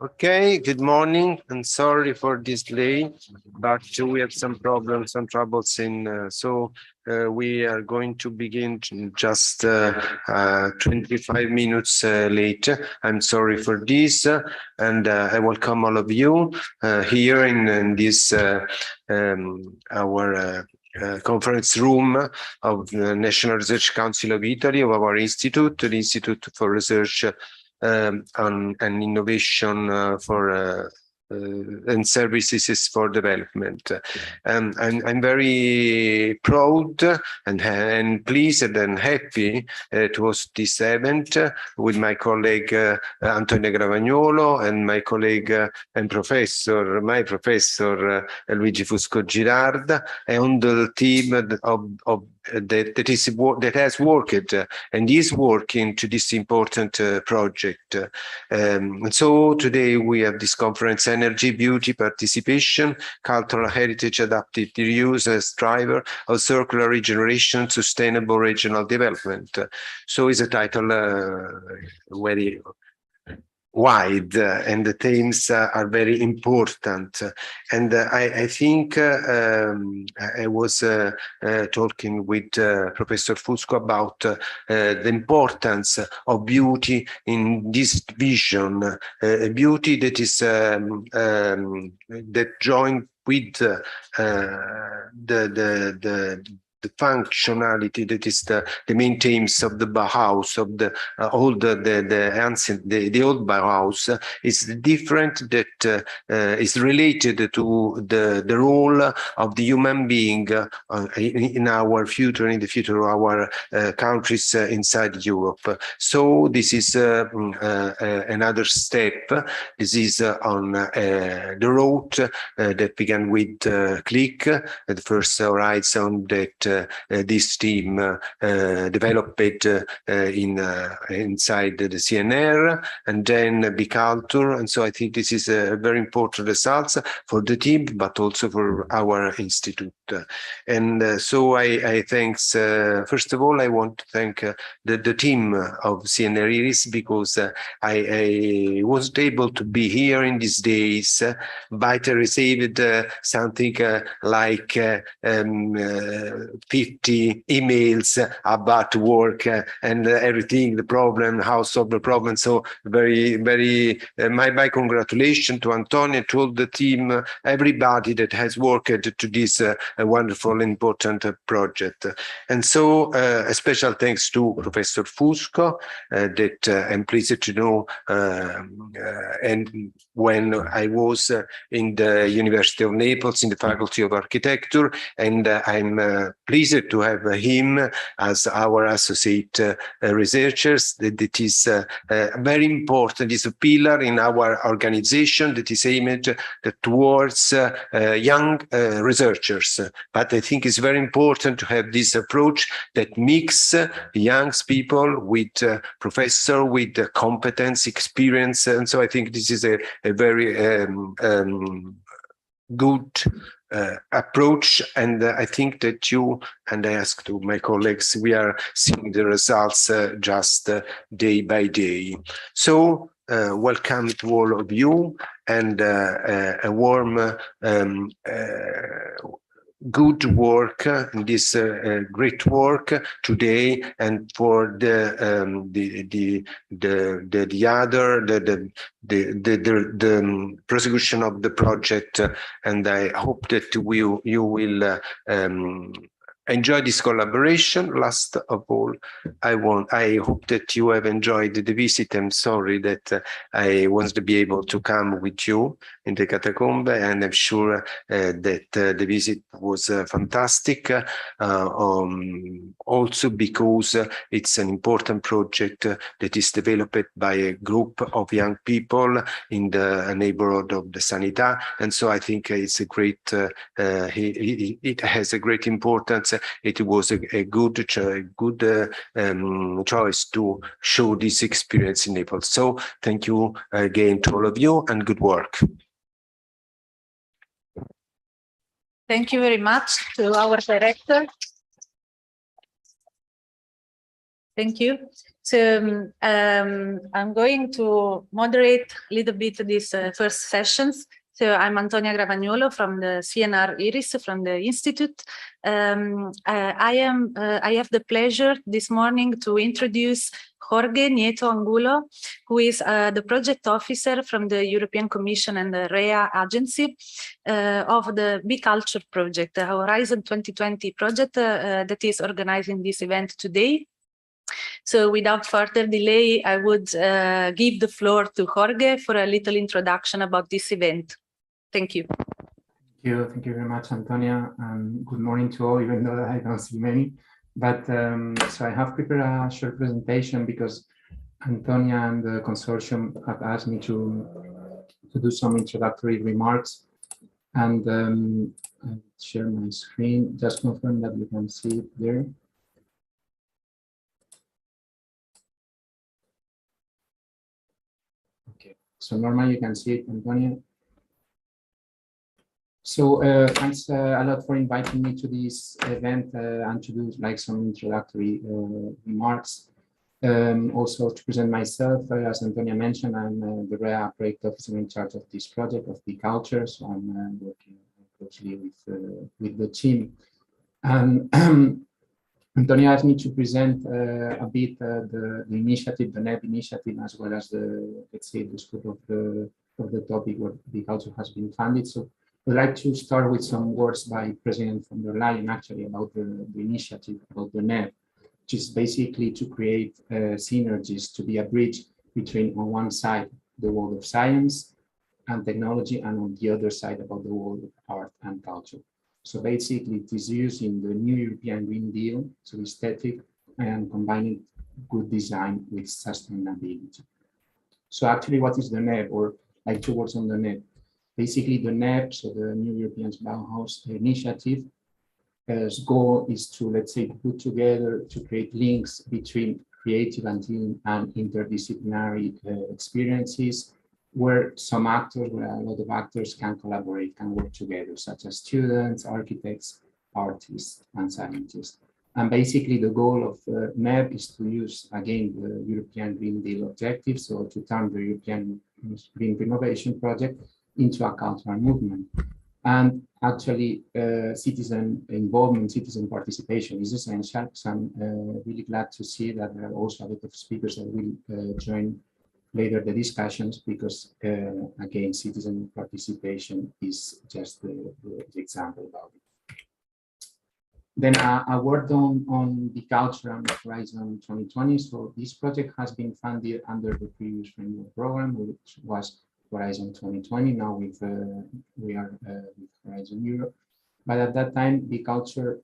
Okay, good morning, and sorry for this delay, but we have some problems, some troubles in, we are going to begin just 25 minutes late. I'm sorry for this, and I welcome all of you here in this our conference room of the National Research Council of Italy, of our institute, the Institute for Research and innovation and services for development. I'm very proud and pleased and happy to host this event with my colleague Antonio Gravagnolo and my colleague and my professor Luigi Fusco Girard, and the team that has worked and is working to this important project. And so today we have this conference, Energy, Beauty, Participation, Cultural Heritage, Adaptive Reuse as driver of circular regeneration, sustainable regional development. So it's a title very wide, and the themes are very important. And I think I was talking with Professor Fusco about the importance of beauty in this vision, beauty that is that joined with the functionality that is the main themes of the Bauhaus, of the old the old Bauhaus, is different, that is related to the role of the human being in our future, in the future of our countries inside Europe. So this is another step. This is on the road that began with CLIC, the first horizon that this team developed inside the CNR, and then Be.CULTOUR. And so I think this is a very important results for the team, but also for our institute. And so I thanks, first of all, I want to thank the team of CNR, because I wasn't able to be here in these days, but I received something like 50 emails about work and everything, the problem, how to solve the problem. So very, very, my congratulations to Antonio, to all the team, everybody that has worked to this wonderful, important project. And so a special thanks to Professor Fusco, that I'm pleased to know, and when I was in the University of Naples in the Faculty of Architecture, and I'm pleased to have him as our associate researchers. That is very important, is a pillar in our organization that is aimed towards young researchers. But I think it's very important to have this approach that mix young people with professor, with competence, experience. And so I think this is a very good approach, and I think that you, and I ask to my colleagues, we are seeing the results just day by day. So welcome to all of you, and a warm good work in this great work today, and for the prosecution of the project. And I hope that you will enjoy this collaboration. Last of all, I hope that you have enjoyed the visit. I'm sorry that I wasn't be able to come with you in the catacomb, and I'm sure that the visit was fantastic, also because it's an important project that is developed by a group of young people in the neighborhood of the Sanità. And so I think it's a great, it has a great importance. It was a good choice to show this experience in Naples. So thank you again to all of you, and good work. Thank you very much to our director. Thank you. So I'm going to moderate a little bit these first sessions. So I'm Antonia Gravagnolo from the CNR IRIS from the Institute. I have the pleasure this morning to introduce Jorge Nieto-Angulo, who is the project officer from the European Commission and the REA agency of the Be.CULTOUR project, the Horizon 2020 project that is organizing this event today. So without further delay, I would give the floor to Jorge for a little introduction about this event. Thank you. Thank you very much, Antonia, and good morning to all, even though I don't see many. But so I have prepared a short presentation because Antonia and the consortium have asked me to do some introductory remarks. And I'll share my screen, just confirm that you can see it there. Okay, so normally you can see it, Antonia. So thanks a lot for inviting me to this event and to do like some introductory remarks. Also to present myself, as Antonia mentioned, I'm the REA project officer in charge of this project of Be.CULTOUR, so I'm working closely with the team. And Antonia asked me to present a bit the initiative, the NEP initiative, as well as the, let's say, the scope of the topic where Be.CULTOUR has been funded. So I'd like to start with some words by President von der Leyen, actually, about the initiative, about the NEP, which is basically to create synergies, to be a bridge between, on one side, the world of science and technology, and on the other side, about the world of art and culture. So basically, it is using the new European Green Deal, so aesthetic, and combining good design with sustainability. So actually, what is the NEP, or like 2 words on the NEP? Basically, the NEP, so the New European Bauhaus initiative, goal is to, let's say, put together, to create links between creative and interdisciplinary experiences, where some actors, where a lot of actors can collaborate, can work together, such as students, architects, artists, and scientists. And basically, the goal of NEP is to use, again, the European Green Deal objective, so to turn the European Green Renovation Project into a cultural movement. And actually, citizen involvement, citizen participation is essential. So I'm really glad to see that there are also a lot of speakers that will join later the discussions, because again, citizen participation is just the example about it. Then a word on Be.CULTOUR and Horizon 2020. So this project has been funded under the previous framework program, which was Horizon 2020. Now we are with Horizon Europe. But at that time, Be.CULTOUR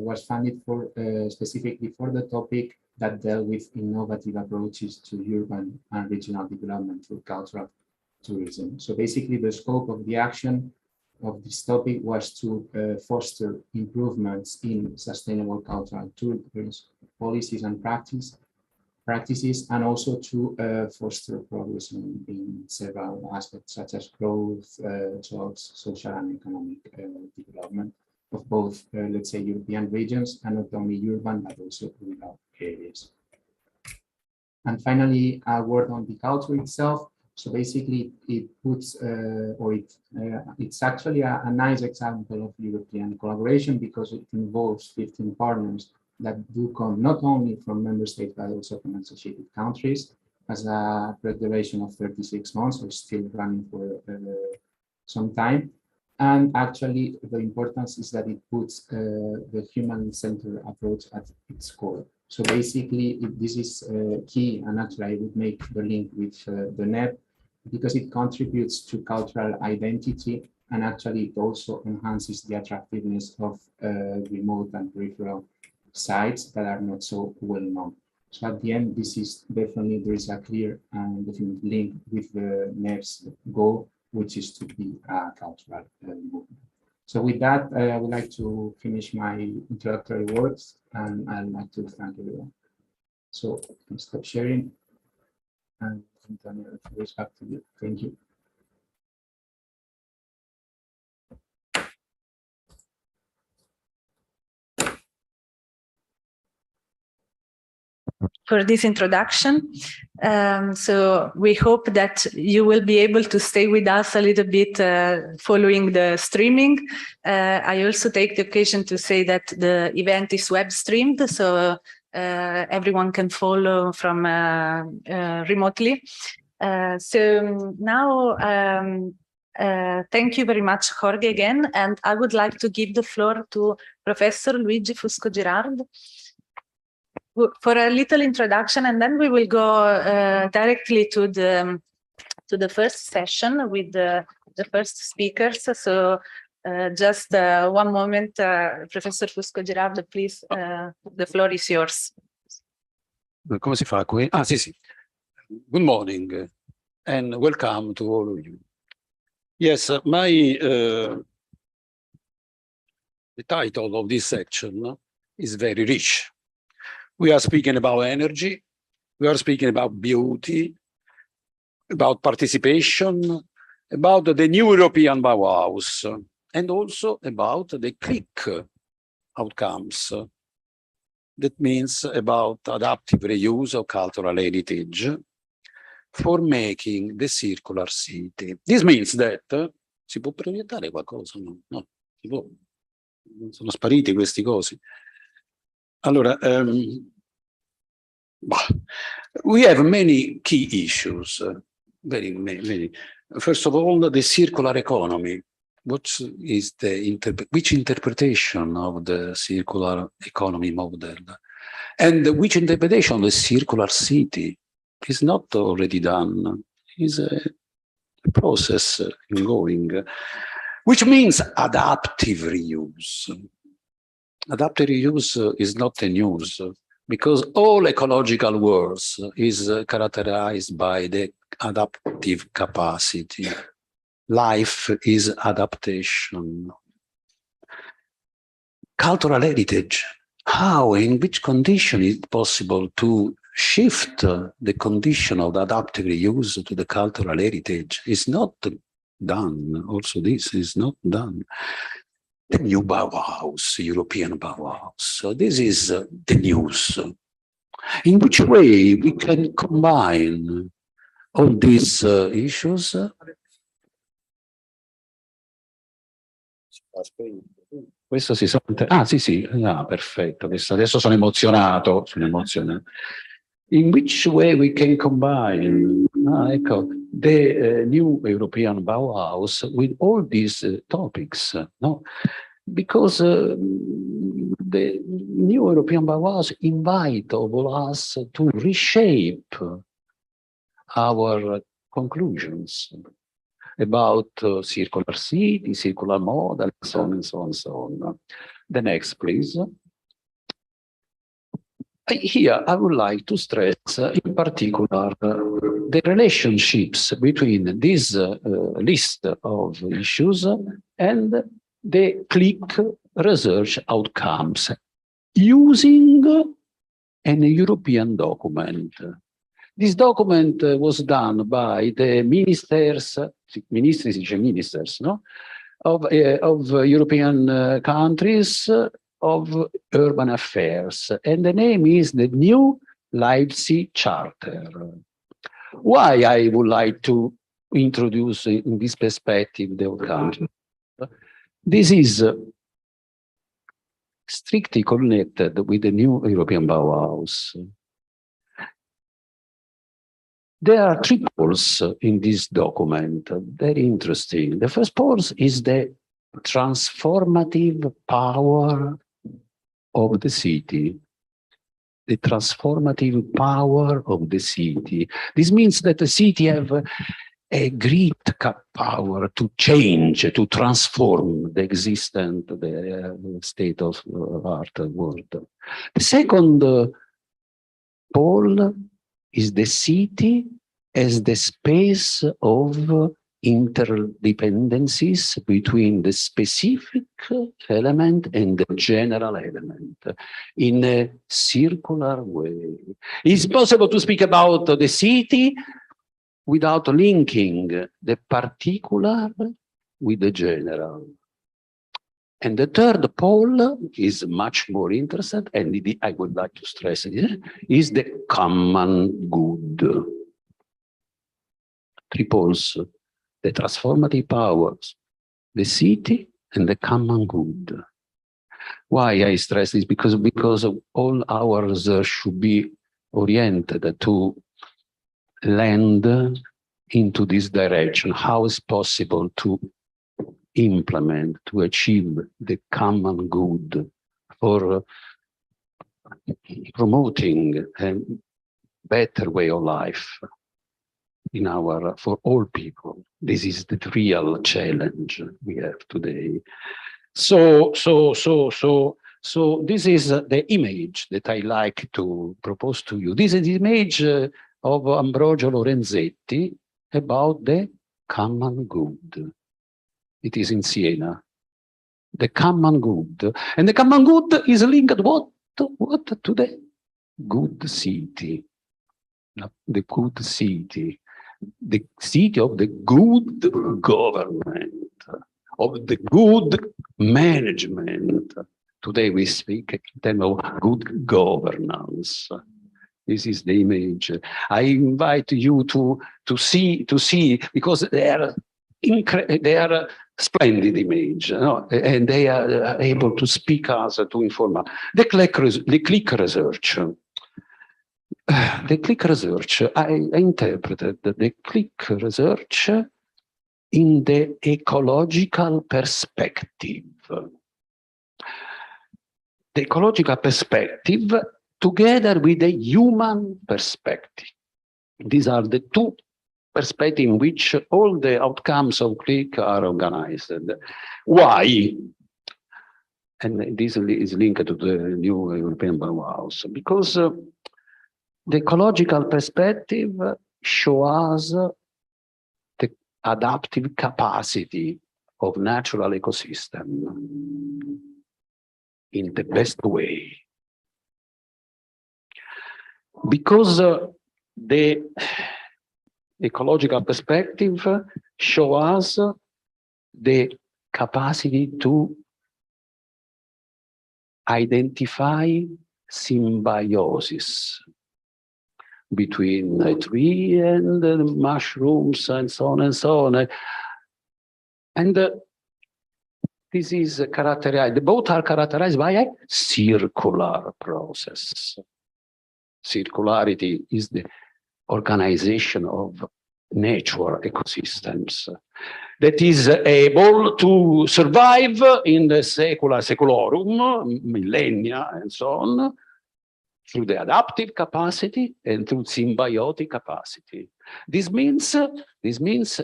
was funded for specifically for the topic that dealt with innovative approaches to urban and regional development through cultural tourism. So basically, the scope of the action of this topic was to foster improvements in sustainable cultural tourism policies and practices, and also to foster progress in several aspects, such as growth, jobs, social and economic development of both, let's say, European regions, and not only urban, but also rural areas. And finally, a word on Be.CULTOUR itself. So basically, it puts, it's actually a nice example of European collaboration, because it involves 15 partners that do come not only from member states, but also from associated countries, as a duration of 36 months, or still running for some time. And actually, the importance is that it puts the human-centered approach at its core. So basically, this is key, and actually I would make the link with the NEP, because it contributes to cultural identity, and actually it also enhances the attractiveness of remote and peripheral sites that are not so well known. So at the end, this is definitely, there is a clear and definite link with the NEP's goal, which is to be a cultural movement. So with that, I would like to finish my introductory words, and I'd like to thank everyone. So I can stop sharing, and Antonia, it's back to you. Thank you. for this introduction. So we hope that you will be able to stay with us a little bit following the streaming. I also take the occasion to say that the event is web streamed, so everyone can follow from remotely. So now, thank you very much, Jorge, again, and I would like to give the floor to Professor Luigi Fusco Girard for a little introduction, and then we will go directly to the first session with the first speakers. So just one moment, Professor Fusco Girard, please, the floor is yours. Come si fa qui? Ah, sì, sì. Good morning and welcome to all of you. Yes, the title of this section is very rich. We are speaking about energy, we are speaking about beauty, about participation, about the new European Bauhaus, and also about the CLIC outcomes. That means about adaptive reuse of cultural heritage for making the circular city. This means that si può proiettare qualcosa? No, no, si può. Sono spariti questi cosi. Allora, we have many key issues, very many. First of all, the circular economy. What is which interpretation of the circular economy model? And which interpretation of the circular city is not already done? Is a process ongoing, which means adaptive reuse. Adaptive reuse is not a news, because all ecological works is characterized by the adaptive capacity. Life is adaptation. Cultural heritage. How, in which condition is it possible to shift the condition of the adaptive reuse to the cultural heritage? Is not done. Also, this is not done. The new Bauhaus, European Bauhaus. So this is the news. In which way we can combine all these issues? Questo si sente? Ah, sì, sì, ah, perfetto. Adesso sono emozionato, In which way we can combine ecco, the new European Bauhaus with all these topics, no? Because the new European Bauhaus invite all us to reshape our conclusions about circular city, circular model, so on and so on and so on. The next, please. Here, I would like to stress in particular the relationships between this list of issues and the CLIC research outcomes using an European document. This document was done by the ministers, no? of European countries of urban affairs, and the name is the New Leipzig Charter. Why I would like to introduce in this perspective the country? This is strictly connected with the new European Bauhaus. There are three poles in this document, very interesting. The first pole is the transformative power of the city. The transformative power of the city. This means that the city have a great power to change, to transform the existent the state of art world. The second pole is the city as the space of interdependencies between the specific element and the general element in a circular way. It's possible to speak about the city without linking the particular with the general. And the third pole is much more interested, and I would like to stress it, is the common good. 3 poles, the transformative powers, the city and the common good. Why I stress this? Because all our research should be oriented to land into this direction. How is possible to implement, to achieve the common good for promoting a better way of life in for all people. This is the real challenge we have today. So this is the image that I like to propose to you. This is the image of Ambrogio Lorenzetti about the common good. It is in Siena. The common good. And the common good is linked what to the good city. The good city. The city of the good government, of the good management. Today we speak in terms of good governance. This is the image. I invite you to see because they are splendid image, and they are able to speak us, to inform us. The CLIC research. The CLIC research, I interpreted the CLIC research in the ecological perspective. The ecological perspective together with the human perspective. These are the 2 perspectives in which all the outcomes of CLIC are organized. Why? And this is linked to the new European Bauhaus. Because the ecological perspective shows us the adaptive capacity of natural ecosystem in the best way. Because the ecological perspective shows us the capacity to identify symbiosis between a tree and the mushrooms and so on and so on. And this is characterized, both are characterized by a circular process. Circularity is the organization of nature ecosystems that is able to survive in the secularum, millennia and so on, through the adaptive capacity and through symbiotic capacity. This means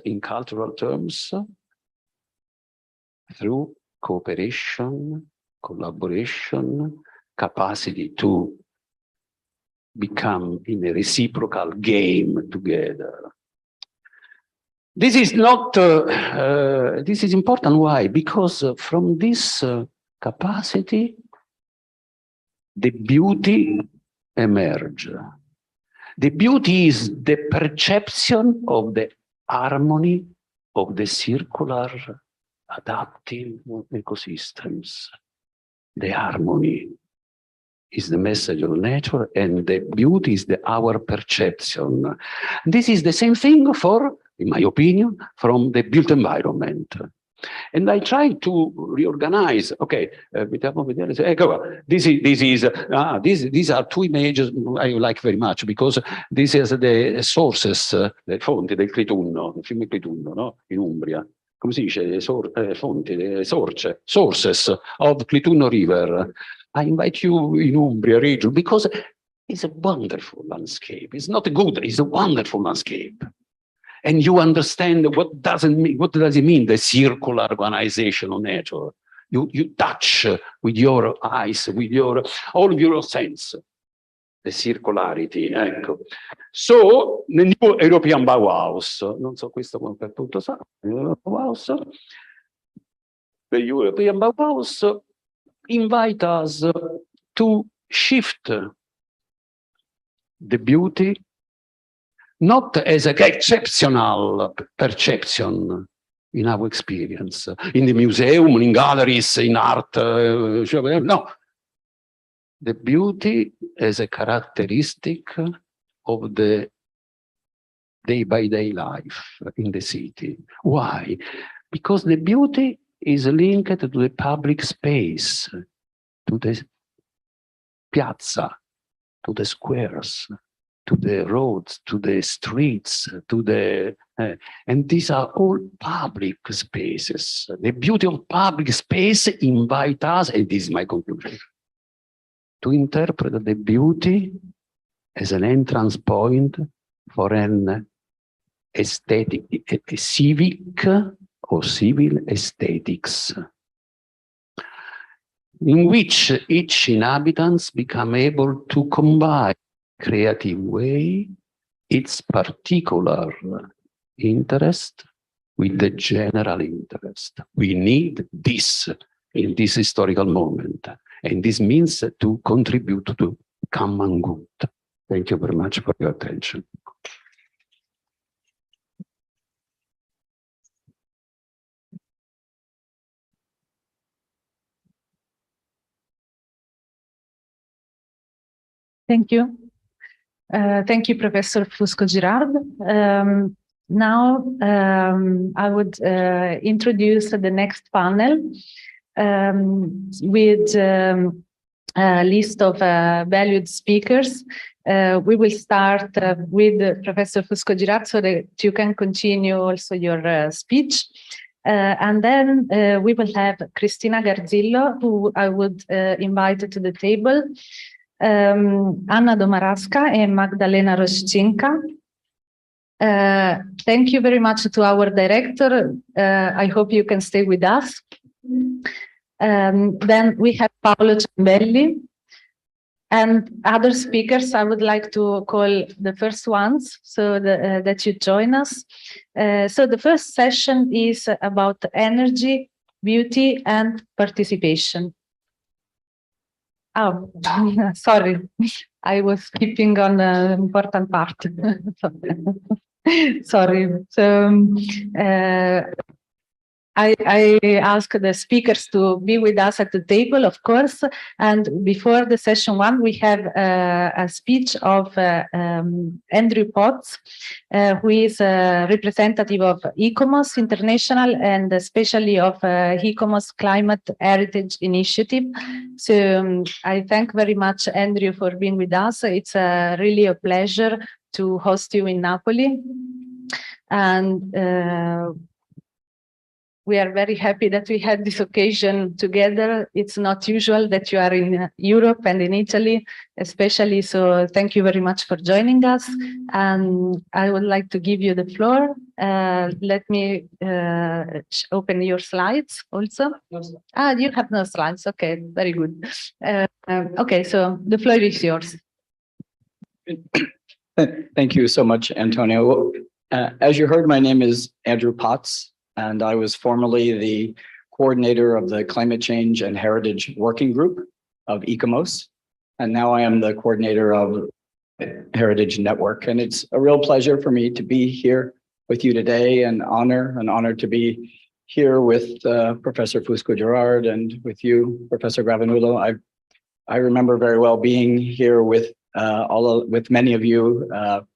in cultural terms, through cooperation, collaboration, capacity to become in a reciprocal game together. This is not, this is important. Why? Because from this capacity, the beauty emerge. The beauty is the perception of the harmony of the circular adaptive ecosystems. The harmony is the message of nature, and the beauty is our perception. This is the same thing for, in my opinion, from the built environment. And I try to reorganize. Okay, these are 2 images I like very much, because this is the sources, le fonti del Clitunno, il fiume Clitunno, no? In Umbria. Come si dice? Fonti, sources of Clitunno River. I invite you in Umbria region because it's a wonderful landscape. It's not good, it's a wonderful landscape. And you understand what does it mean, the circular organization of nature. You touch with your eyes, with all of your sense, the circularity, ecco. So, the new European Bauhaus, non so questo per tutto sa, Bauhaus, the European Bauhaus invite us to shift the beauty not as an exceptional perception, in our experience, in the museum, in galleries, in art. No. The beauty is a characteristic of the day-by-day life in the city. Why? Because the beauty is linked to the public space, to the piazza, to the squares, to the roads, to the streets, to the and these are all public spaces. The beauty of public space invites us, and this is my conclusion, to interpret the beauty as an entrance point for an aesthetic, a civic or civil aesthetics, in which each inhabitant become able to combine in a creative way its particular interest with the general interest. We need this in this historical moment, and this means to contribute to common good. Thank you very much for your attention. Thank you. Thank you, Professor Fusco Girard. Now I would introduce the next panel with a list of valued speakers. We will start with Professor Fusco Girard so that you can continue also your speech. And then we will have Cristina Garzillo, who I would invite to the table, Anna Domaradzka and Magdalena Roszczynka. Thank you very much to our director. I hope you can stay with us. Then we have Paolo Ciambelli and other speakers. I would like to call the first ones so that you join us. So the first session is about energy, beauty, and participation. Oh, sorry, I was skipping on the important part. Sorry. So I ask the speakers to be with us at the table, of course. And before the session one, we have a speech of Andrew Potts, who is a representative of ICOMOS International and especially of ICOMOS Climate Heritage Initiative. So I thank very much, Andrew, for being with us. It's really a pleasure to host you in Napoli. And we are very happy that we had this occasion together. It's not usual that you are in Europe and in Italy, especially. So thank you very much for joining us. And I would like to give you the floor. Let me open your slides also. Ah, you have no slides. Okay, very good. Okay, so the floor is yours. Thank you so much, Antonio. As you heard, my name is Andrew Potts, and I was formerly the coordinator of the Climate Change and Heritage Working Group of ICOMOS, and now I am the coordinator of Heritage Network. And it's a real pleasure for me to be here with you today, an honor to be here with Professor Fusco Girard and with you, Professor Gravignuolo. I remember very well being here with with many of you 4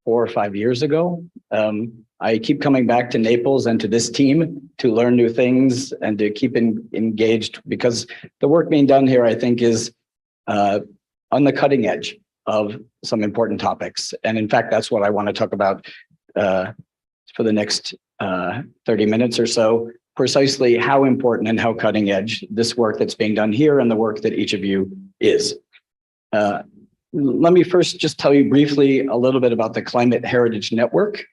or 5 years ago. I keep coming back to Naples and to this team to learn new things and to keep engaged, because the work being done here, I think, is on the cutting edge of some important topics. And in fact, that's what I want to talk about for the next 30 minutes or so, precisely how important and how cutting edge this work that's being done here and the work that each of you is. Let me first just tell you briefly a little bit about the Climate Heritage Network.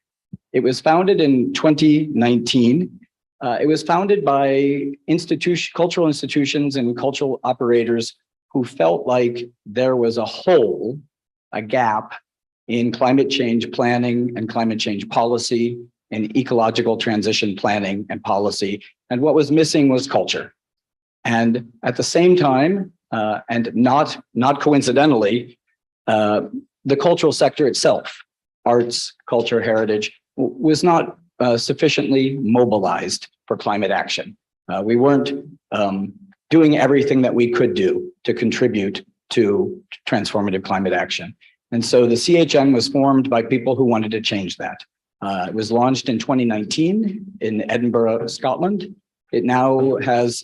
It was founded in 2019. It was founded by cultural institutions and cultural operators who felt like there was a hole, a gap in climate change planning and climate change policy and ecological transition planning and policy. And what was missing was culture. And at the same time, and not coincidentally, the cultural sector itself, arts, culture, heritage, was not sufficiently mobilized for climate action. We weren't doing everything that we could do to contribute to transformative climate action. And so the CHN was formed by people who wanted to change that. It was launched in 2019 in Edinburgh, Scotland. It now has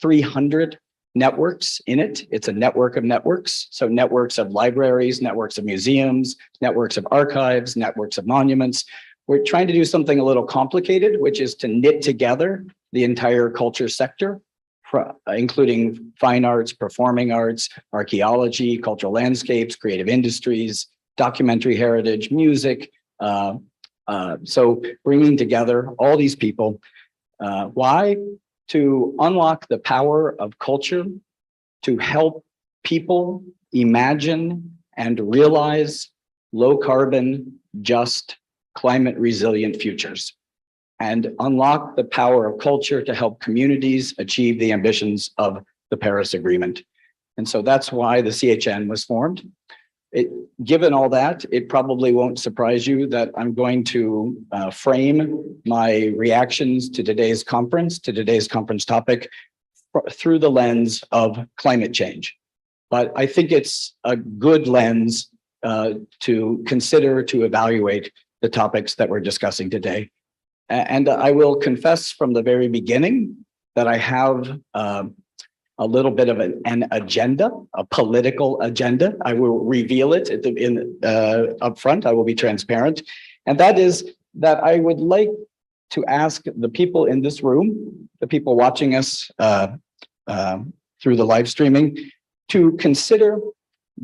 300 networks in it. It's a network of networks. So networks of libraries, networks of museums, networks of archives, networks of monuments. We're trying to do something a little complicated, which is to knit together the entire culture sector, including fine arts, performing arts, archaeology, cultural landscapes, creative industries, documentary heritage, music. So bringing together all these people. Why? To unlock the power of culture, to help people imagine and realize low carbon, just, climate resilient futures, and unlock the power of culture to help communities achieve the ambitions of the Paris Agreement. And so that's why the CHN was formed. Given all that, it probably won't surprise you that I'm going to frame my reactions to today's conference topic through the lens of climate change. But I think it's a good lens to consider, to evaluate the topics that we're discussing today. And I will confess from the very beginning that I have a little bit of an agenda, a political agenda. I will reveal it up front. I will be transparent. And that is that I would like to ask the people in this room, the people watching us through the live streaming, to consider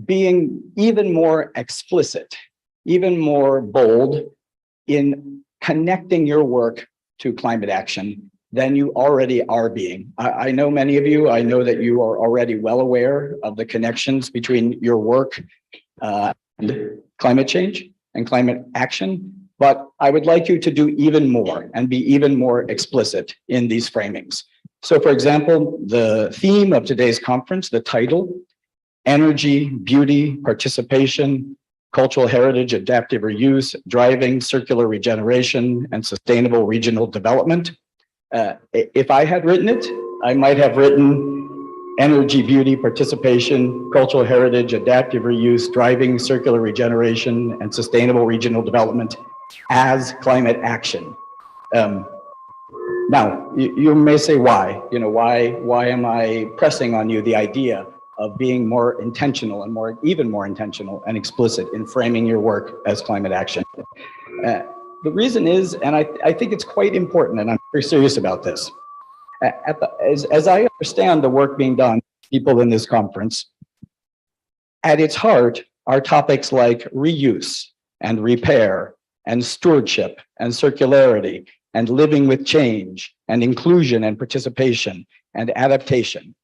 being even more explicit, even more bold in connecting your work to climate action than you already are being. I know many of you, I know that you are already well aware of the connections between your work and climate change and climate action, but I would like you to do even more and be even more explicit in these framings. So for example, the theme of today's conference, the title, Energy, Beauty, Participation, Cultural Heritage, Adaptive Reuse, Driving Circular Regeneration, and Sustainable Regional Development. If I had written it, I might have written Energy, Beauty, Participation, Cultural Heritage, Adaptive Reuse, Driving Circular Regeneration, and Sustainable Regional Development as climate action. Now, you may say why? You know, why am I pressing on you the idea of being more intentional and even more intentional and explicit in framing your work as climate action? The reason is, and I think it's quite important, and I'm very serious about this. As I understand the work being done, people in this conference, at its heart are topics like reuse and repair and stewardship and circularity and living with change and inclusion and participation and adaptation.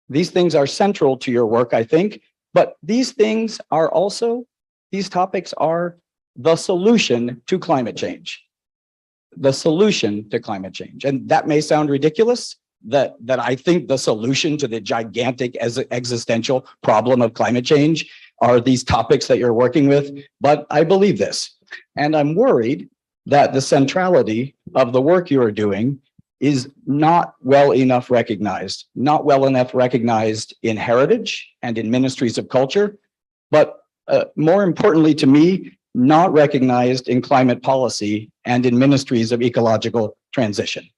These things are central to your work, I think, but these things are also, these topics are the solution to climate change. The solution to climate change. And that may sound ridiculous, that I think the solution to the gigantic existential problem of climate change are these topics that you're working with, but I believe this. And I'm worried that the centrality of the work you are doing is not well enough recognized in heritage and in ministries of culture, but more importantly to me, not recognized in climate policy and in ministries of ecological transition.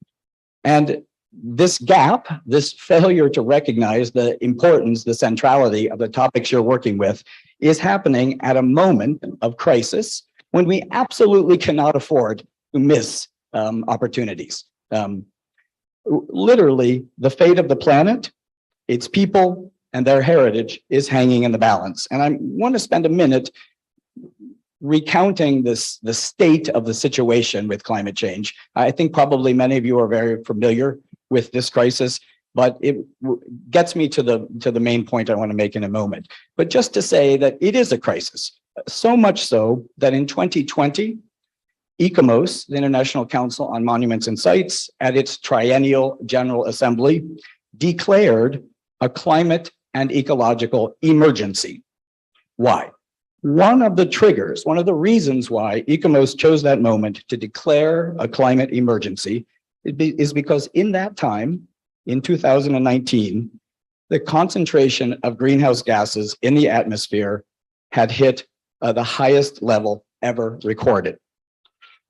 And this gap, this failure to recognize the importance, the centrality of the topics you're working with is happening at a moment of crisis when we absolutely cannot afford to miss opportunities. Literally, the fate of the planet, its people, and their heritage is hanging in the balance. And I want to spend a minute recounting the state of the situation with climate change. I think probably many of you are very familiar with this crisis, but it gets me to the main point I want to make in a moment. But just to say that it is a crisis, so much so that in 2020, ICOMOS, the International Council on Monuments and Sites, at its triennial General Assembly, declared a climate and ecological emergency. Why? One of the triggers, one of the reasons why ICOMOS chose that moment to declare a climate emergency is because in that time, in 2019, the concentration of greenhouse gases in the atmosphere had hit the highest level ever recorded.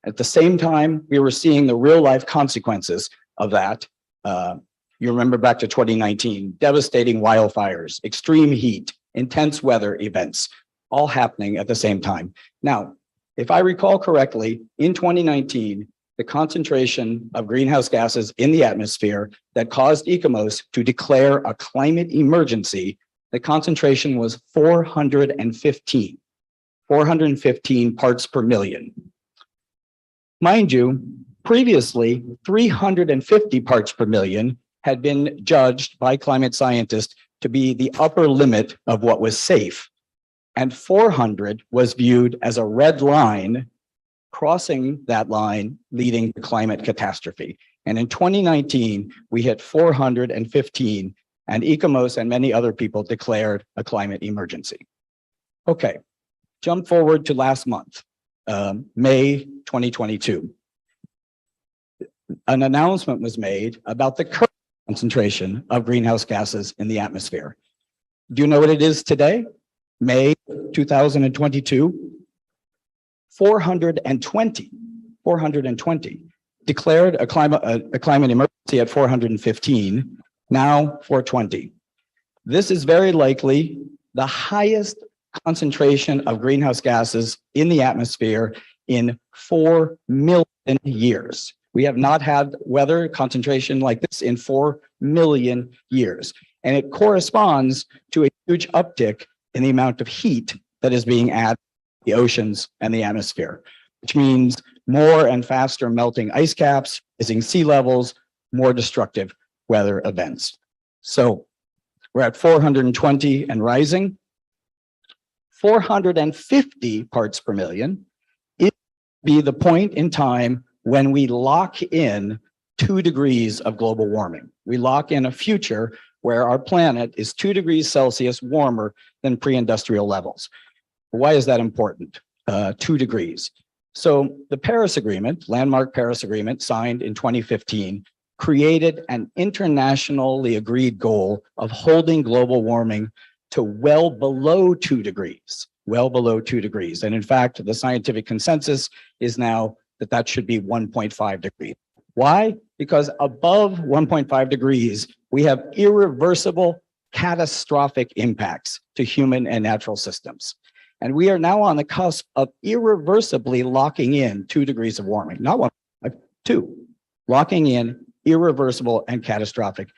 At the same time, we were seeing the real life consequences of that. You remember back to 2019, devastating wildfires, extreme heat, intense weather events, all happening at the same time. Now, if I recall correctly, in 2019, the concentration of greenhouse gases in the atmosphere that caused ICOMOS to declare a climate emergency, the concentration was 415 parts per million. Mind you, previously, 350 parts per million had been judged by climate scientists to be the upper limit of what was safe. And 400 was viewed as a red line, crossing that line, leading to climate catastrophe. And in 2019, we hit 415, and ICOMOS and many other people declared a climate emergency. Okay, jump forward to last month, May 2022. An announcement was made about the current concentration of greenhouse gases in the atmosphere. Do you know what it is today? May 2022, 420 declared a climate emergency at 415, now 420. This is very likely the highest concentration of greenhouse gases in the atmosphere in 4 million years. We have not had weather concentration like this in 4 million years. And it corresponds to a huge uptick in the amount of heat that is being added to the oceans and the atmosphere, which means more and faster melting ice caps, rising sea levels, more destructive weather events. So we're at 420 and rising. 450 parts per million it be the point in time when we lock in 2 degrees of global warming. We lock in a future where our planet is 2 degrees Celsius warmer than pre-industrial levels. Why is that important? 2 degrees. So the Paris Agreement, landmark Paris Agreement signed in 2015, created an internationally agreed goal of holding global warming to well below 2 degrees, well below 2 degrees. And in fact, the scientific consensus is now that that should be 1.5 degrees. Why? Because above 1.5 degrees, we have irreversible, catastrophic impacts to human and natural systems. And we are now on the cusp of irreversibly locking in 2 degrees of warming, not 1, 2, locking in irreversible and catastrophic.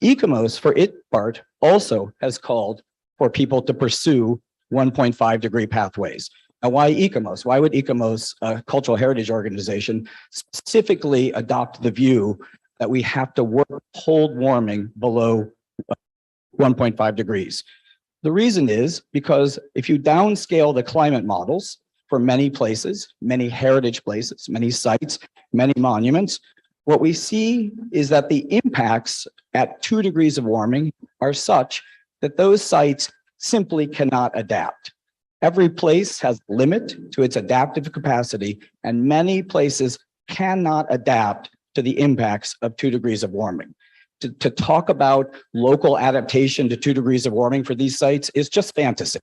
ICOMOS, for its part, also has called for people to pursue 1.5 degree pathways. Now, why ICOMOS? Why would ICOMOS, a cultural heritage organization, specifically adopt the view that we have to hold warming below 1.5 degrees? The reason is because if you downscale the climate models for many places, many heritage places, many sites, many monuments, what we see is that the impacts at 2 degrees of warming are such that those sites simply cannot adapt. Every place has a limit to its adaptive capacity, and many places cannot adapt to the impacts of 2 degrees of warming. To talk about local adaptation to 2 degrees of warming for these sites is just fantasy.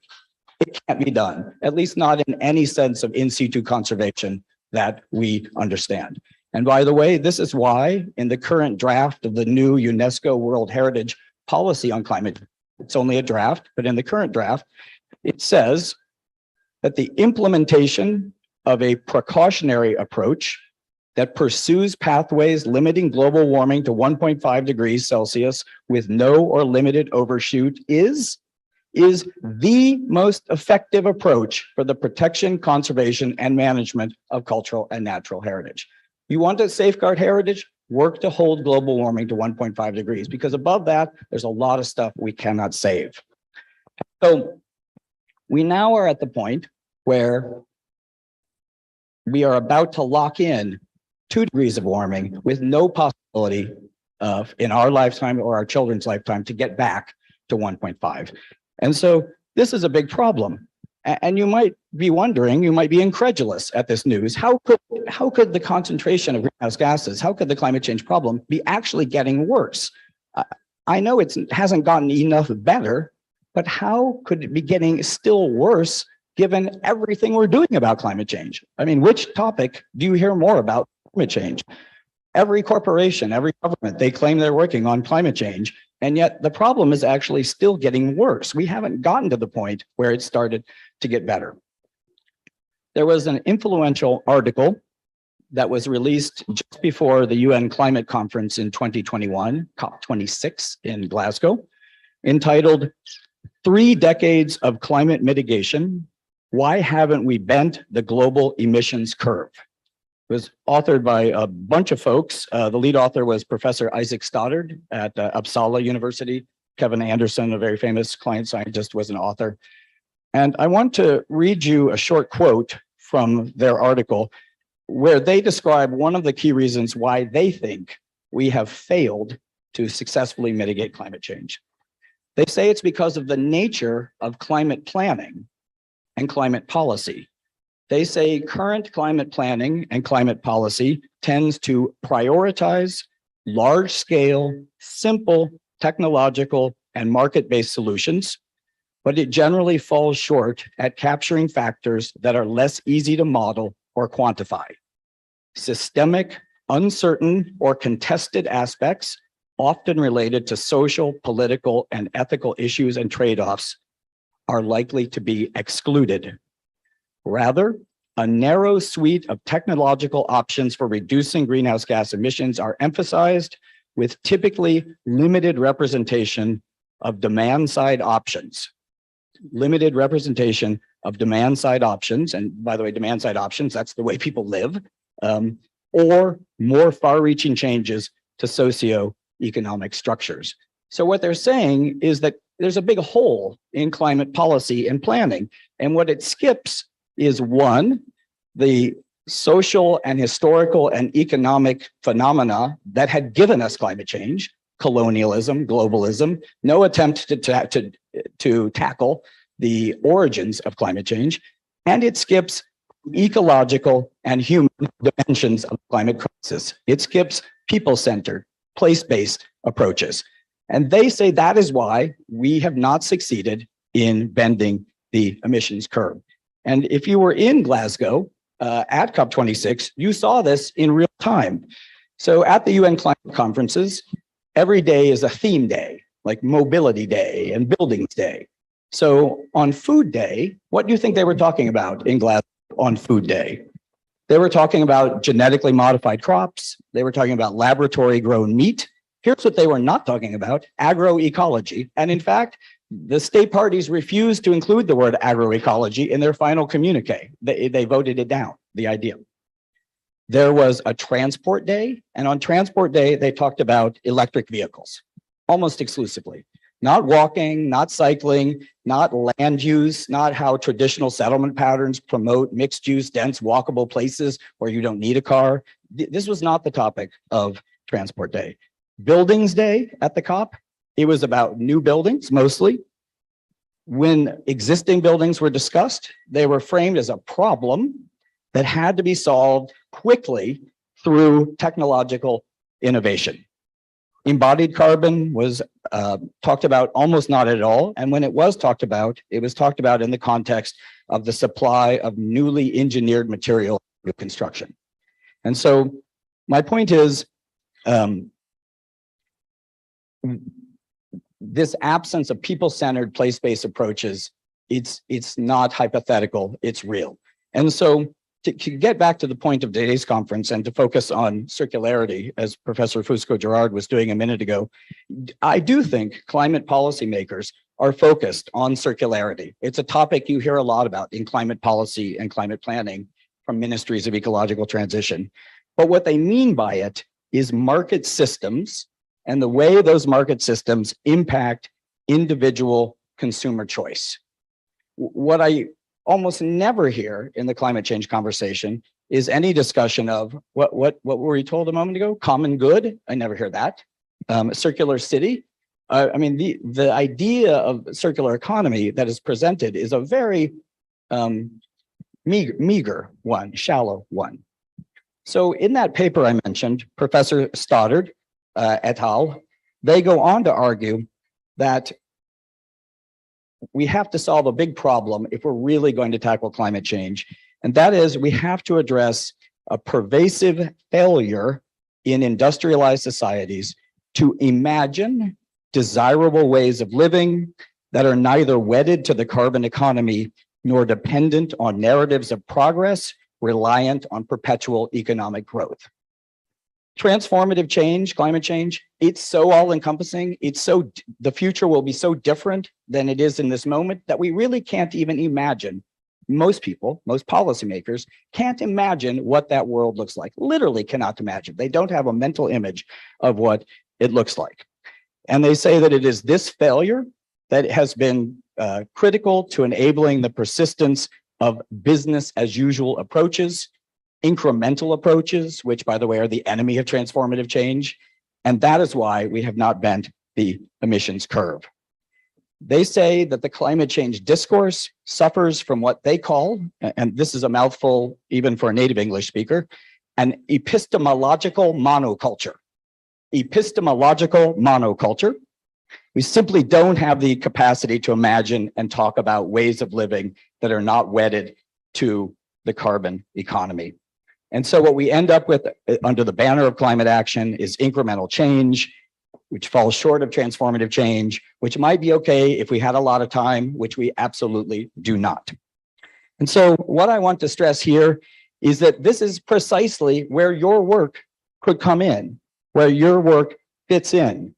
It can't be done, at least not in any sense of in situ conservation that we understand. And by the way, this is why in the current draft of the new UNESCO World Heritage Policy on Climate, it's only a draft, but in the current draft, it says that the implementation of a precautionary approach that pursues pathways limiting global warming to 1.5 degrees Celsius with no or limited overshoot is the most effective approach for the protection, conservation, and management of cultural and natural heritage. You want to safeguard heritage? Work to hold global warming to 1.5 degrees, because above that, there's a lot of stuff we cannot save. So we now are at the point where we are about to lock in 2 degrees of warming with no possibility of, in our lifetime or our children's lifetime, to get back to 1.5. And so this is a big problem. And you might be wondering, you might be incredulous at this news. How could the concentration of greenhouse gases, how could the climate change problem be actually getting worse? I know it hasn't gotten enough better, but how could it be getting still worse given everything we're doing about climate change? I mean, which topic do you hear more about climate change? Every corporation, every government, they claim they're working on climate change, and yet the problem is actually still getting worse. We haven't gotten to the point where it started to get better. There was an influential article that was released just before the UN climate conference in 2021, COP26 in Glasgow, entitled 3 Decades of Climate Mitigation, Why Haven't We Bent the Global Emissions Curve? It was authored by a bunch of folks. The lead author was Professor Isaac Stoddard at Uppsala University. Kevin Anderson, a very famous climate scientist, was an author. And I want to read you a short quote from their article where they describe one of the key reasons why they think we have failed to successfully mitigate climate change. They say it's because of the nature of climate planning and climate policy. They say current climate planning and climate policy tends to prioritize large-scale, simple, technological, and market-based solutions, but it generally falls short at capturing factors that are less easy to model or quantify. Systemic, uncertain, or contested aspects, often related to social, political, and ethical issues and trade-offs, are likely to be excluded. Rather, a narrow suite of technological options for reducing greenhouse gas emissions are emphasized, with typically limited representation of demand-side options. Limited representation of demand-side options, and by the way, demand-side options, that's the way people live, or more far-reaching changes to socio-economic structures. So what they're saying is that there's a big hole in climate policy and planning, and what it skips is one, the social and historical and economic phenomena that had given us climate change, colonialism, globalism, no attempt to tackle the origins of climate change, and it skips ecological and human dimensions of climate crisis. It skips people-centered, place-based approaches. And they say that is why we have not succeeded in bending the emissions curve. And if you were in Glasgow at COP26, you saw this in real time. So at the UN climate conferences, every day is a theme day, like Mobility Day and Buildings Day. So on Food Day, what do you think they were talking about in Glasgow on Food Day? They were talking about genetically modified crops. They were talking about laboratory grown meat. Here's what they were not talking about: agroecology. And in fact, the state parties refused to include the word agroecology in their final communique. They voted it down, the idea. There was a transport day, and on transport day, they talked about electric vehicles, almost exclusively. Not walking, not cycling, not land use, not how traditional settlement patterns promote mixed use, dense, walkable places where you don't need a car. This was not the topic of transport day. Buildings Day at the COP, it was about new buildings mostly. When existing buildings were discussed, they were framed as a problem that had to be solved quickly through technological innovation. Embodied carbon was talked about almost not at all. And when it was talked about in the context of the supply of newly engineered material for construction. And so my point is, this absence of people-centered, place-based approaches, it's not hypothetical, it's real. And so to get back to the point of today's conference and to focus on circularity, as Professor Fusco Girard was doing a minute ago, I do think climate policymakers are focused on circularity. It's a topic you hear a lot about in climate policy and climate planning from ministries of ecological transition. But what they mean by it is market systems and the way those market systems impact individual consumer choice. What I almost never hear in the climate change conversation is any discussion of what were we told a moment ago? Common good. I never hear that. Circular city. I mean, the idea of circular economy that is presented is a very meager one, shallow one. So in that paper I mentioned, Professor Stoddard et al., they go on to argue that we have to solve a big problem if we're really going to tackle climate change. And that is, we have to address a pervasive failure in industrialized societies to imagine desirable ways of living that are neither wedded to the carbon economy nor dependent on narratives of progress reliant on perpetual economic growth. Transformative change, climate change, it's so all-encompassing, the future will be so different than it is in this moment that we really can't even imagine. Most people, most policymakers can't imagine what that world looks like, literally cannot imagine. They don't have a mental image of what it looks like. And they say that it is this failure that has been critical to enabling the persistence of business as usual approaches, incremental approaches, which by the way are the enemy of transformative change. And that is why we have not bent the emissions curve. They say that the climate change discourse suffers from what they call, and this is a mouthful even for a native English speaker, an epistemological monoculture. Epistemological monoculture. We simply don't have the capacity to imagine and talk about ways of living that are not wedded to the carbon economy. And so what we end up with under the banner of climate action is incremental change, which falls short of transformative change, which might be okay if we had a lot of time, which we absolutely do not. And so what I want to stress here is that this is precisely where your work could come in, where your work fits in.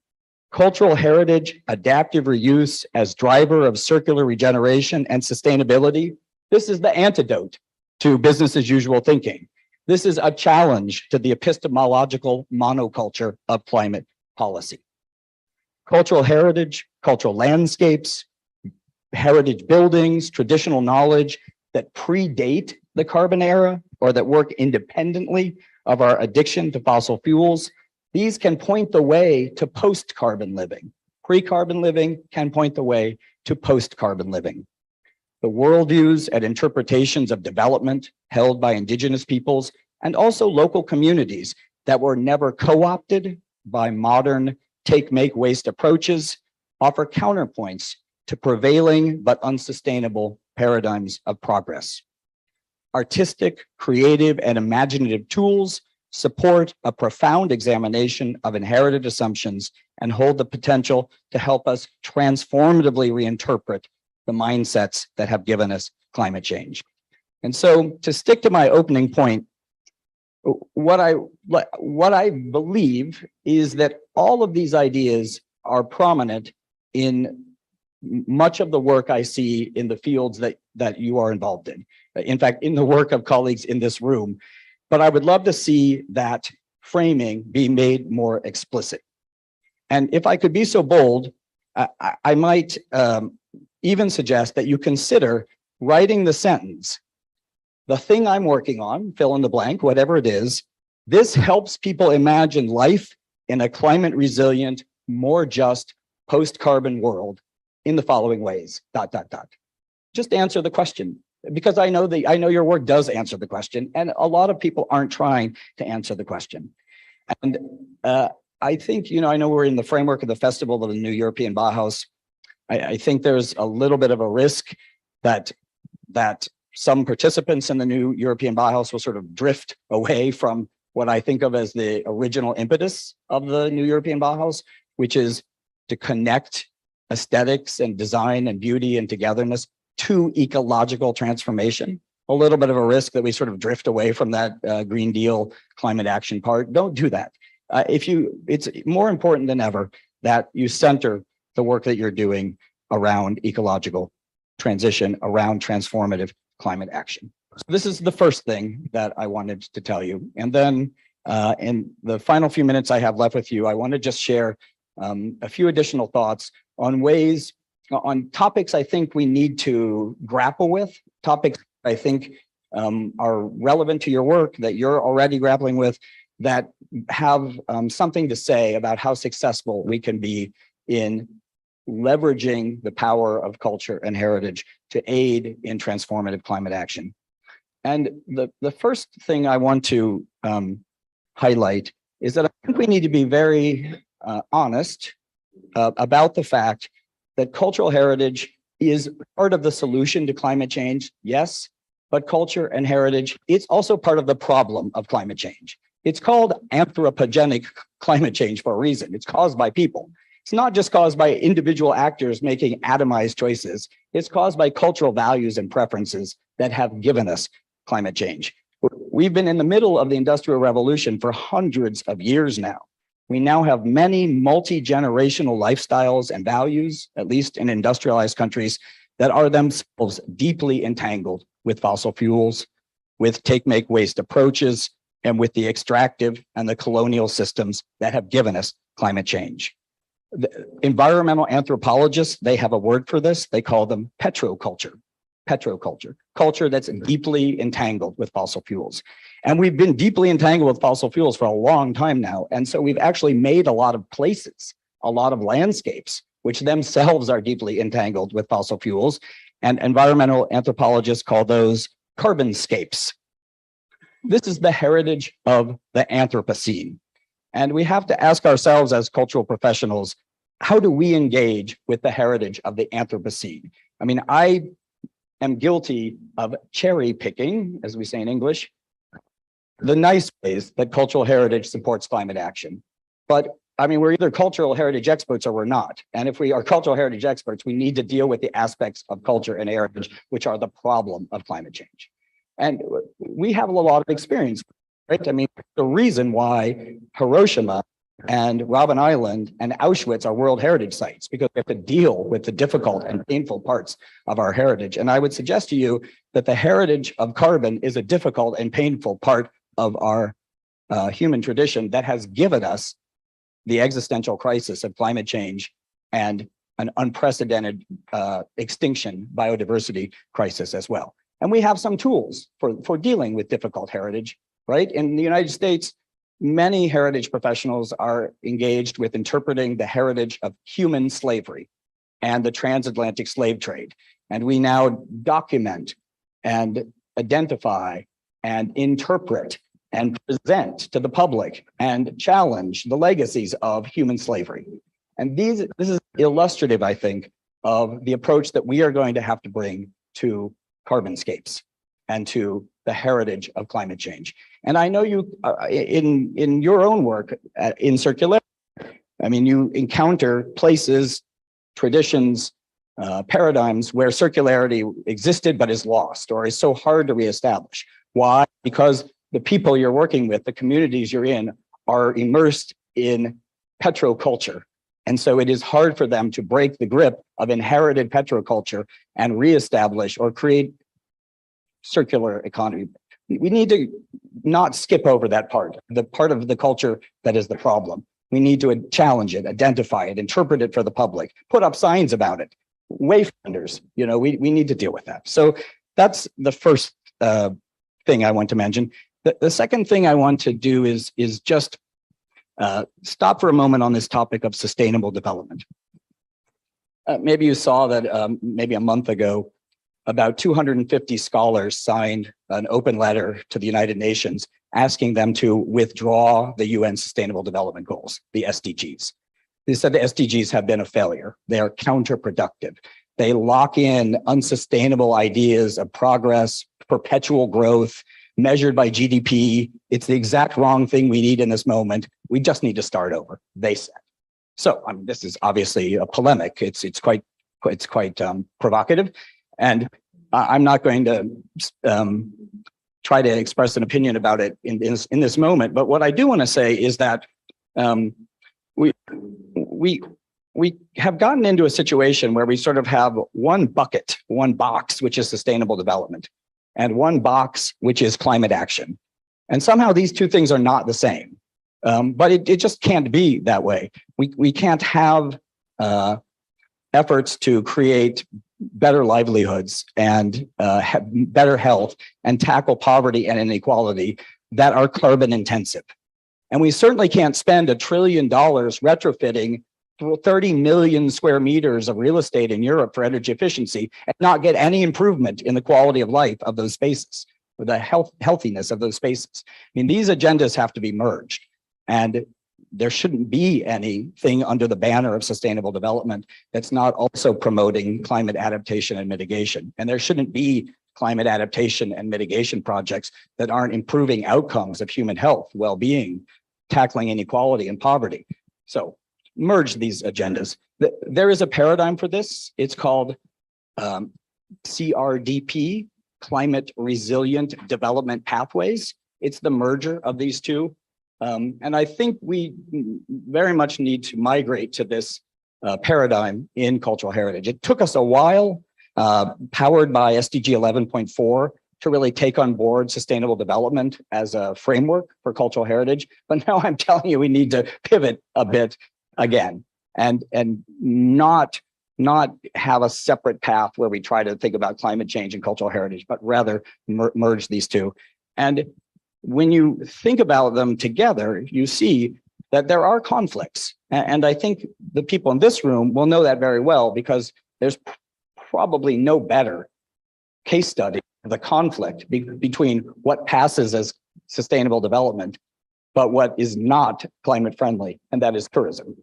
Cultural heritage, adaptive reuse as driver of circular regeneration and sustainability. This is the antidote to business as usual thinking. This is a challenge to the epistemological monoculture of climate policy. Cultural heritage, cultural landscapes, heritage buildings, traditional knowledge that predate the carbon era or that work independently of our addiction to fossil fuels. These can point the way to post-carbon living. Pre-carbon living can point the way to post-carbon living. The worldviews and interpretations of development held by indigenous peoples and also local communities that were never co-opted by modern take-make-waste approaches offer counterpoints to prevailing but unsustainable paradigms of progress. Artistic, creative, and imaginative tools support a profound examination of inherited assumptions and hold the potential to help us transformatively reinterpret the mindsets that have given us climate change. And so to stick to my opening point, what I believe is that all of these ideas are prominent in much of the work I see in the fields that you are involved in. In fact, in the work of colleagues in this room. But I would love to see that framing be made more explicit. And if I could be so bold, I might even suggest that you consider writing the sentence, the thing I'm working on, fill in the blank, whatever it is, this helps people imagine life in a climate resilient, more just post-carbon world in the following ways, ... Just answer the question. Because I know your work does answer the question, and a lot of people aren't trying to answer the question. And I think, I know we're in the framework of the Festival of the New European Bauhaus. I think there's a little bit of a risk that some participants in the new European Bauhaus will sort of drift away from what I think of as the original impetus of the new European Bauhaus, which is to connect aesthetics and design and beauty and togetherness to ecological transformation. A little bit of a risk that we sort of drift away from that Green Deal climate action part. Don't do that. It's more important than ever that you center the work that you're doing around ecological transition, around transformative climate action. So this is the first thing that I wanted to tell you. And then in the final few minutes I have left with you, I want to just share a few additional thoughts on ways, on topics I think we need to grapple with, topics I think are relevant to your work that you're already grappling with, that have something to say about how successful we can be in leveraging the power of culture and heritage to aid in transformative climate action. And the first thing I want to highlight is that I think we need to be very honest about the fact that cultural heritage is part of the solution to climate change, yes, but culture and heritage, it's also part of the problem of climate change. It's called anthropogenic climate change for a reason. It's caused by people. It's not just caused by individual actors making atomized choices. It's caused by cultural values and preferences that have given us climate change. We've been in the middle of the Industrial Revolution for hundreds of years now. We now have many multi-generational lifestyles and values, at least in industrialized countries, that are themselves deeply entangled with fossil fuels, with take-make-waste approaches, and with the extractive and the colonial systems that have given us climate change. The environmental anthropologists, they have a word for this. They call them petroculture. Petroculture, culture that's deeply entangled with fossil fuels. And we've been deeply entangled with fossil fuels for a long time now. And so we've actually made a lot of places, a lot of landscapes, which themselves are deeply entangled with fossil fuels. And environmental anthropologists call those carbonscapes. This is the heritage of the Anthropocene. And we have to ask ourselves as cultural professionals, how do we engage with the heritage of the Anthropocene? I mean, I am guilty of cherry picking, as we say in English, the nice ways that cultural heritage supports climate action. But I mean, we're either cultural heritage experts or we're not. And if we are cultural heritage experts, we need to deal with the aspects of culture and heritage, which are the problem of climate change. And we have a lot of experience, right? I mean, the reason why Hiroshima and Robben Island and Auschwitz are World Heritage Sites, because we have to deal with the difficult and painful parts of our heritage. And I would suggest to you that the heritage of carbon is a difficult and painful part of our human tradition that has given us the existential crisis of climate change and an unprecedented extinction biodiversity crisis as well. And we have some tools for dealing with difficult heritage, right? In the United States, many heritage professionals are engaged with interpreting the heritage of human slavery and the transatlantic slave trade. And we now document and identify and interpret and present to the public and challenge the legacies of human slavery. And this is illustrative, I think, of the approach that we are going to have to bring to carbonscapes and to the heritage of climate change. And I know you, in your own work in circularity, I mean, you encounter places, traditions, paradigms where circularity existed but is lost or is so hard to reestablish. Why? Because the people you're working with, the communities you're in, are immersed in petroculture. And so it is hard for them to break the grip of inherited petroculture and reestablish or create circular economy. We need to not skip over that part, the part of the culture that is the problem. We need to challenge it, identify it, interpret it for the public, put up signs about it, wayfinders, you know, we need to deal with that. So that's the first thing I want to mention. The second thing I want to do is just stop for a moment on this topic of sustainable development. Maybe you saw that maybe a month ago, about 250 scholars signed an open letter to the United Nations asking them to withdraw the UN Sustainable Development Goals, the SDGs. They said the SDGs have been a failure. They are counterproductive. They lock in unsustainable ideas of progress, perpetual growth, measured by GDP. It's the exact wrong thing we need in this moment. We just need to start over, they said. So I mean, this is obviously a polemic. It's quite provocative. And I'm not going to try to express an opinion about it in this moment. But what I do want to say is that we have gotten into a situation where we sort of have one bucket, one box, which is sustainable development, and one box, which is climate action. And somehow these two things are not the same. But it just can't be that way. We can't have efforts to create better livelihoods and have better health and tackle poverty and inequality that are carbon intensive. And we certainly can't spend $1 trillion retrofitting 30 million square meters of real estate in Europe for energy efficiency and not get any improvement in the quality of life of those spaces, or the healthiness of those spaces. I mean, these agendas have to be merged, and there shouldn't be anything under the banner of sustainable development that's not also promoting climate adaptation and mitigation. And there shouldn't be climate adaptation and mitigation projects that aren't improving outcomes of human health, well-being, tackling inequality and poverty. So merge these agendas. There is a paradigm for this. It's called CRDP, Climate Resilient Development Pathways. It's the merger of these two. And I think we very much need to migrate to this paradigm in cultural heritage. It took us a while, powered by SDG 11.4, to really take on board sustainable development as a framework for cultural heritage. But now I'm telling you, we need to pivot a bit again, and not have a separate path where we try to think about climate change and cultural heritage, but rather merge these two. And when you think about them together, you see that there are conflicts. And I think the people in this room will know that very well, because there's probably no better case study of the conflict between what passes as sustainable development, but what is not climate friendly, and that is tourism.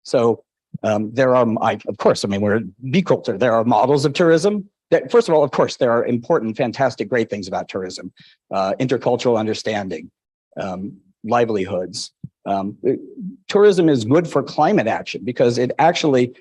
So there are, of course, I mean, we're Be.CULTOUR. There are models of tourism. That, first of all, of course, there are important, fantastic, great things about tourism, intercultural understanding, livelihoods. Tourism is good for climate action because it actually,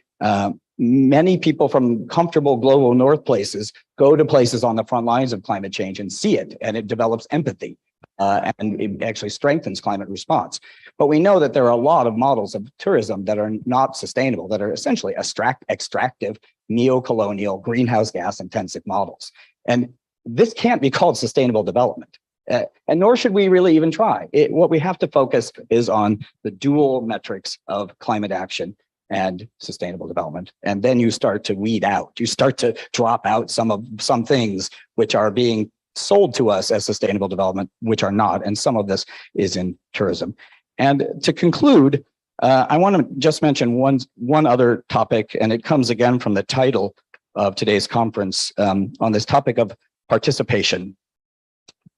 many people from comfortable global north places go to places on the front lines of climate change and see it, and it develops empathy. And it actually strengthens climate response. But we know that there are a lot of models of tourism that are not sustainable, that are essentially extractive, neo-colonial, greenhouse gas intensive models. And this can't be called sustainable development. And nor should we really even try. What we have to focus is on the dual metrics of climate action and sustainable development. And then you start to weed out, you start to drop out some things which are being sold to us as sustainable development, which are not, and some of this is in tourism. And to conclude, I want to just mention one other topic, and it comes again from the title of today's conference on this topic of participation.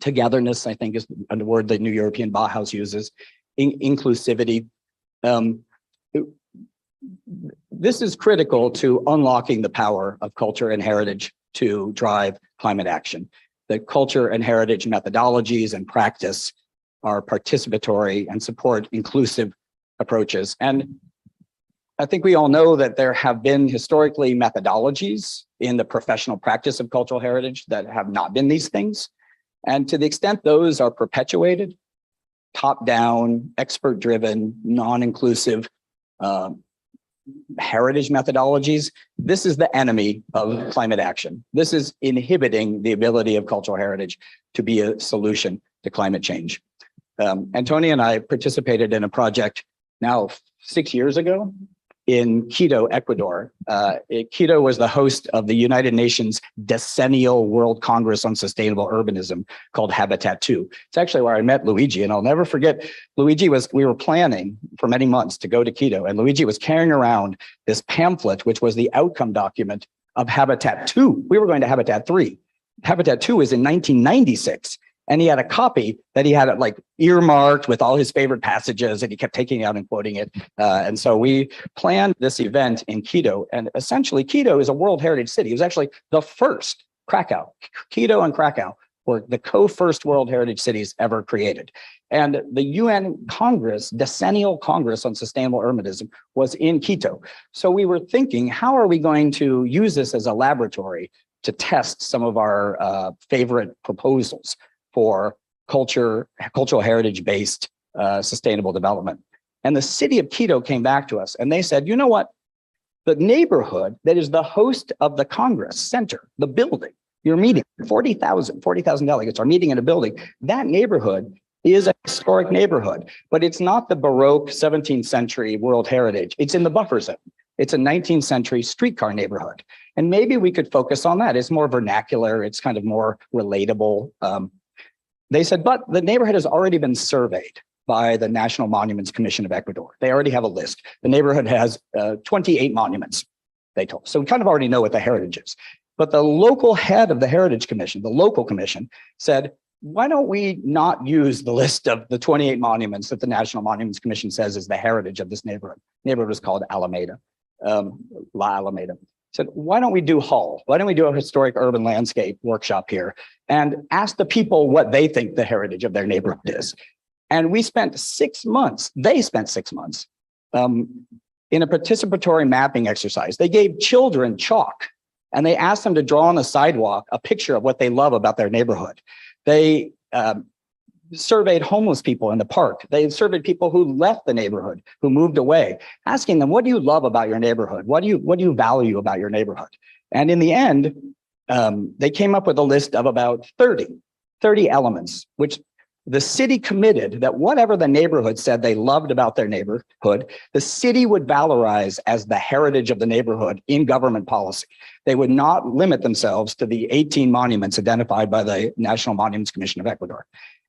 Togetherness, I think, is a word that New European Bauhaus uses. Inclusivity. This is critical to unlocking the power of culture and heritage to drive climate action. The culture and heritage methodologies and practice are participatory and support inclusive approaches. And I think we all know that there have been historically methodologies in the professional practice of cultural heritage that have not been these things. And to the extent those are perpetuated, top-down, expert-driven, non-inclusive heritage methodologies, this is the enemy of climate action. This is inhibiting the ability of cultural heritage to be a solution to climate change. Antonia and I participated in a project now 6 years ago in Quito, Ecuador. Quito was the host of the United Nations Decennial World Congress on Sustainable Urbanism called Habitat 2. It's actually where I met Luigi, and I'll never forget, we were planning for many months to go to Quito, and Luigi was carrying around this pamphlet, which was the outcome document of Habitat 2. We were going to Habitat 3. Habitat 2 was in 1996. And he had a copy that he had it like earmarked with all his favorite passages, and he kept taking it out and quoting it. And so we planned this event in Quito. And essentially, Quito is a World Heritage City. It was actually the first Krakow. Quito and Krakow were the co-first World Heritage Cities ever created. And the UN Congress, Decennial Congress on Sustainable Urbanism, was in Quito. So we were thinking, how are we going to use this as a laboratory to test some of our favorite proposals for cultural heritage-based sustainable development? And the city of Quito came back to us and they said, you know what? The neighborhood that is the host of the Congress Center, the building, you're meeting, 40,000 delegates are meeting in a building. That neighborhood is a historic neighborhood, but it's not the Baroque 17th century World Heritage. It's in the buffer zone. It's a 19th century streetcar neighborhood. And maybe we could focus on that. It's more vernacular. It's kind of more relatable. They said, but the neighborhood has already been surveyed by the National Monuments Commission of Ecuador. They already have a list. The neighborhood has 28 monuments, they told us. So we kind of already know what the heritage is. But the local head of the Heritage Commission, the local commission, said, why don't we not use the list of the 28 monuments that the National Monuments Commission says is the heritage of this neighborhood? The neighborhood is called Alameda, La Alameda. Said, why don't we do Hull? Why don't we do a historic urban landscape workshop here and ask the people what they think the heritage of their neighborhood is? And we spent 6 months, they spent 6 months in a participatory mapping exercise. They gave children chalk and they asked them to draw on the sidewalk a picture of what they love about their neighborhood. They surveyed homeless people in the park. They surveyed people who left the neighborhood, who moved away, asking them, what do you love about your neighborhood? What do you value about your neighborhood? And in the end, they came up with a list of about 30 elements, which the city committed that whatever the neighborhood said they loved about their neighborhood, the city would valorize as the heritage of the neighborhood in government policy. They would not limit themselves to the 18 monuments identified by the National Monuments Commission of Ecuador.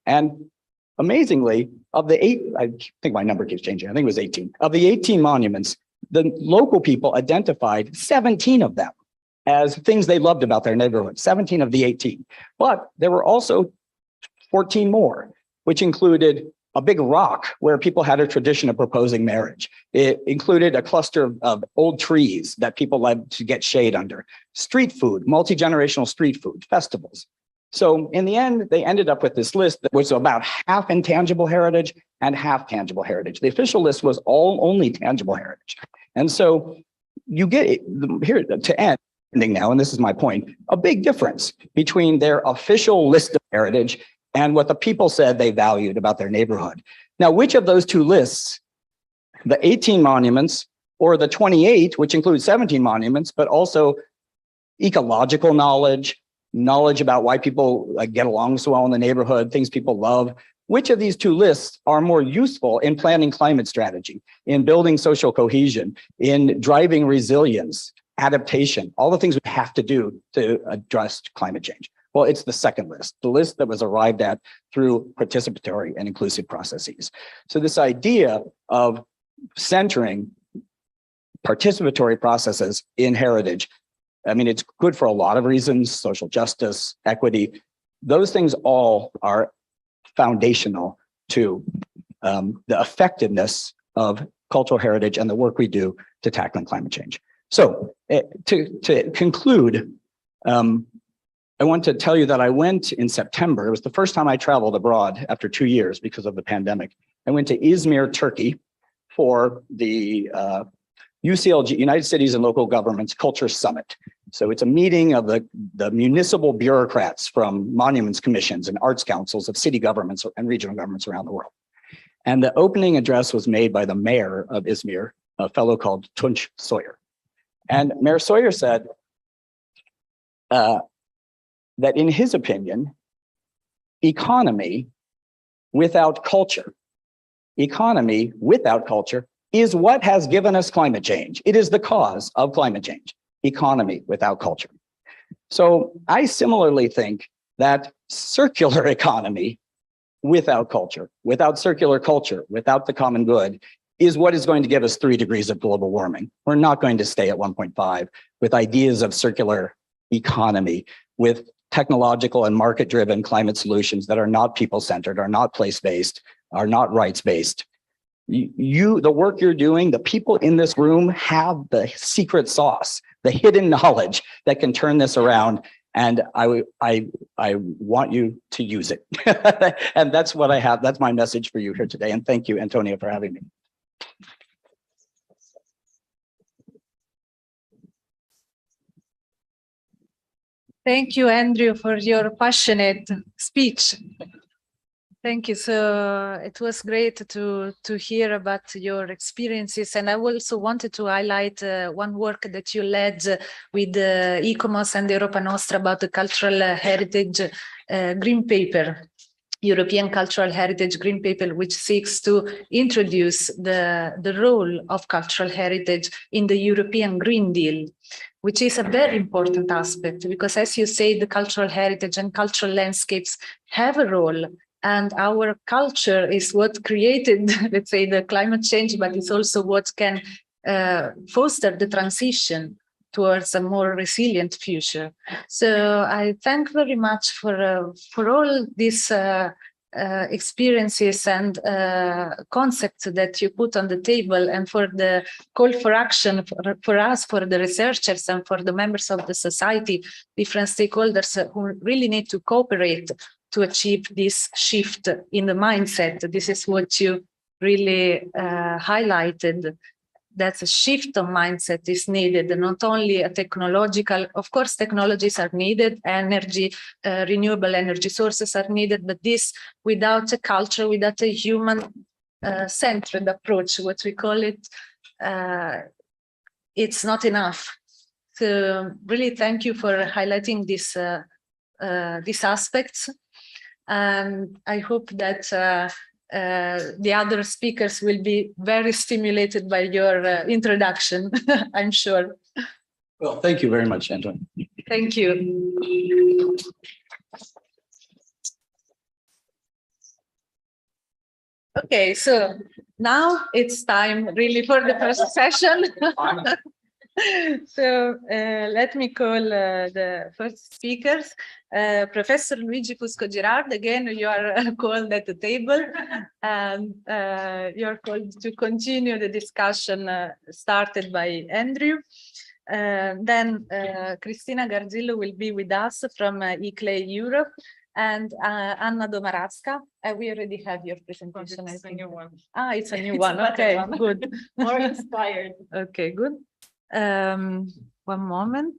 And amazingly, of the I think my number keeps changing, I think it was 18. Of the 18 monuments, the local people identified 17 of them as things they loved about their neighborhood, 17 of the 18. But there were also 14 more, which included a big rock where people had a tradition of proposing marriage. It included a cluster of old trees that people loved to get shade under, street food, multi-generational street food, festivals. So in the end, they ended up with this list that was about half intangible heritage and half tangible heritage. The official list was only tangible heritage. And so you get here to ending now, and this is my point, a big difference between their official list of heritage and what the people said they valued about their neighborhood. Now, which of those two lists, the 18 monuments or the 28, which includes 17 monuments, but also ecological knowledge about why people get along so well in the neighborhood, things people love, which of these two lists are more useful in planning climate strategy, in building social cohesion, in driving resilience, adaptation, all the things we have to do to address climate change? Well, it's the second list, the list that was arrived at through participatory and inclusive processes. So this idea of centering participatory processes in heritage, I mean, it's good for a lot of reasons, social justice, equity. Those things all are foundational to the effectiveness of cultural heritage and the work we do to tackling climate change. So to conclude, I want to tell you that I went in September. It was the first time I traveled abroad after 2 years because of the pandemic. I went to Izmir, Turkey for the UCLG, United Cities and Local Governments Culture Summit. So it's a meeting of the municipal bureaucrats from monuments commissions and arts councils of city governments and regional governments around the world. And the opening address was made by the mayor of Izmir, a fellow called Tunç Soyer. And Mayor Soyer said that in his opinion, economy without culture is what has given us climate change. It is the cause of climate change, economy without culture. So I similarly think that circular economy without culture, without circular culture, without the common good, is what is going to give us 3 degrees of global warming. We're not going to stay at 1.5 with ideas of circular economy, with technological and market-driven climate solutions that are not people-centered, are not place-based, are not rights-based. The work you're doing, the people in this room have the secret sauce, the hidden knowledge that can turn this around. And I want you to use it. And that's what I have. That's my message for you here today. And thank you, Antonio, for having me. Thank you, Andrew, for your passionate speech. Thank you. So it was great to hear about your experiences. And I also wanted to highlight one work that you led with ICOMOS and Europa Nostra about the cultural heritage green paper, European Cultural Heritage Green Paper, which seeks to introduce the role of cultural heritage in the European Green Deal, which is a very important aspect because, as you say, the cultural heritage and cultural landscapes have a role And our culture is what created, let's say, the climate change, but it's also what can foster the transition towards a more resilient future. So I thank very much for all these experiences and concepts that you put on the table, and for the call for action for us, for the researchers and for the members of the society, different stakeholders who really need to cooperate to achieve this shift in the mindset. This is what you really highlighted, that a shift of mindset is needed, not only a technological, of course, technologies are needed, energy, renewable energy sources are needed, but this without a culture, without a human-centered approach, what we call it, it's not enough. So really thank you for highlighting these aspects. And I hope that the other speakers will be very stimulated by your introduction, I'm sure. Well, thank you very much, Antonio. Thank you. Okay, so now it's time really for the first session. So let me call the first speakers. Professor Luigi Fusco Girard, again, you are called at the table, and you're called to continue the discussion started by Andrew. Then Cristina Garzillo will be with us from ICLEI Europe, and Anna Domaradzka. We already have your presentation. It's a new one. Ah, it's a new one. Okay, good. More inspired. Okay, good. One moment.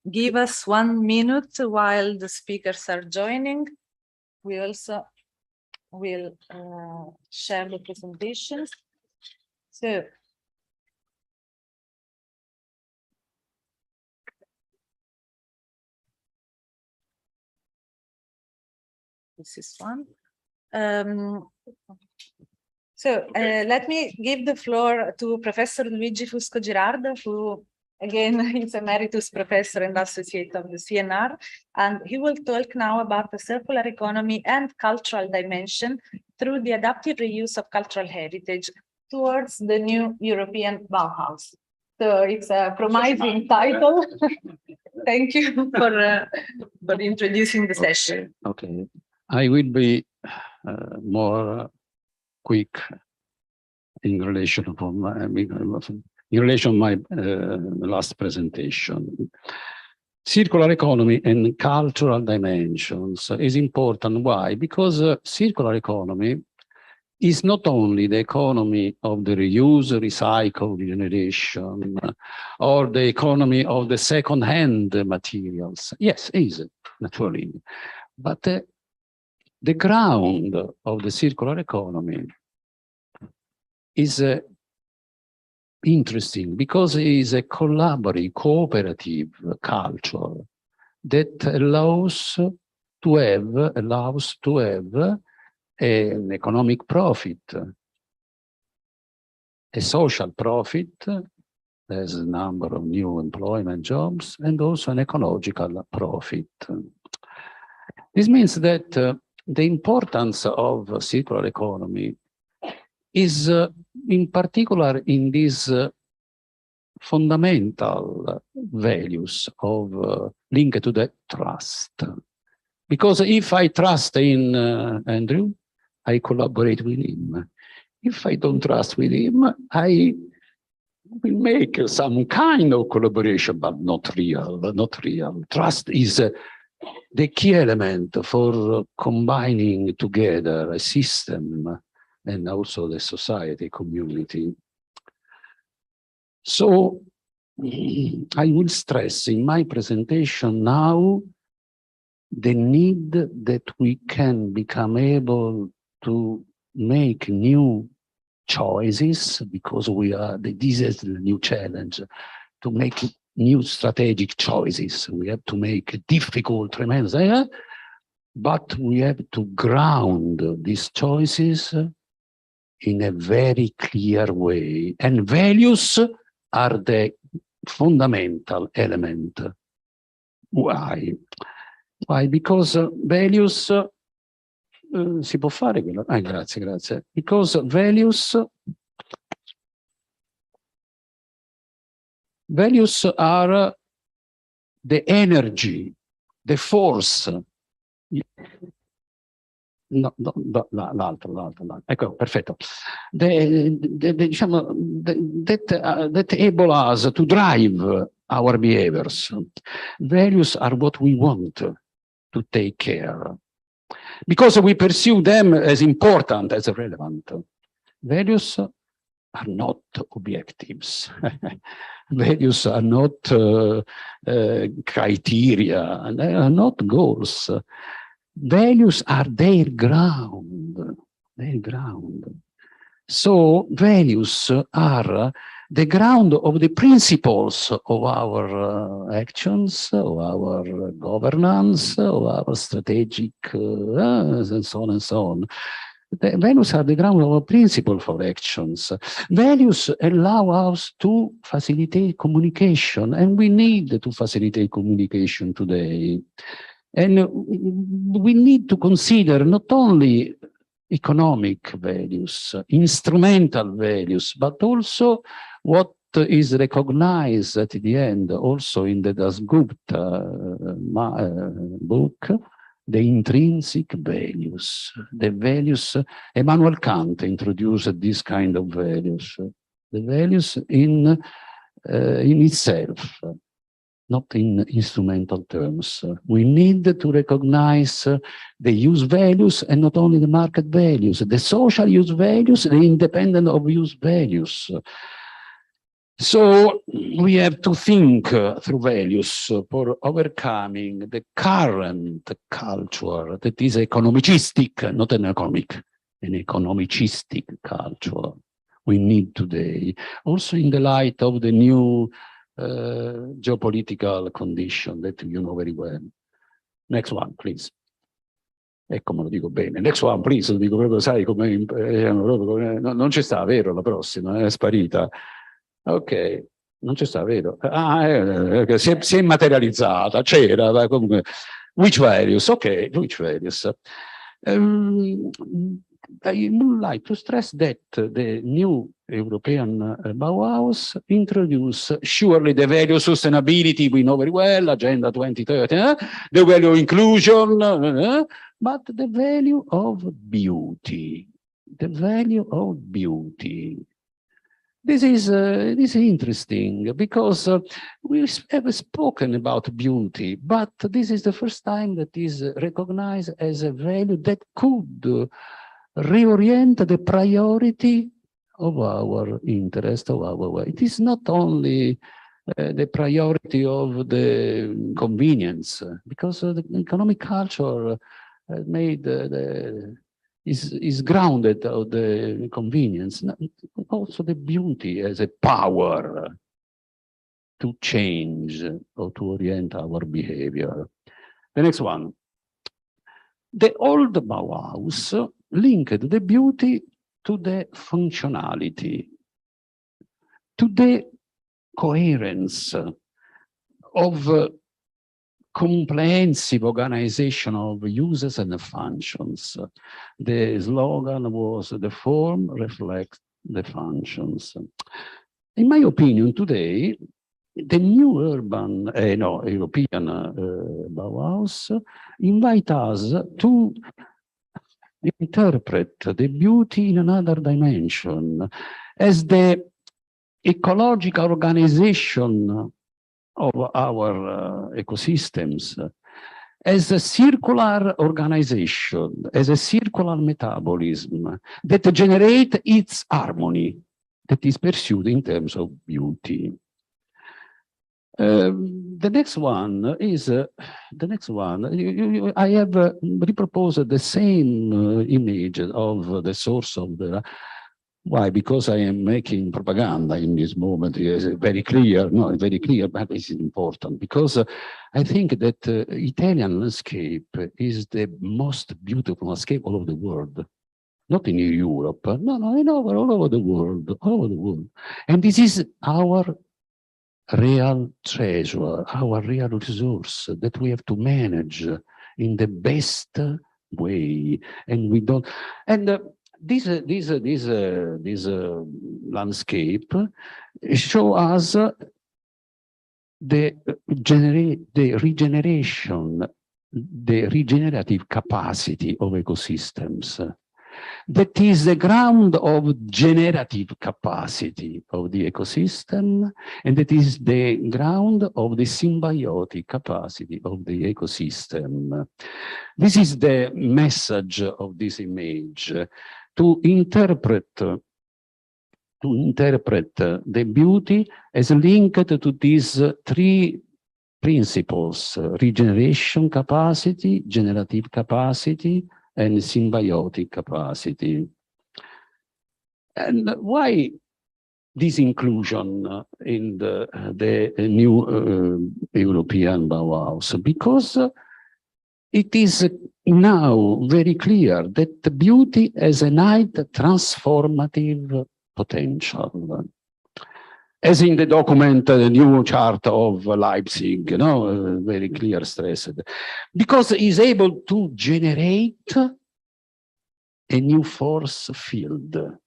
Give us 1 minute while the speakers are joining. We also will share the presentations. So, this is one. Let me give the floor to Professor Luigi Fusco Girard, who again is Emeritus Professor and Associate of the CNR, and he will talk now about the circular economy and cultural dimension through the adaptive reuse of cultural heritage towards the new European Bauhaus. So it's a promising title. Thank you for introducing the session. Okay, I will be more quick in relation to my last presentation. Circular economy and cultural dimensions is important. Why? Because circular economy is not only the economy of the reuse, recycle, regeneration, or the economy of the second-hand materials. Yes, it is, naturally. But the ground of the circular economy is interesting because it is a collaborative, cooperative culture that allows to have an economic profit, a social profit, there's a number of new employment jobs, and also an ecological profit. This means that the importance of circular economy is in particular in these fundamental values of linked to the trust. Because if I trust in Andrew, I collaborate with him. If I don't trust with him, I will make some kind of collaboration, but not real, not real. Trust is the key element for combining together a system and also the society, community. So I will stress in my presentation now the need that we can become able to make new choices, because this is the new challenge, to make new strategic choices. We have to make difficult, tremendous, but we have to ground these choices in a very clear way. And values are the fundamental element Why? Why? Because values, si può fare quello? Grazie, grazie. Because values are the energy, the force. No, l'altro. Ecco, perfetto. Diciamo, that able us to drive our behaviors. Values are what we want to take care. Because we pursue them as important, as relevant. Values are not objectives. Values are not criteria, they are not goals. Values are their ground, So values are the ground of the principles of our actions, of our governance, of our strategic, and so on and so on. The values are the ground of our principle for actions. Values allow us to facilitate communication, and we need to facilitate communication today. And we need to consider not only economic values, instrumental values, but also what is recognized at the end, also in the Dasgupta book, the intrinsic values. The values, Immanuel Kant introduced this kind of values. The values in itself, not in instrumental terms. We need to recognize the use values and not only the market values, the social use values, the independent of use values. So we have to think through values for overcoming the current culture that is economicistic, not an economic, an economicistic culture we need today. Also in the light of the new geopolitical condition that you know very well. Next one, please. Ecco, me lo dico bene. Next one, please. Lo dico proprio, sai, come non ci sta, vero? La prossima è sparita. Ok, non ci sta, vero? Si è materializzata, c'era, comunque. Which values? Ok, which values? I would like to stress that the new European Bauhaus introduce surely the value of sustainability, we know very well, Agenda 2030, the value of inclusion, but the value of beauty. The value of beauty. This is interesting because we have spoken about beauty, but this is the first time that is recognized as a value that could reorient the priority of our interest, of our way. It is not only the priority of the convenience, because the economic culture made is grounded on the convenience, also the beauty as a power to change or to orient our behavior. The next one. The old Bauhaus linked the beauty to the functionality, to the coherence of comprehensive organization of uses and functions. The slogan was, the form reflects the functions. In my opinion, today, the new European Bauhaus invite us to interpret the beauty in another dimension as the ecological organization of our ecosystems, as a circular organization, as a circular metabolism that generates its harmony that is pursued in terms of beauty. The next one is, I have reproposed the same image of the source of the, why? Because I am making propaganda in this moment. It's very clear, no, very clear, but it's important because I think that Italian landscape is the most beautiful landscape all over the world. Not in Europe, no, all over the world, all over the world. And this is our real treasure, our real resource that we have to manage in the best way, and we don't. And this landscape show us the regeneration, the regenerative capacity of ecosystems. That is the ground of generative capacity of the ecosystem, and that is the ground of the symbiotic capacity of the ecosystem. This is the message of this image, to interpret the beauty as linked to these three principles: regeneration capacity, generative capacity, and symbiotic capacity. And why this inclusion in the new European Bauhaus? Because it is now very clear that the beauty has a high transformative potential. As in the document, the new chart of Leipzig, very clear stressed, because it's able to generate a new force field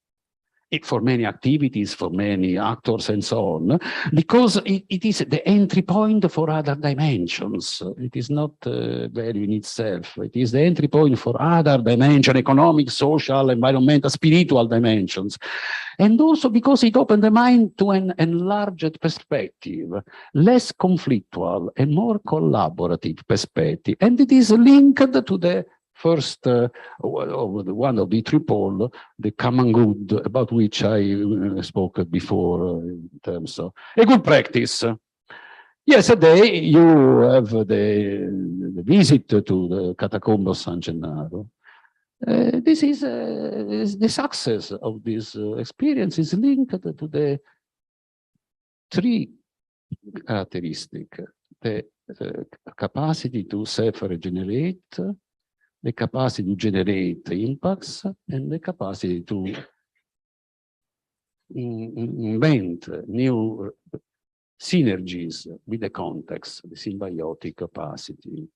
for many activities, for many actors and so on, because it is the entry point for other dimensions. It is not value in itself. It is the entry point for other dimensions: economic, social, environmental, spiritual dimensions. And also because it opened the mind to an enlarged perspective, less conflictual and more collaborative perspective. And it is linked to the first, one of the triple, the common good, about which I spoke before in terms of a good practice. Yesterday, you have the visit to the Catacomb of San Gennaro. This is the success of this experience is linked to the three characteristics: the capacity to self-regenerate, the capacity to generate impacts, and the capacity to invent new synergies with the context, the symbiotic capacity.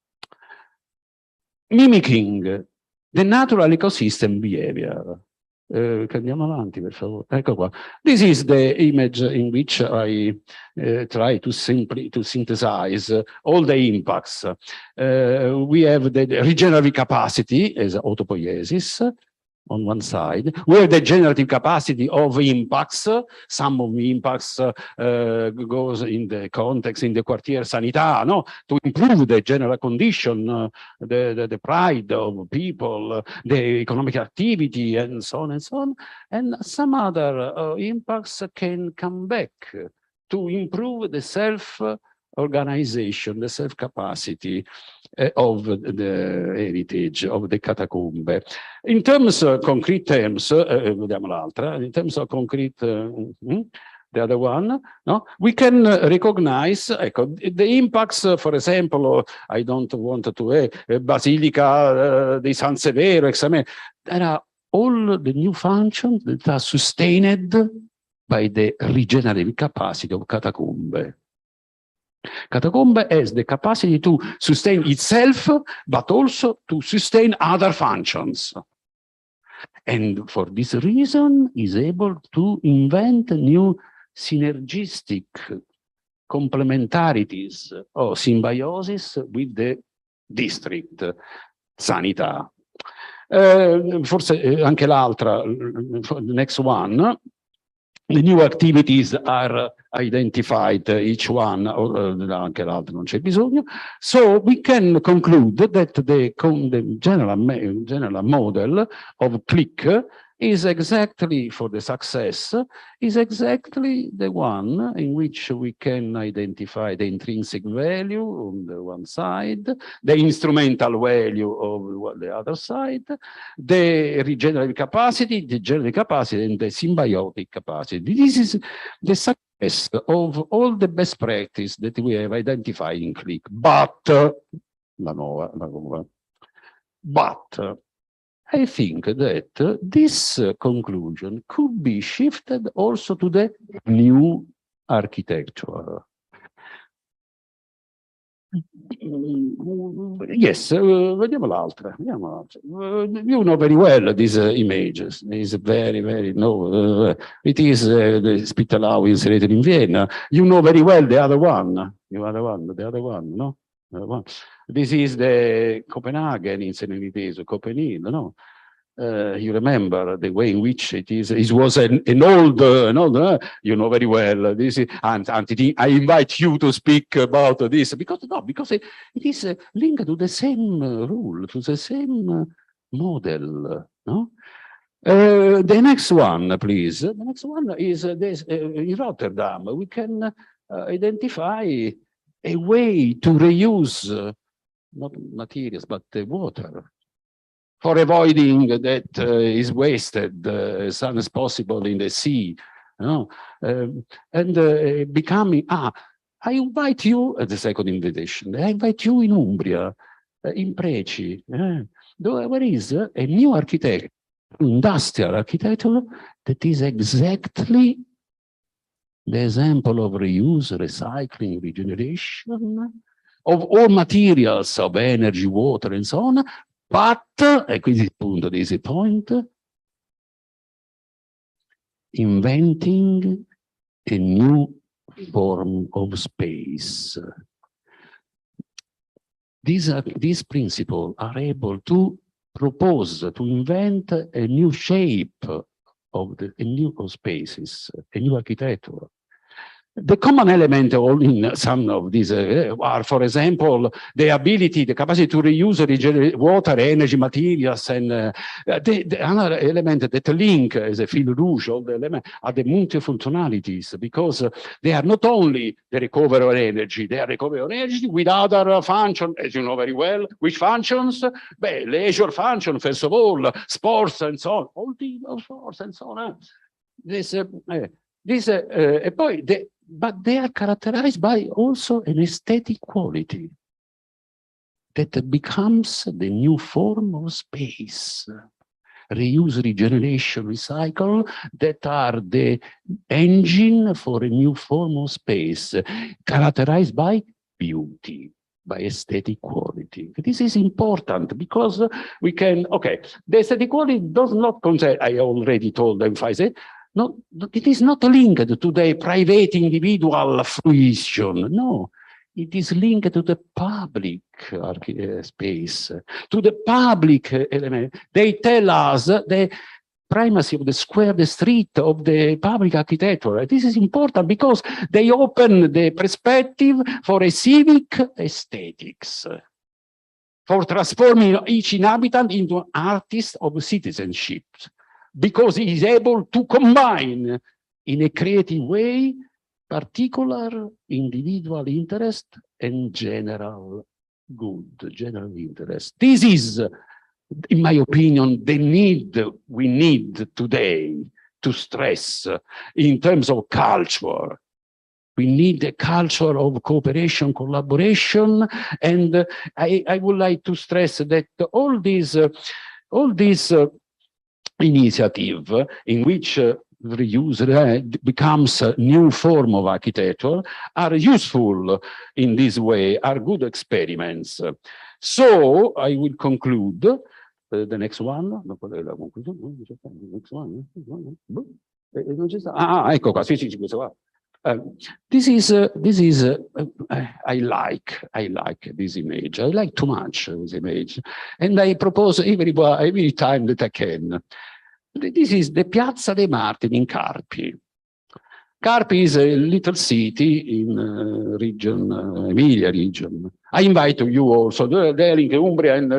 Mimicking the natural ecosystem behavior. Andiamo avanti, per favore. Ecco qua. This is the image in which I try to synthesize all the impacts. We have the regenerative capacity as autopoiesis on one side. We have the generative capacity of impacts. Some of the impacts goes in the context, in the quartier sanità, to improve the general condition, the pride of people, the economic activity, and so on and so on. And some other impacts can come back to improve the self-organization, the self-capacity of the heritage of the catacombe. In terms of concrete terms, vediamo l'altra, in terms of concrete, the other one, we can recognize the impacts, for example, I don't want to, Basilica di San Severo, there are all the new functions that are sustained by the regenerative capacity of catacombe. Catacombe has the capacity to sustain itself, but also to sustain other functions. And for this reason, is able to invent new synergistic complementarities or symbiosis with the district sanità. Forse anche l'altra, the next one. The new activities are identified, each one, anche l'altro non c'è bisogno. So we can conclude that the general model of CLIC is exactly, for the success, is exactly the one in which we can identify the intrinsic value on the one side, the instrumental value of the other side, the regenerative capacity, the generative capacity, and the symbiotic capacity. This is the success of all the best practice that we have identified in CLIC. But, I think that this conclusion could be shifted also to the new architecture. Yes, vediamo l'altra. You know very well these images. It's very, very, no, it is the Spitalau insulated in Vienna. You know very well the other one. The other one, no? The other one. This is the Copenhagen insulated, Copenhagen, no? You remember the way in which it is. It was an old, you know very well. This is, and I invite you to speak about this because it is linked to the same rule, to the same model. No. The next one, please. The next one is this in Rotterdam. We can identify a way to reuse not materials but the water, for avoiding that is wasted as soon as possible in the sea, and becoming, I invite you at the second invitation, I invite you in Umbria, in Preci, where is a new architecture, industrial architecture that is exactly the example of reuse, recycling, regeneration of all materials, of energy, water, and so on. But, e qui il punto, this is the point, inventing a new form of space. These principles are able to propose, to invent a new shape of a new spaces, a new architecture. The common element in some of these are, for example, the ability, the capacity to reuse water, energy, materials, and the another element that link as a fil rouge of the element are the multifunctionalities, because they are not only the recovery of energy, they are recovery of energy with other functions, as you know very well. Which functions? Leisure function, first of all, sports and so on, all the sports and so on. But they are characterized by also an aesthetic quality that becomes the new form of space. Reuse, regeneration, recycle, that are the engine for a new form of space, characterized by beauty, by aesthetic quality. This is important because we can, the aesthetic quality does not concern, I already told, emphasize it, no, it is not linked to the private individual fruition. No, it is linked to the public space, to the public element. They tell us the primacy of the square, the street, of the public architecture. This is important because they open the perspective for a civic aesthetics, for transforming each inhabitant into an artist of citizenship, because he is able to combine in a creative way particular individual interest and general good, general interest. This is, in my opinion, the need we need today to stress in terms of culture. We need a culture of cooperation, collaboration, and I would like to stress that all these initiative in which reuse becomes a new form of architecture are useful in this way, are good experiments. So I will conclude the next one. Ecco qua, sì, questo qua. This is I like this image. I like too much this image, and I propose every time that I can. This is the Piazza dei Martiri in Carpi. Carpi is a little city in region Emilia region. I invite you also there in Umbria and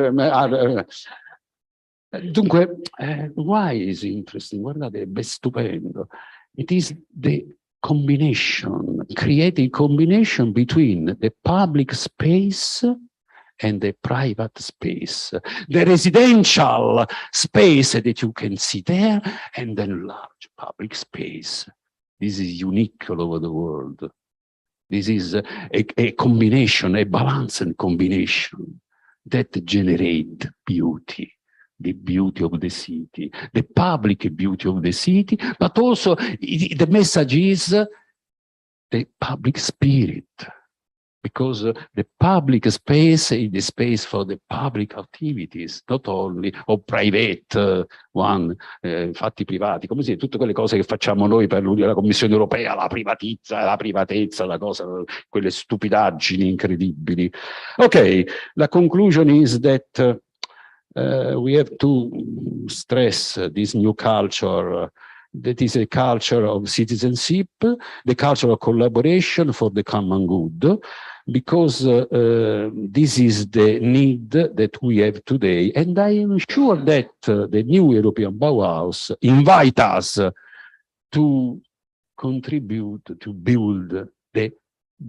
dunque, why is interesting? Guardate, è stupendo. It is the combination, creating combination between the public space and the private space, the residential space that you can see there, and then large public space. This is unique all over the world. This is a combination, a balanced combination that generate beauty. The beauty of the city, the public beauty of the city, but also the message is the public spirit, because the public space is the space for the public activities, not only or private one, fatti privati, come si dice, tutte quelle cose che facciamo noi per la Commissione europea, la privatezza, la cosa, quelle stupidaggini incredibili. Okay, la conclusion is that we have to stress this new culture. That is a culture of citizenship, the culture of collaboration for the common good, because this is the need that we have today. And I am sure that the new European Bauhaus invite us to contribute to build the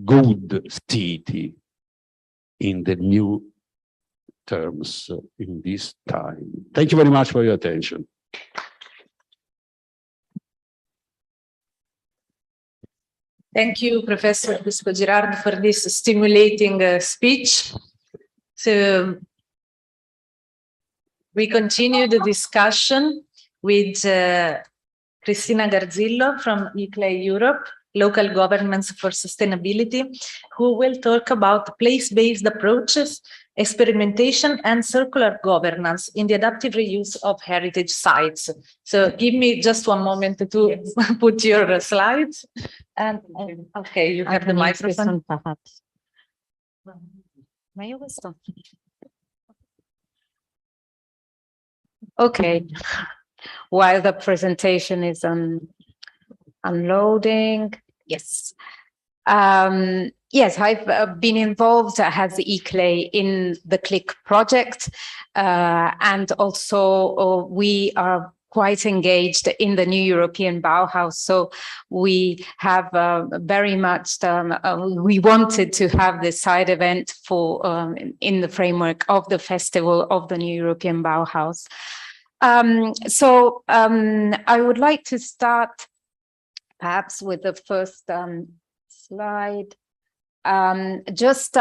good city in the new terms in this time. Thank you very much for your attention. Thank you, Professor Fusco Girard, for this stimulating speech. So we continue the discussion with Cristina Garzillo from ICLEI Europe, Local Governance for Sustainability, who will talk about place-based approaches, experimentation and circular governance in the adaptive reuse of heritage sites. So give me just one moment to put your slides. And okay, you have the microphone. Perhaps. Okay, while the presentation is unloading, yes. Yes, I've been involved as the ICLEI in the CLIC project, and also we are quite engaged in the new European Bauhaus. So we have very much, we wanted to have this side event for in the framework of the Festival of the New European Bauhaus. I would like to start perhaps with the first slide. Just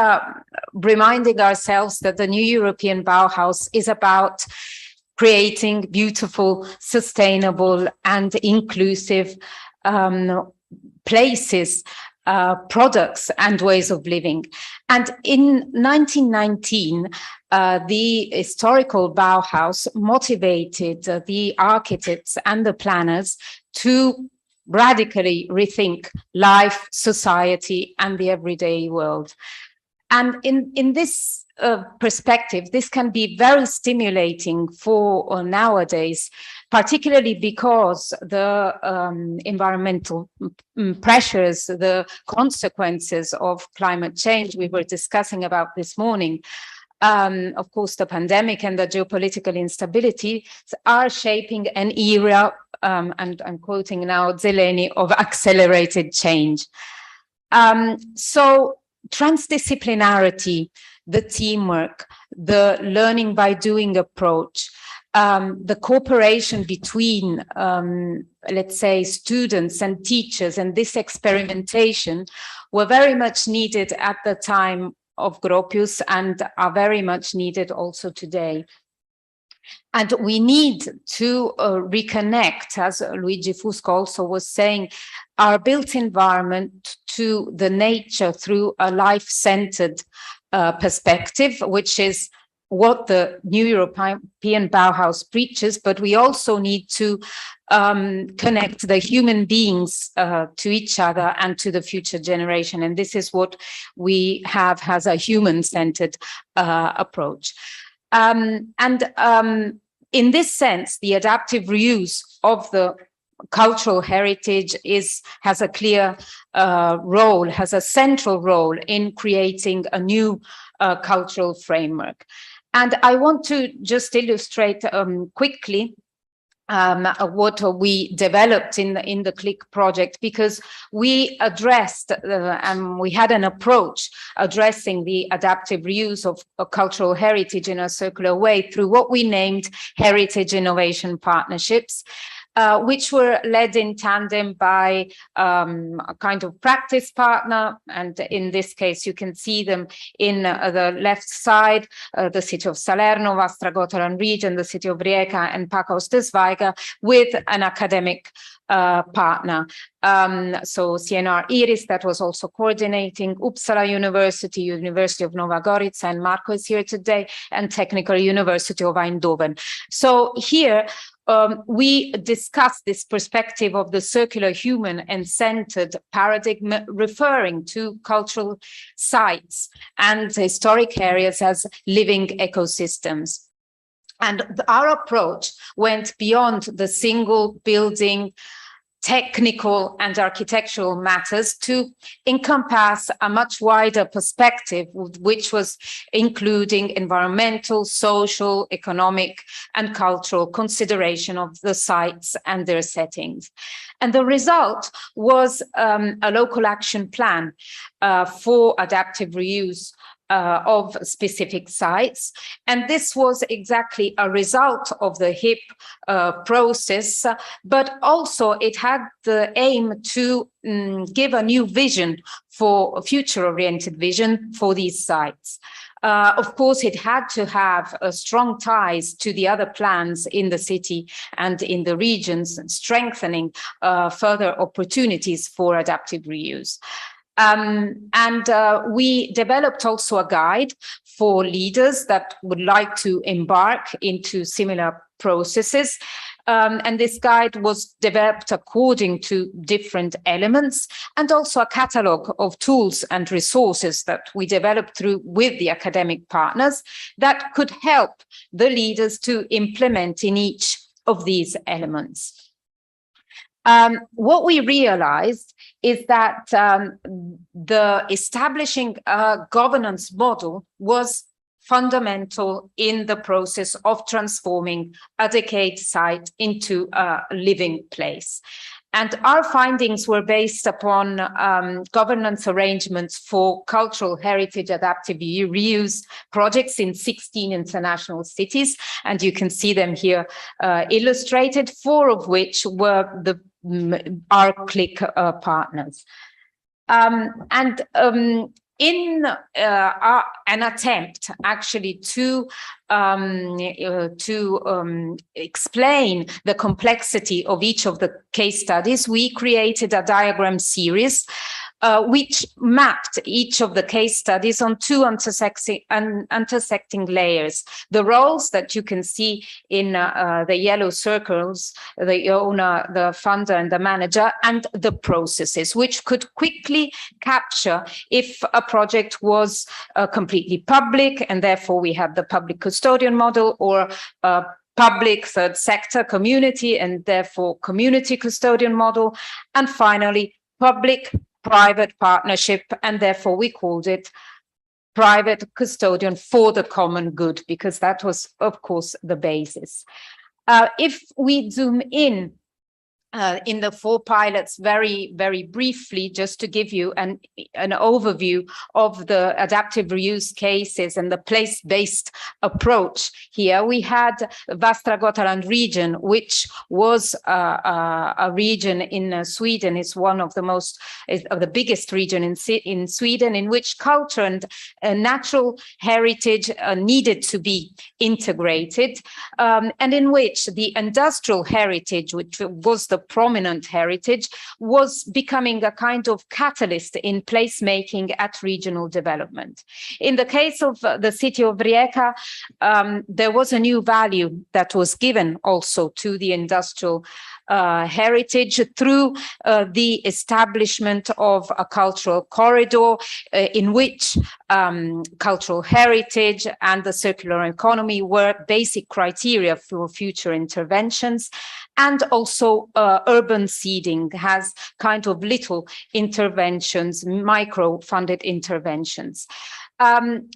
reminding ourselves that the new European Bauhaus is about creating beautiful, sustainable and inclusive places, products and ways of living. And in 1919, the historical Bauhaus motivated the architects and the planners to radically rethink life, society, and the everyday world. And in this perspective, this can be very stimulating for nowadays, particularly because the environmental pressures, the consequences of climate change we were discussing about this morning, of course, the pandemic and the geopolitical instability are shaping an era, and I'm quoting now Zeleny, of accelerated change. So transdisciplinarity, the teamwork, the learning by doing approach, the cooperation between, let's say, students and teachers, and this experimentation were very much needed at the time of Gropius and are very much needed also today. And we need to reconnect, as Luigi Fusco also was saying, our built environment to the nature through a life-centered perspective, which is what the new European Bauhaus preaches, but we also need to connect the human beings to each other and to the future generation. And this is what we have as a human-centered approach. In this sense, the adaptive reuse of the cultural heritage has a clear role, has a central role in creating a new cultural framework. And I want to just illustrate quickly what we developed in the CLIC project, because we addressed and we had an approach addressing the adaptive reuse of cultural heritage in a circular way through what we named heritage innovation partnerships. which were led in tandem by a kind of practice partner. And in this case, you can see them in the left side, the city of Salerno, Vastra Gotland region, the city of Rijeka, and Pakos de Zweige, with an academic partner. So CNR Iris, that was also coordinating, Uppsala University, University of Nova Gorica, and Marco is here today, and Technical University of Eindhoven. So here we discussed this perspective of the circular human and centered paradigm, referring to cultural sites and historic areas as living ecosystems. And our approach went beyond the single building, technical and architectural matters to encompass a much wider perspective, which was including environmental, social, economic, and cultural consideration of the sites and their settings. And the result was a local action plan for adaptive reuse of specific sites. And this was exactly a result of the HIP process, but also it had the aim to give a new vision, for a future-oriented vision for these sites. Of course, it had to have strong ties to the other plans in the city and in the regions, strengthening further opportunities for adaptive reuse. We developed also a guide for leaders that would like to embark into similar processes. And this guide was developed according to different elements, and also a catalog of tools and resources that we developed with the academic partners that could help the leaders to implement in each of these elements. What we realized is that the establishing a governance model was fundamental in the process of transforming a decayed site into a living place. And our findings were based upon governance arrangements for cultural heritage adaptive reuse projects in 16 international cities. And you can see them here illustrated, 4 of which were our CLIC partners. In an attempt actually to explain the complexity of each of the case studies, we created a diagram series which mapped each of the case studies on 2 intersecting layers. The roles that you can see in the yellow circles, the owner, the funder, and the manager, and the processes, which could quickly capture if a project was completely public, and therefore we had the public custodian model, or public third sector community, and therefore community custodian model, and finally public private partnership, and therefore we called it private custodian for the common good, because that was, of course, the basis. If we zoom in the 4 pilots very, very briefly, just to give you an overview of the adaptive reuse cases and the place-based approach here, we had Västra Götaland region, which was a region in Sweden. It's one of the biggest region in Sweden, in which culture and natural heritage needed to be integrated, and in which the industrial heritage, which was the prominent heritage, was becoming a kind of catalyst in placemaking at regional development. In the case of the city of Rijeka, there was a new value that was given also to the industrial heritage through the establishment of a cultural corridor in which cultural heritage and the circular economy were basic criteria for future interventions. And also urban seeding has kind of little interventions, micro-funded interventions.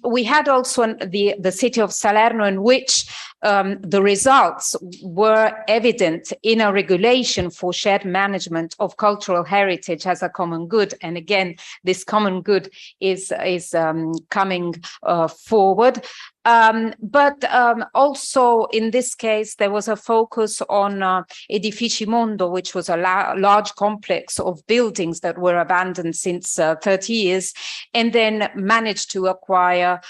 We had also the city of Salerno, in which the results were evident in a regulation for shared management of cultural heritage as a common good. And again, this common good is coming forward. But also in this case, there was a focus on Edifici Mondo, which was a large complex of buildings that were abandoned since 30 years, and then managed to acquire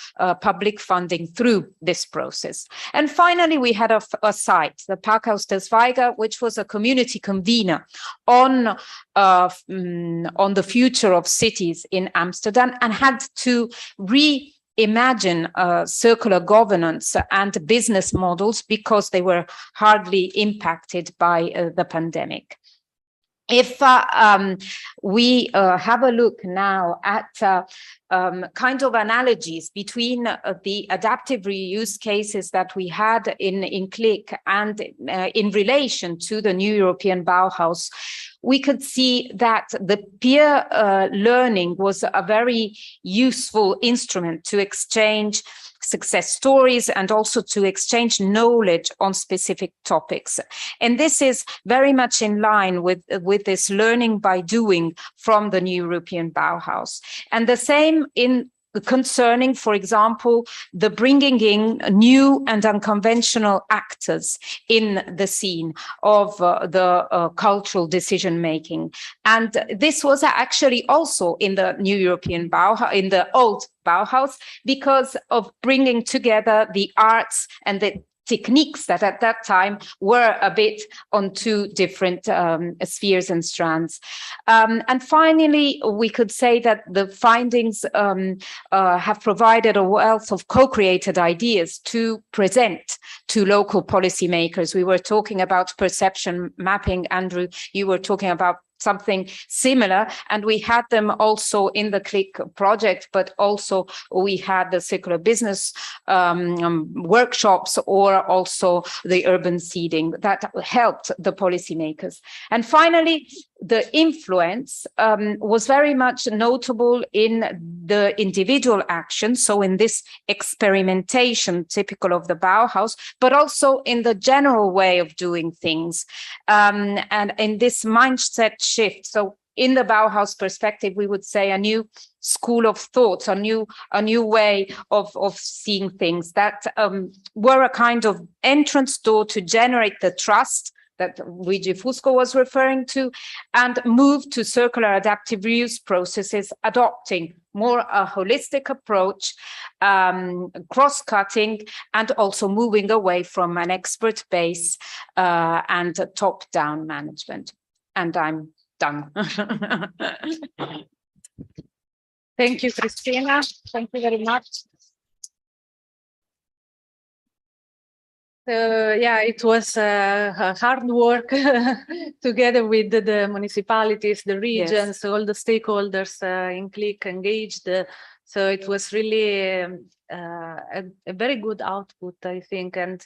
public funding through this process. And finally, we had a site, the Parkhaus des Weiger, which was a community convener on the future of cities in Amsterdam, and had to reimagine circular governance and business models because they were hardly impacted by the pandemic. If we have a look now at kind of analogies between the adaptive reuse cases that we had in CLIC and in relation to the new European Bauhaus, we could see that the peer learning was a very useful instrument to exchange success stories and also to exchange knowledge on specific topics. And this is very much in line with this learning by doing from the new European Bauhaus. And the same in concerning, for example, the bringing in new and unconventional actors in the scene of the cultural decision making. And this was actually also in the new European Bauhaus, in the old Bauhaus, because of bringing together the arts and the techniques that at that time were a bit on two different spheres and strands. And finally, we could say that the findings have provided a wealth of co-created ideas to present to local policymakers. We were talking about perception mapping. Andrew, you were talking about something similar, and we had them also in the CLIC project, but also we had the circular business workshops, or also the urban seeding that helped the policymakers. And finally, the influence was very much notable in the individual action, so in this experimentation typical of the Bauhaus, but also in the general way of doing things, and in this mindset shift. So in the Bauhaus perspective, we would say a new school of thoughts, a new way of seeing things that were a kind of entrance door to generate the trust that Luigi Fusco was referring to, and move to circular adaptive reuse processes, adopting more a holistic approach, cross-cutting, and also moving away from an expert base and top-down management. And I'm done. Thank you, Cristina. Thank you very much. Yeah, it was hard work together with the municipalities, the regions, yes, all the stakeholders in CLIC engaged. So it was really a very good output, I think. And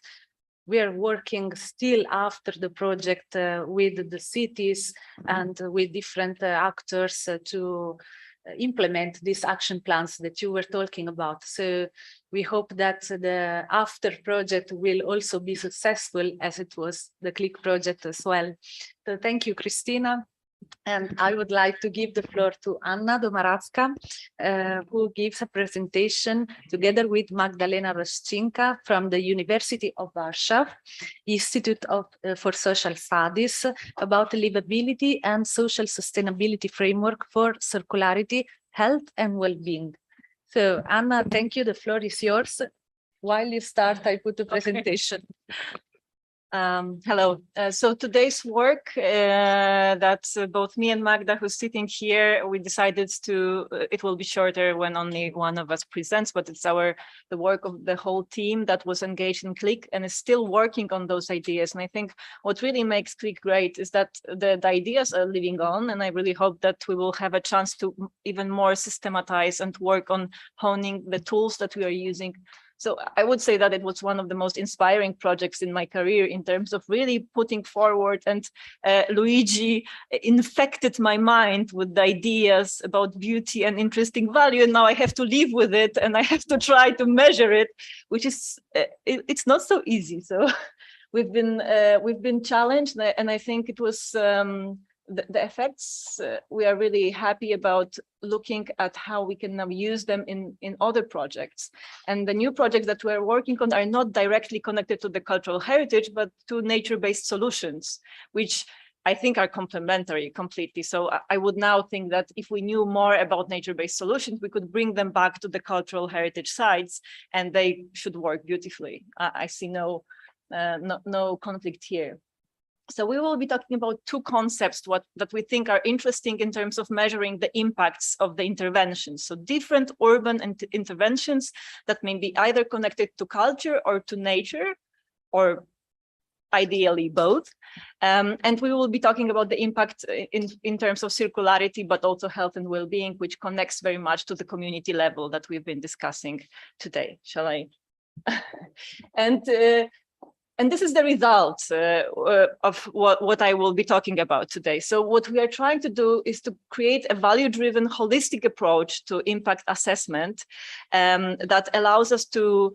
we are working still after the project with the cities and with different actors to implement these action plans that you were talking about. So we hope that the after project will also be successful, as it was the CLIC project as well. So thank you, Cristina. And I would like to give the floor to Anna Domaradzka, who gives a presentation together with Magdalena Roszczynka from the University of Warsaw, Institute for Social Studies, about livability and social sustainability framework for circularity, health and well-being. So Anna, thank you. The floor is yours. While you start, I put the presentation. Hello. So today's work that both me and Magda, who's sitting here, we decided to, it will be shorter when only one of us presents, but it's the work of the whole team that was engaged in CLIC and is still working on those ideas. And I think what really makes CLIC great is that the ideas are living on, and I really hope that we will have a chance to even more systematize and work on honing the tools that we are using. So I would say that it was one of the most inspiring projects in my career in terms of really putting forward, and Luigi infected my mind with the ideas about beauty and interesting value. And now I have to live with it and I have to try to measure it, which is, it's not so easy. So we've been challenged, and I think it was the effects, we are really happy about looking at how we can now use them in other projects. And the new projects that we're working on are not directly connected to the cultural heritage, but to nature-based solutions, which I think are complementary completely. So I would now think that if we knew more about nature-based solutions, we could bring them back to the cultural heritage sites, and they should work beautifully. I see no conflict here. So we will be talking about two concepts that we think are interesting in terms of measuring the impacts of the interventions. So different urban interventions that may be either connected to culture or to nature, or ideally both. And we will be talking about the impact in terms of circularity, but also health and well-being, which connects very much to the community level that we've been discussing today. Shall I? And this is the result of what I will be talking about today. So what we are trying to do is to create a value-driven, holistic approach to impact assessment that allows us to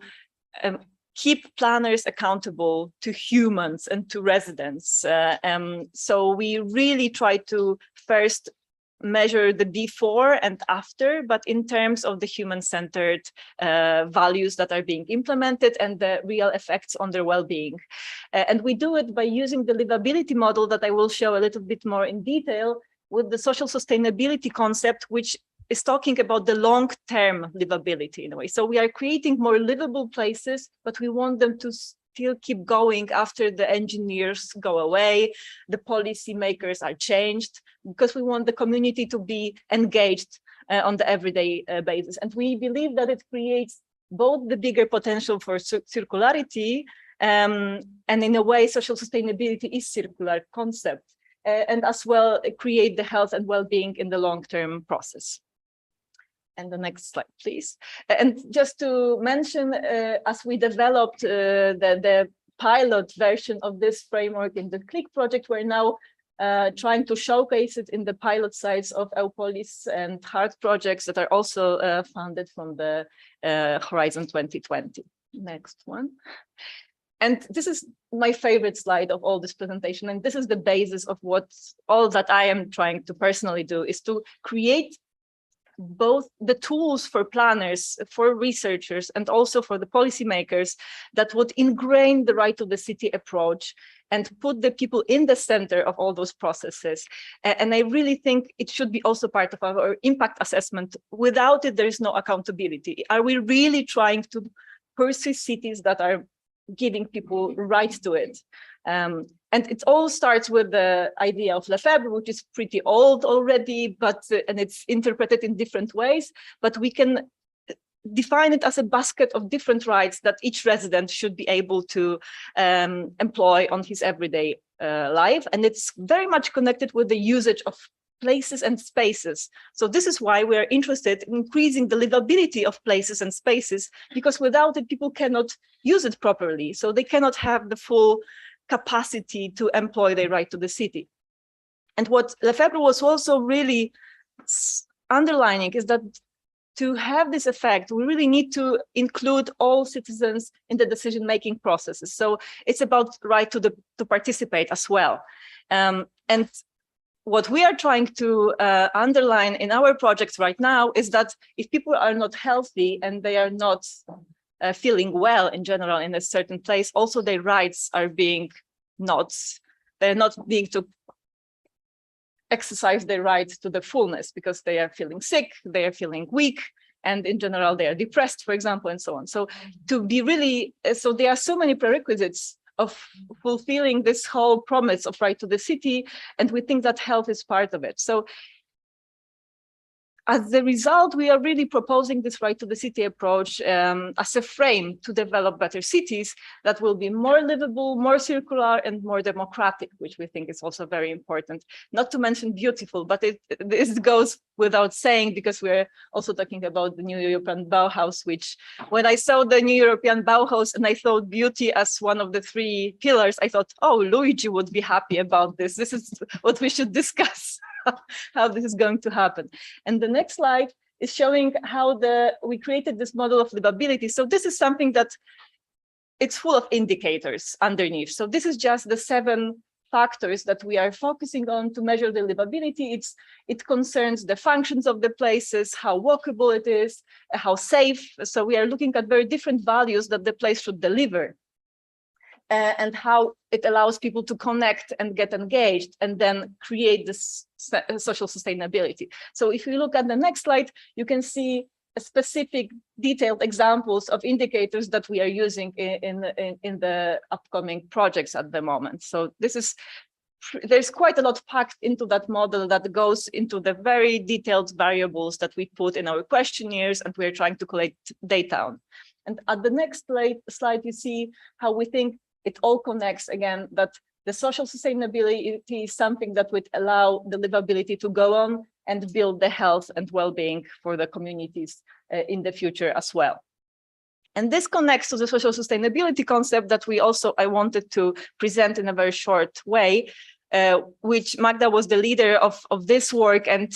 keep planners accountable to humans and to residents. So we really try to first measure the before and after, but in terms of the human-centered values that are being implemented and the real effects on their well-being. And we do it by using the livability model that I will show a little bit more in detail with the social sustainability concept, which is talking about the long-term livability in a way. So we are creating more livable places, but we want them to still keep going after the engineers go away, the policymakers are changed, because we want the community to be engaged on the everyday basis. And we believe that it creates both the bigger potential for circularity, and in a way, social sustainability is circular concept, and as well create the health and well-being in the long-term process. And the next slide, please. And just to mention, as we developed the pilot version of this framework in the CLIC project, we're now trying to showcase it in the pilot sites of EUPOLIS and HEART projects that are also funded from the Horizon 2020. Next one. And this is my favorite slide of all this presentation. And this is the basis of all that I am trying to personally do, is to create both the tools for planners, for researchers, and also for the policymakers that would ingrain the right to the city approach and put the people in the center of all those processes. And I really think it should be also part of our impact assessment. Without it, there is no accountability. Are we really trying to pursue cities that are giving people right to it? And it all starts with the idea of Lefebvre, which is pretty old already, and it's interpreted in different ways, but we can define it as a basket of different rights that each resident should be able to employ on his everyday life. And it's very much connected with the usage of places and spaces. So this is why we're interested in increasing the livability of places and spaces, because without it, people cannot use it properly. So they cannot have the full capacity to employ their right to the city. And what Lefebvre was also really underlining is that to have this effect, we really need to include all citizens in the decision-making processes. So it's about right to participate as well. And what we are trying to underline in our projects right now is that if people are not healthy and they are not feeling well in general in a certain place, also their rights are they're not being to exercise their rights to the fullness, because they are feeling sick, they are feeling weak, and in general they are depressed, for example, and so on. So to be really, so there are so many prerequisites of fulfilling this whole promise of right to the city, and we think that health is part of it. So as a result, we are really proposing this right to the city approach as a frame to develop better cities that will be more livable, more circular, and more democratic, which we think is also very important. Not to mention beautiful, but this goes without saying, because we're also talking about the new European Bauhaus, which when I saw the new European Bauhaus and I thought beauty as one of the 3 pillars, I thought, oh, Luigi would be happy about this. This is what we should discuss. How this is going to happen. And the next slide is showing how we created this model of livability. So this is something that it's full of indicators underneath. So this is just the 7 factors that we are focusing on to measure the livability. It concerns the functions of the places, how walkable it is, how safe. So we are looking at very different values that the place should deliver, and how it allows people to connect and get engaged and then create this social sustainability. So if you look at the next slide, you can see specific detailed examples of indicators that we are using in the upcoming projects at the moment. So there's quite a lot packed into that model that goes into the very detailed variables that we put in our questionnaires and we're trying to collect data on. And at the next slide, you see how we think it all connects again, that the social sustainability is something that would allow the livability to go on and build the health and well-being for the communities in the future as well. And this connects to the social sustainability concept that I wanted to present in a very short way, which Magda was the leader of this work, and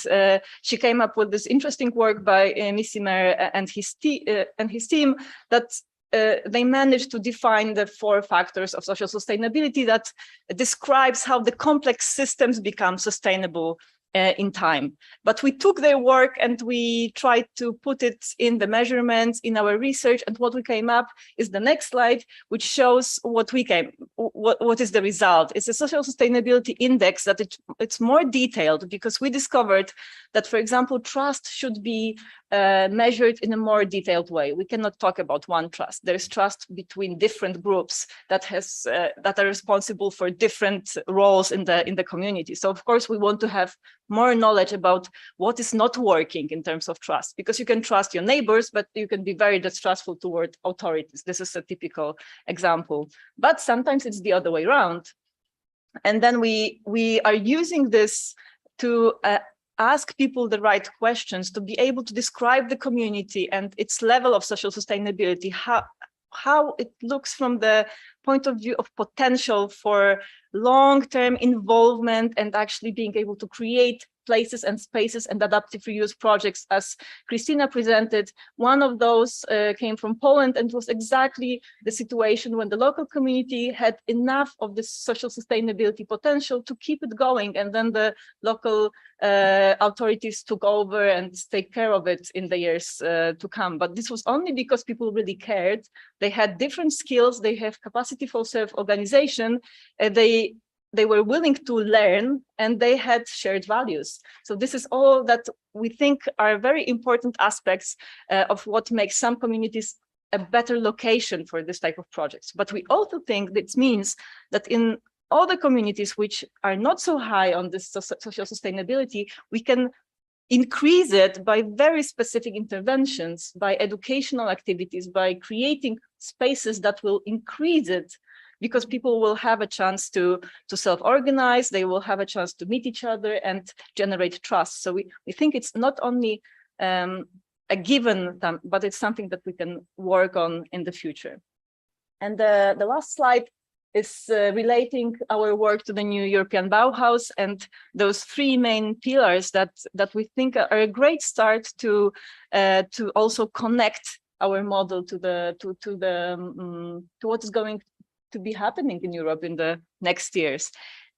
she came up with this interesting work by Massimo and his team that they managed to define the 4 factors of social sustainability that describes how the complex systems become sustainable in time. But we took their work and we tried to put it in the measurements in our research, and what we came up is the next slide, which shows what is the result. It's a social sustainability index that it's more detailed, because we discovered that, for example, trust should be measured in a more detailed way. We cannot talk about one trust. There's trust between different groups that are responsible for different roles in the community. So of course we want to have more knowledge about what is not working in terms of trust, because you can trust your neighbors, but you can be very distrustful toward authorities. This is a typical example, but sometimes it's the other way around. And then we are using this to ask people the right questions, to be able to describe the community and its level of social sustainability, how it looks from the point of view of potential for long-term involvement and actually being able to create places and spaces and adaptive reuse projects. As Cristina presented, one of those came from Poland, and was exactly the situation when the local community had enough of this social sustainability potential to keep it going, and then the local authorities took over and take care of it in the years to come. But this was only because people really cared. They had different skills, they have capacity for self-organization, they were willing to learn, and they had shared values. So this is all that we think are very important aspects of what makes some communities a better location for this type of projects. But we also think that means that in all the communities which are not so high on this social sustainability, we can increase it by very specific interventions, by educational activities, by creating spaces that will increase it, because people will have a chance to self-organize, they will have a chance to meet each other and generate trust. So we think it's not only a given, but it's something that we can work on in the future. And the last slide is relating our work to the new European Bauhaus and those 3 main pillars that we think are a great start to also connect our model to what is going to be happening in Europe in the next years.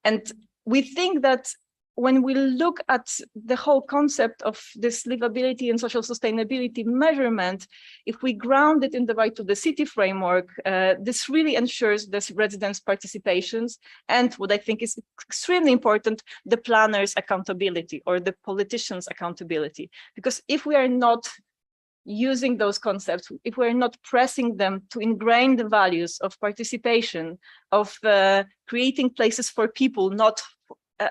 And we think that when we look at the whole concept of this livability and social sustainability measurement, if we ground it in the right to the city framework, this really ensures the residents' participations, and what I think is extremely important, the planners' accountability or the politicians' accountability. Because if we are not using those concepts, if we're not pressing them to ingrain the values of participation, of creating places for people,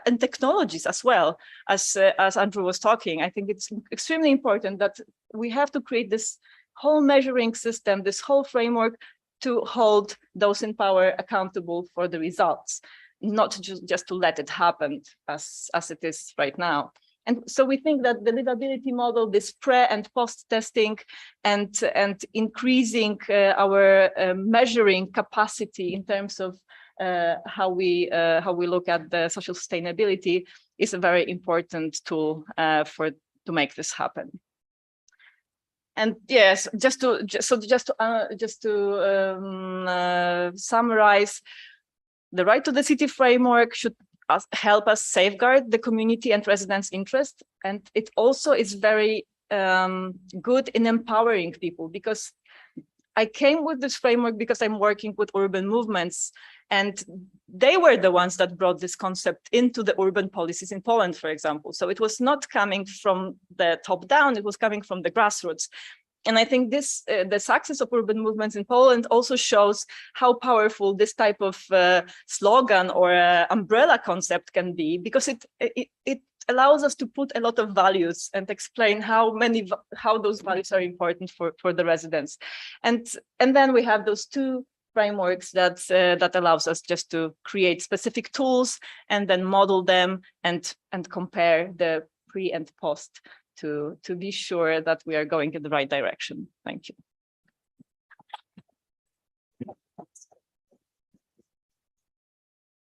and technologies as well, as Andrew was talking, I think it's extremely important that we have to create this whole measuring system, this whole framework to hold those in power accountable for the results, not just to let it happen as it is right now. And so we think that the livability model, this pre and post testing, and increasing our measuring capacity in terms of how we look at the social sustainability, is a very important tool to make this happen. And yes, just to summarize, the right to the city framework should help us safeguard the community and residents' interest. And it also is very good in empowering people, because I came with this framework because I'm working with urban movements, and they were the ones that brought this concept into the urban policies in Poland, for example. So it was not coming from the top down, it was coming from the grassroots. And I think this, the success of urban movements in Poland also shows how powerful this type of slogan or umbrella concept can be, because it allows us to put a lot of values and explain how those values are important for the residents. And then we have those two frameworks that allows us just to create specific tools and then model them and compare the pre and post to be sure that we are going in the right direction. Thank you.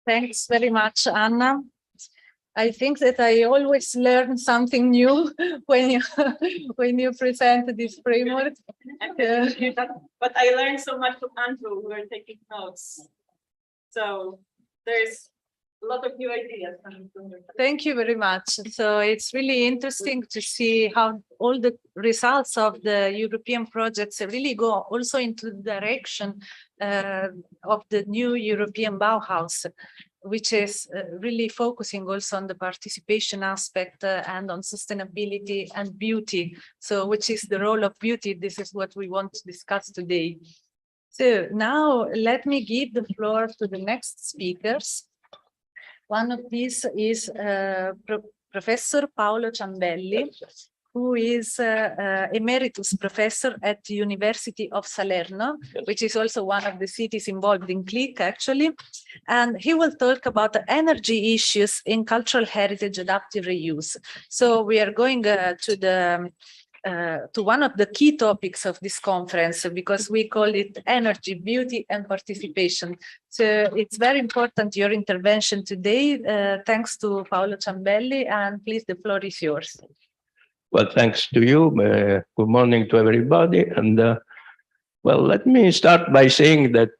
Thanks very much, Anna. I think that I always learn something new when you present this framework. But I learned so much from Andrew. We were taking notes. So there's a lot of new ideas. Thank you very much. So it's really interesting to see how all the results of the European projects really go also into the direction of the new European Bauhaus, which is really focusing also on the participation aspect and on sustainability and beauty. So which is the role of beauty? This is what we want to discuss today. So now let me give the floor to the next speakers. One of these is Professor Paolo Ciambelli, who is Emeritus Professor at the University of Salerno, which is also one of the cities involved in CLIC, actually. And he will talk about the energy issues in cultural heritage adaptive reuse. So we are going to one of the key topics of this conference, because we call it energy, beauty, and participation. So it's very important, your intervention today. Thanks to Paolo Ciambelli, and please, the floor is yours. Well, thanks to you. Good morning to everybody. And well, let me start by saying that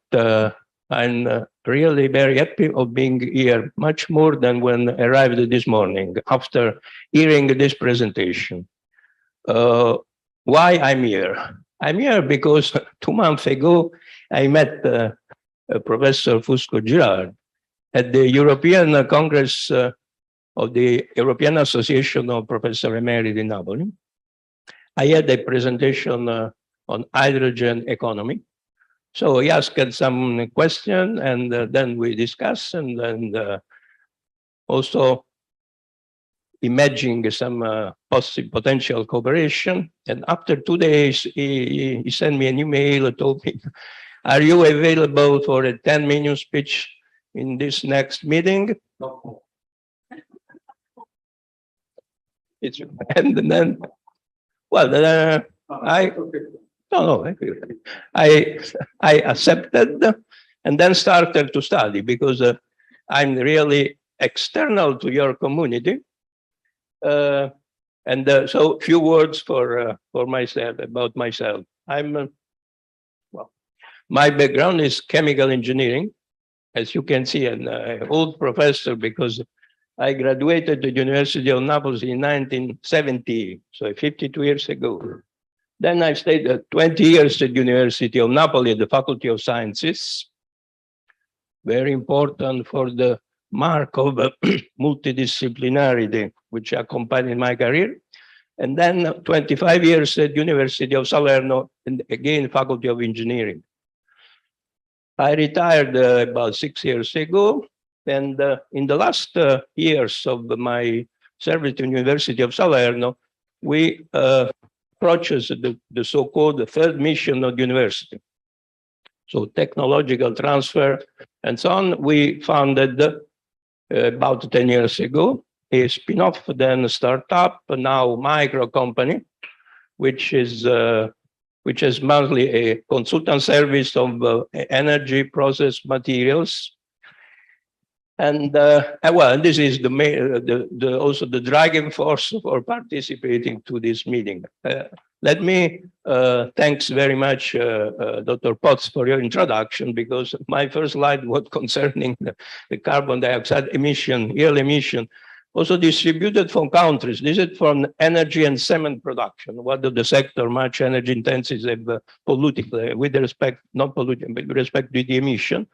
I'm really very happy of being here, much more than when I arrived this morning after hearing this presentation. Why I'm here? I'm here because 2 months ago, I met Professor Fusco Girard at the European Congress of the European Association of Professors Emeritus in Naples. I had a presentation on hydrogen economy. So he asked some questions, and then we discussed, and then also imagining some potential cooperation. And after 2 days, he sent me an email, told me, "Are you available for a 10-minute speech in this next meeting?" No. And then, well, I accepted, and then started to study, because I'm really external to your community. So a few words for myself, about myself. Well, my background is chemical engineering. As you can see, an old professor, because I graduated at the University of Naples in 1970, so 52 years ago. Then I stayed 20 years at the University of Naples at the Faculty of Sciences. Very important for the mark of multidisciplinarity, which accompanied my career. And then 25 years at the University of Salerno, and again, Faculty of Engineering. I retired about 6 years ago. And in the last years of my service at the University of Salerno, we approached the so-called third mission of the university. So technological transfer and so on. We founded about 10 years ago a spin-off, then a startup, now micro company, which is mostly a consultant service of energy process materials. And well, this is also the driving force for participating to this meeting. Let me thanks very much, Dr. Potts, for your introduction, because my first slide was concerning the carbon dioxide emission, yearly emission, also distributed from countries. This is from energy and cement production. What of the sector much energy intensive polluting with respect, not polluting, but with respect to the emission.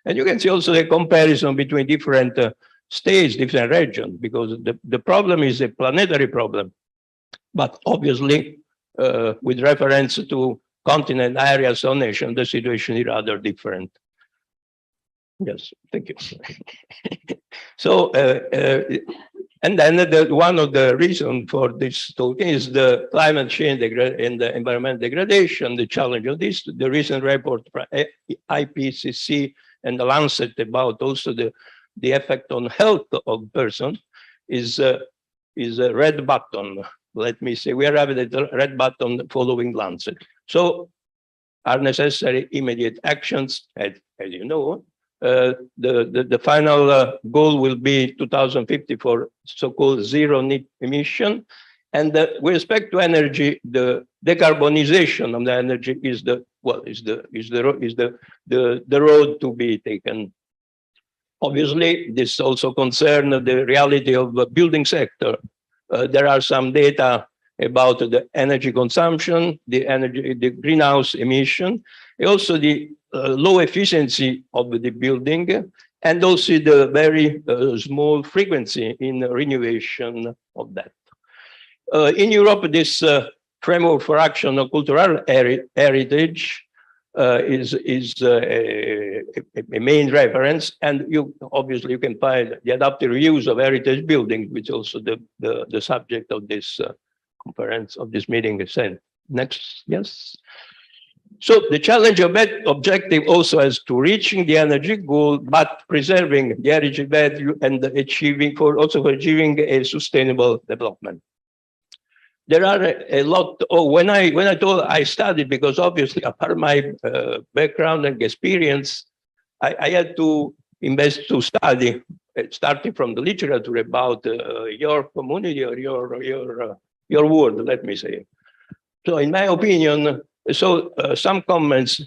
And you can see also the comparison between different states, different regions, because the problem is a planetary problem. But obviously, with reference to continent areas or nation, the situation is rather different. Yes, thank you. So, and then one of the reasons for this talk is the climate change and the environmental degradation, the challenge of this. The recent report from IPCC and the Lancet about also the effect on health of person is a red button. Let me say, we are having the red button following Lancet. So are necessary immediate actions, as you know. The final goal will be 2050 for so-called zero net emission. And with respect to energy, the decarbonization of the energy is the road to be taken. Obviously, this also concerns the reality of the building sector. There are some data about the energy consumption, the greenhouse emission, also the low efficiency of the building, and also the very small frequency in renovation of that. In Europe, this framework for action on cultural heritage is a main reference, and obviously you can find the adaptive reuse of heritage buildings, which is also the subject of this conference, of this meeting. Next, yes. So the challenge of that objective also is to reaching the energy goal, but preserving the heritage value and achieving a sustainable development. There are a lot. Oh, when I told I studied, because obviously apart my background and experience, I had to invest to study, starting from the literature about your community or your world. Let me say. So, in my opinion, some comments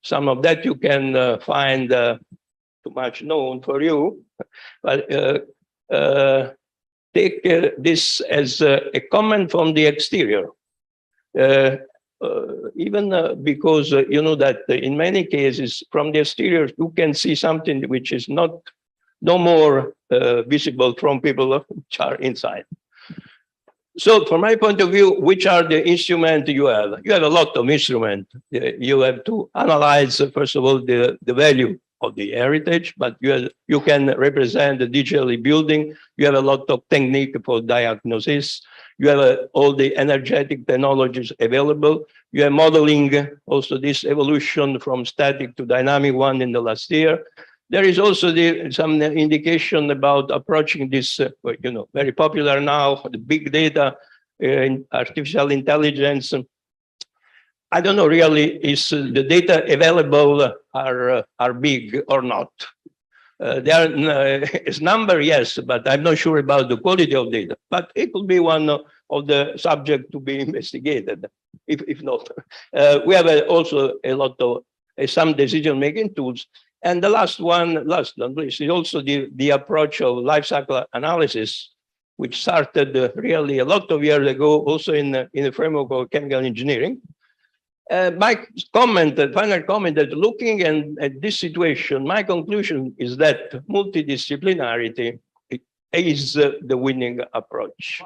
some of that you can find too much known for you, but. Take this as a comment from the exterior, even because you know that in many cases from the exterior you can see something which is no more visible from people which are inside. So from my point of view, which are the instruments you have? You have a lot of instruments. You have to analyze, first of all, the value of the heritage, but you can represent the digitally building. You have a lot of technique for diagnosis. You have all the energetic technologies available. You have modeling, also this evolution from static to dynamic one in the last year. There is also some indication about approaching this, very popular now, the big data, artificial intelligence. I don't know really is the data available are big or not. There is number, yes, but I'm not sure about the quality of data. But it could be one of the subject to be investigated. If not, we have also a lot of some decision-making tools. And the last one, last but not least, is also the approach of life cycle analysis, which started really a lot of years ago, also in the framework of chemical engineering. My comment, final comment, that looking at this situation, my conclusion is that multidisciplinarity is the winning approach.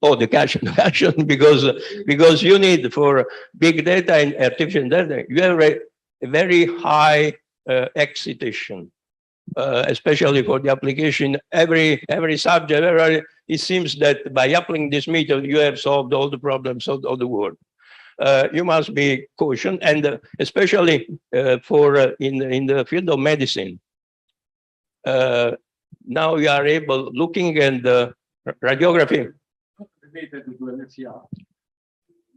Oh, the cash because you need for big data and artificial data, you have a very high excitation, especially for the application. Every subject, it seems that by applying this method, you have solved all the problems of the world. You must be cautious, and especially for in the field of medicine. Now you are able, looking at the radiography.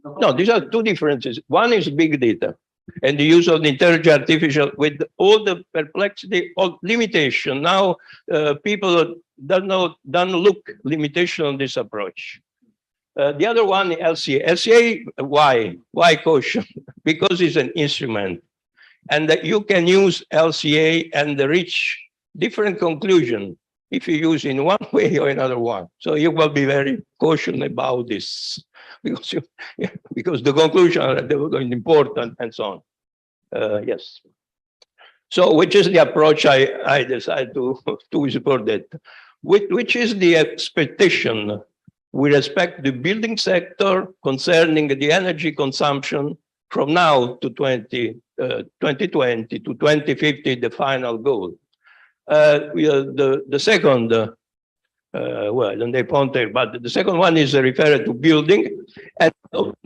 No, these are two differences. One is big data and the use of the intelligent artificial with all the perplexity of limitation. Now people don't look limitation on this approach. The other one, LCA. LCA, why? Why caution? Because it's an instrument. And that you can use LCA and reach different conclusion if you use in one way or another one. So you will be very cautious about this because because the conclusion are important and so on. Yes. So which is the approach I decided to support that? Which is the expectation with respect to the building sector concerning the energy consumption from now to 2020 to 2050, the final goal. The second, well, on the pointer, but the second one is referred to building, and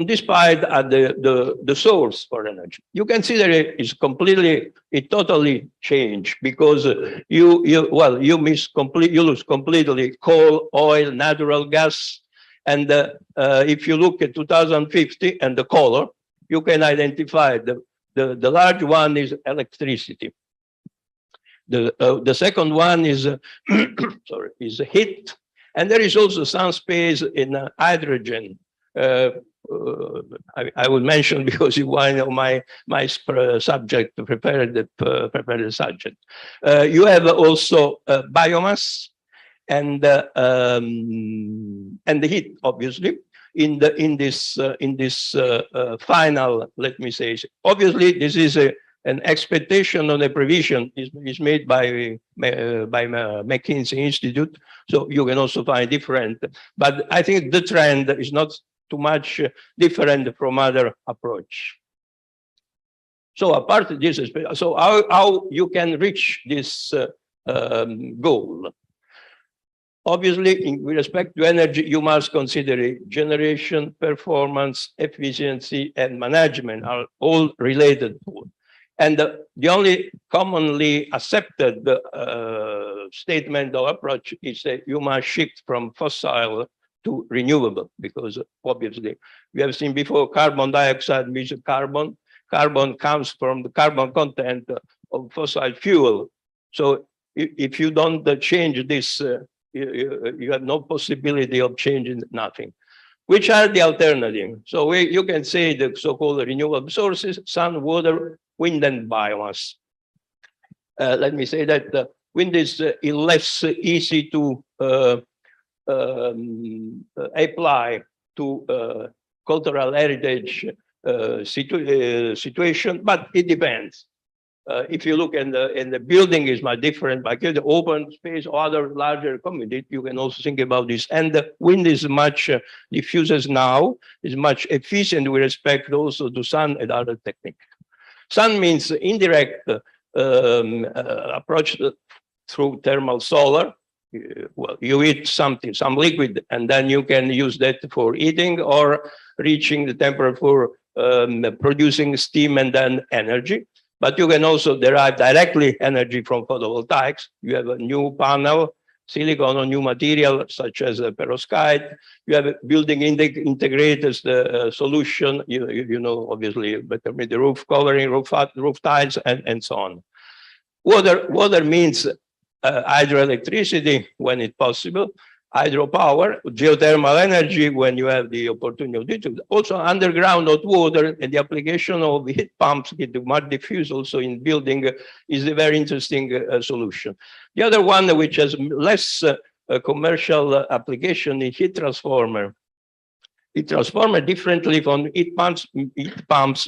despite the source for energy, you can see that it totally changed because you lose completely coal, oil, natural gas, and if you look at 2050 and the color, you can identify the large one is electricity. The second one is sorry, is heat, and there is also some space in hydrogen. I will mention because you want to know my subject prepared the subject. You have also biomass and the heat, obviously. In this final, let me say, obviously this is an expectation on a provision is made by McKinsey Institute, so you can also find different. But I think the trend is not too much different from other approach. So apart of this, so how you can reach this goal? Obviously, with respect to energy, you must consider generation, performance, efficiency, and management are all related to it. And the only commonly accepted statement or approach is that you must shift from fossil to renewable, because obviously we have seen before carbon dioxide means carbon. Carbon comes from the carbon content of fossil fuel. So if you don't change this, you have no possibility of changing nothing. Which are the alternatives? So you can say the so-called renewable sources: sun, water, wind, and biomass. Let me say that wind is less easy to apply to cultural heritage situation, but it depends. If you look in the building is much different, but the open space or other larger community, you can also think about this. And the wind is much diffuses now, is much efficient with respect also to sun and other techniques. Sun means indirect approach through thermal solar. Well, you heat something, some liquid, and then you can use that for heating or reaching the temperature for producing steam and then energy. But you can also derive directly energy from photovoltaics. You have a new panel, silicon or new material such as perovskite. You have a building integrated solution. You know, obviously, better with the roof covering, roof tiles, and so on. Water means hydroelectricity when it's possible, hydropower, geothermal energy when you have the opportunity to. Also underground hot water and the application of heat pumps, get much diffuse also in building is a very interesting solution. The other one which has less commercial application is heat transformer. Heat transformer differently from heat pumps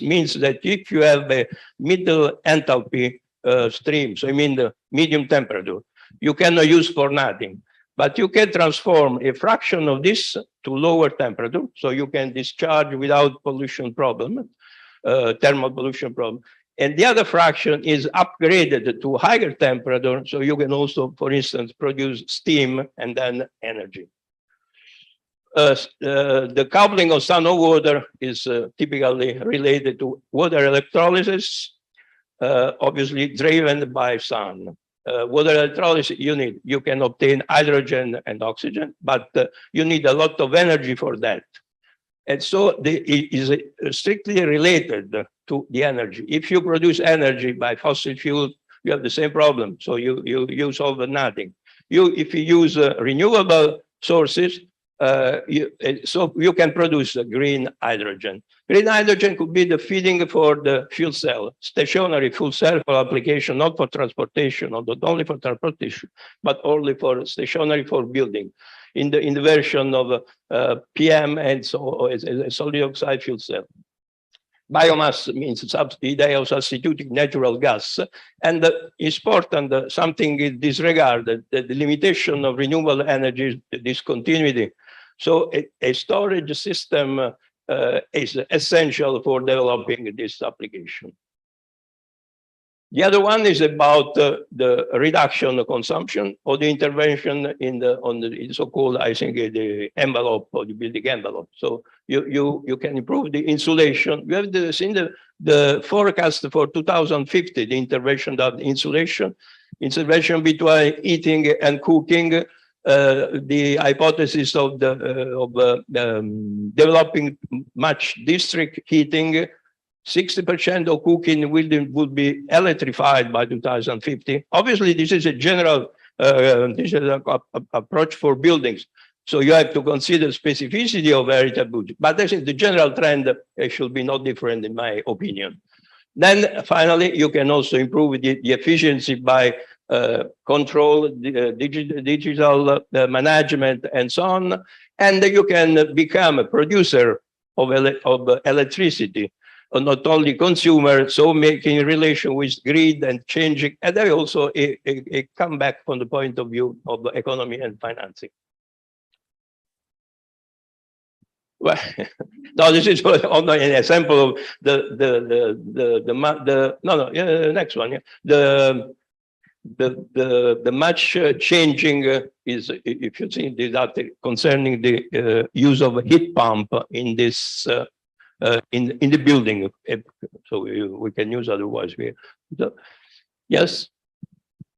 means that if you have a middle enthalpy stream, so I mean the medium temperature, you cannot use for nothing. But you can transform a fraction of this to lower temperature, so you can discharge without pollution problem, thermal pollution problem. And the other fraction is upgraded to higher temperature, so you can also, for instance, produce steam and then energy. The coupling of sun or water is typically related to water electrolysis, obviously driven by sun. Water electrolysis you can obtain hydrogen and oxygen, but you need a lot of energy for that. And so it is strictly related to the energy. If you produce energy by fossil fuel, you have the same problem. So you use over nothing. If you use renewable sources, so you can produce green hydrogen. Green hydrogen could be the feeding for the fuel cell, stationary fuel cell for application, not for transportation, or not only for transportation, but only for stationary for building. In the version of PM and so as a solid oxide fuel cell. Biomass means the idea of substituting natural gas. And it's important, something is disregarded, the limitation of renewable energy, discontinuity. So a storage system is essential for developing this application. The other one is about the reduction of consumption or the intervention in on the so-called, I think, the envelope or the building envelope. So you can improve the insulation. You have seen the forecast for 2050, the intervention of insulation between heating and cooking. The hypothesis of developing much district heating. 60% of cooking will be electrified by 2050. Obviously, this is a general approach for buildings. So you have to consider specificity of veritable, but I think the general trend should be not different in my opinion. Then finally, you can also improve the efficiency by control, digital management, and so on. And you can become a producer of electricity. Not only consumer, so making relation with grid and changing, and then also a comeback from the point of view of the economy and financing. Well, no, this is an example of next one. Yeah. The much changing is, if you see the data concerning the use of a heat pump in this. In the building, so we can use otherwise. Yes.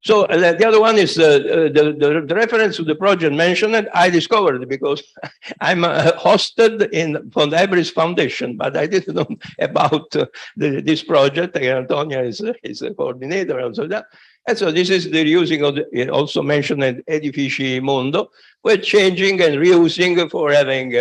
So the other one is the reference to the project mentioned. I discovered because I'm hosted from the Ebris Foundation, but I didn't know about this project. Antonia is a coordinator and so that. And so this is the reusing of the also mentioned Edifici Mondo. We're changing and reusing for having.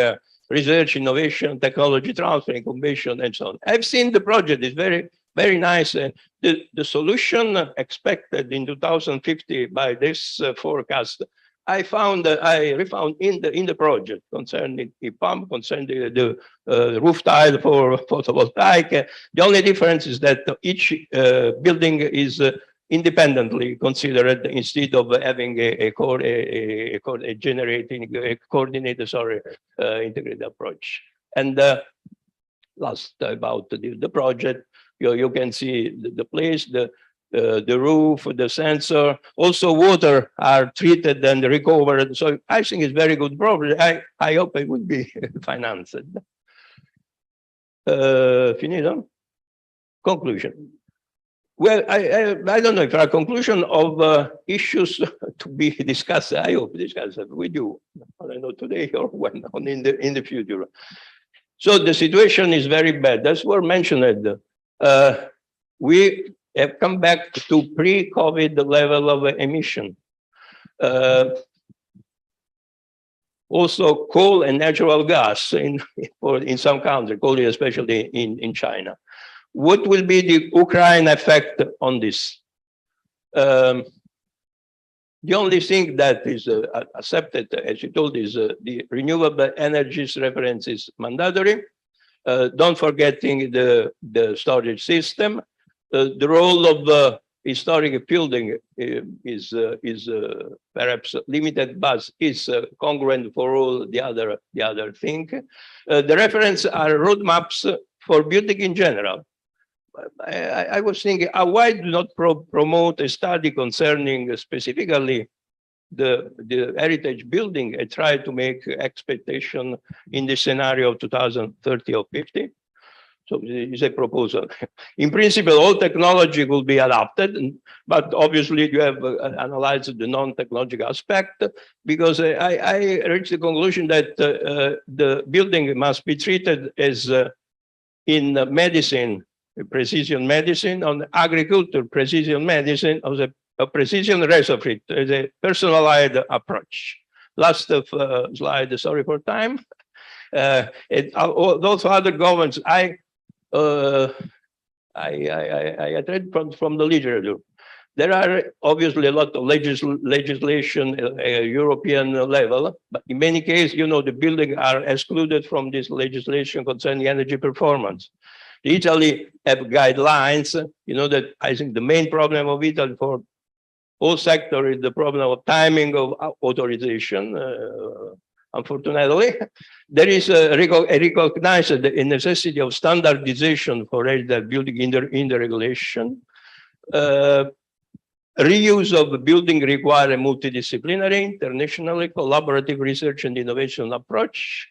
Research, innovation, technology transfer, incubation, and so on. I've seen the project is very, very nice. The solution expected in 2050 by this forecast, I refound in the project concerning the pump, concerning the roof tile for photovoltaic. The only difference is that each building is independently considered instead of having a coordinated, integrated approach. And last about the project, you can see the place, the roof, the sensor, also water are treated and recovered. So I think it's very good project. I hope it will be financed. Finito? Conclusion. Well, I don't know if our conclusion of issues to be discussed, I hope discussed with you, I don't know today or when in the future. So the situation is very bad. As was mentioned, we have come back to pre-COVID level of emission. Also coal and natural gas in some countries, coal especially in China. What will be the Ukraine effect on this? The only thing that is accepted, as you told, is the renewable energies reference is mandatory. Don't forgetting the storage system. The role of historic building is perhaps limited, but is congruent for all the other thing. The reference are roadmaps for building in general. I was thinking, why do not promote a study concerning specifically the heritage building and try to make expectation in the scenario of 2030 or 50? So it's a proposal. In principle, all technology will be adapted, but obviously you have analyzed the non-technological aspect, because I reached the conclusion that the building must be treated as in medicine, precision medicine, on agriculture, precision medicine, as a precision retrofit, as a personalized approach. last slide, sorry for time. Those other governments, I read from the literature. There are obviously a lot of legislation at European level, but in many cases, you know, the buildings are excluded from this legislation concerning energy performance. Italy have guidelines, you know, that I think the main problem of Italy for all sectors is the problem of timing of authorization. Unfortunately, there is recognized the necessity of standardization for residential building in the regulation. Reuse of building require a multidisciplinary, internationally collaborative research and innovation approach.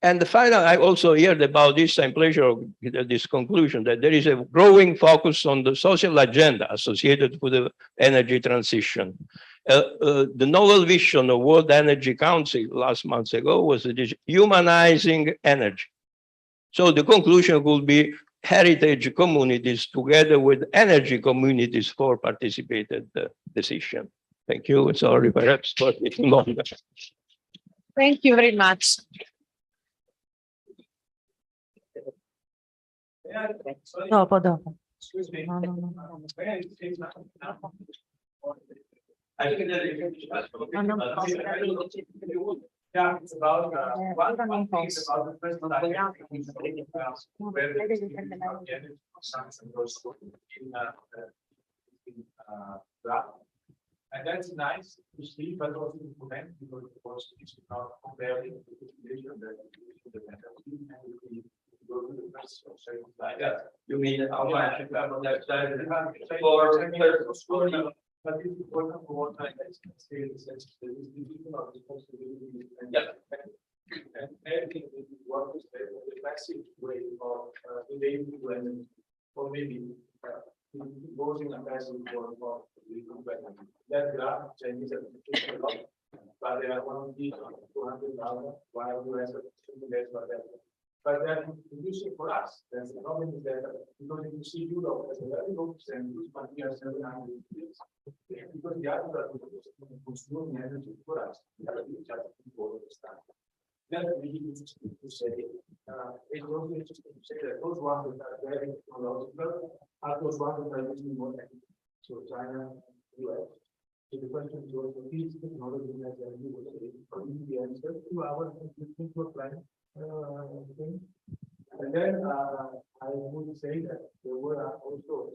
And the final, I also heard about this, I'm pleased with this conclusion, that there is a growing focus on the social agenda associated with the energy transition. The novel vision of World Energy Council last month ago was humanizing energy. So the conclusion could be heritage communities together with energy communities for participated decision. Thank you. Sorry, perhaps for it longer. Thank you very much. Dopo. Excuse me. No. I think yeah, it's about one thing is about the first time where the consumption goes in draft. And that's nice to see, but also to prevent, because of course it's not comparing the situation that the and go to the press or something like that. You mean how much for but it's important for what I say in the sense that this division of responsibility and everything that we want to say, the classic way of relating to energy, or maybe imposing a passive form of that graph changes a lot, but there are 200,000 while the rest of the whatever. But then producing for us, that's the problem is that because if you see Europe as a very low percentage, but we are 700 years, because the others are consuming energy for us, we are just before the start. That's really interesting to say. It's also interesting to say that those ones that are very technological are those ones that are using more energy. So China, US. So the question is also, is technology as a new way for the answer to our plan? And then I would say that there were also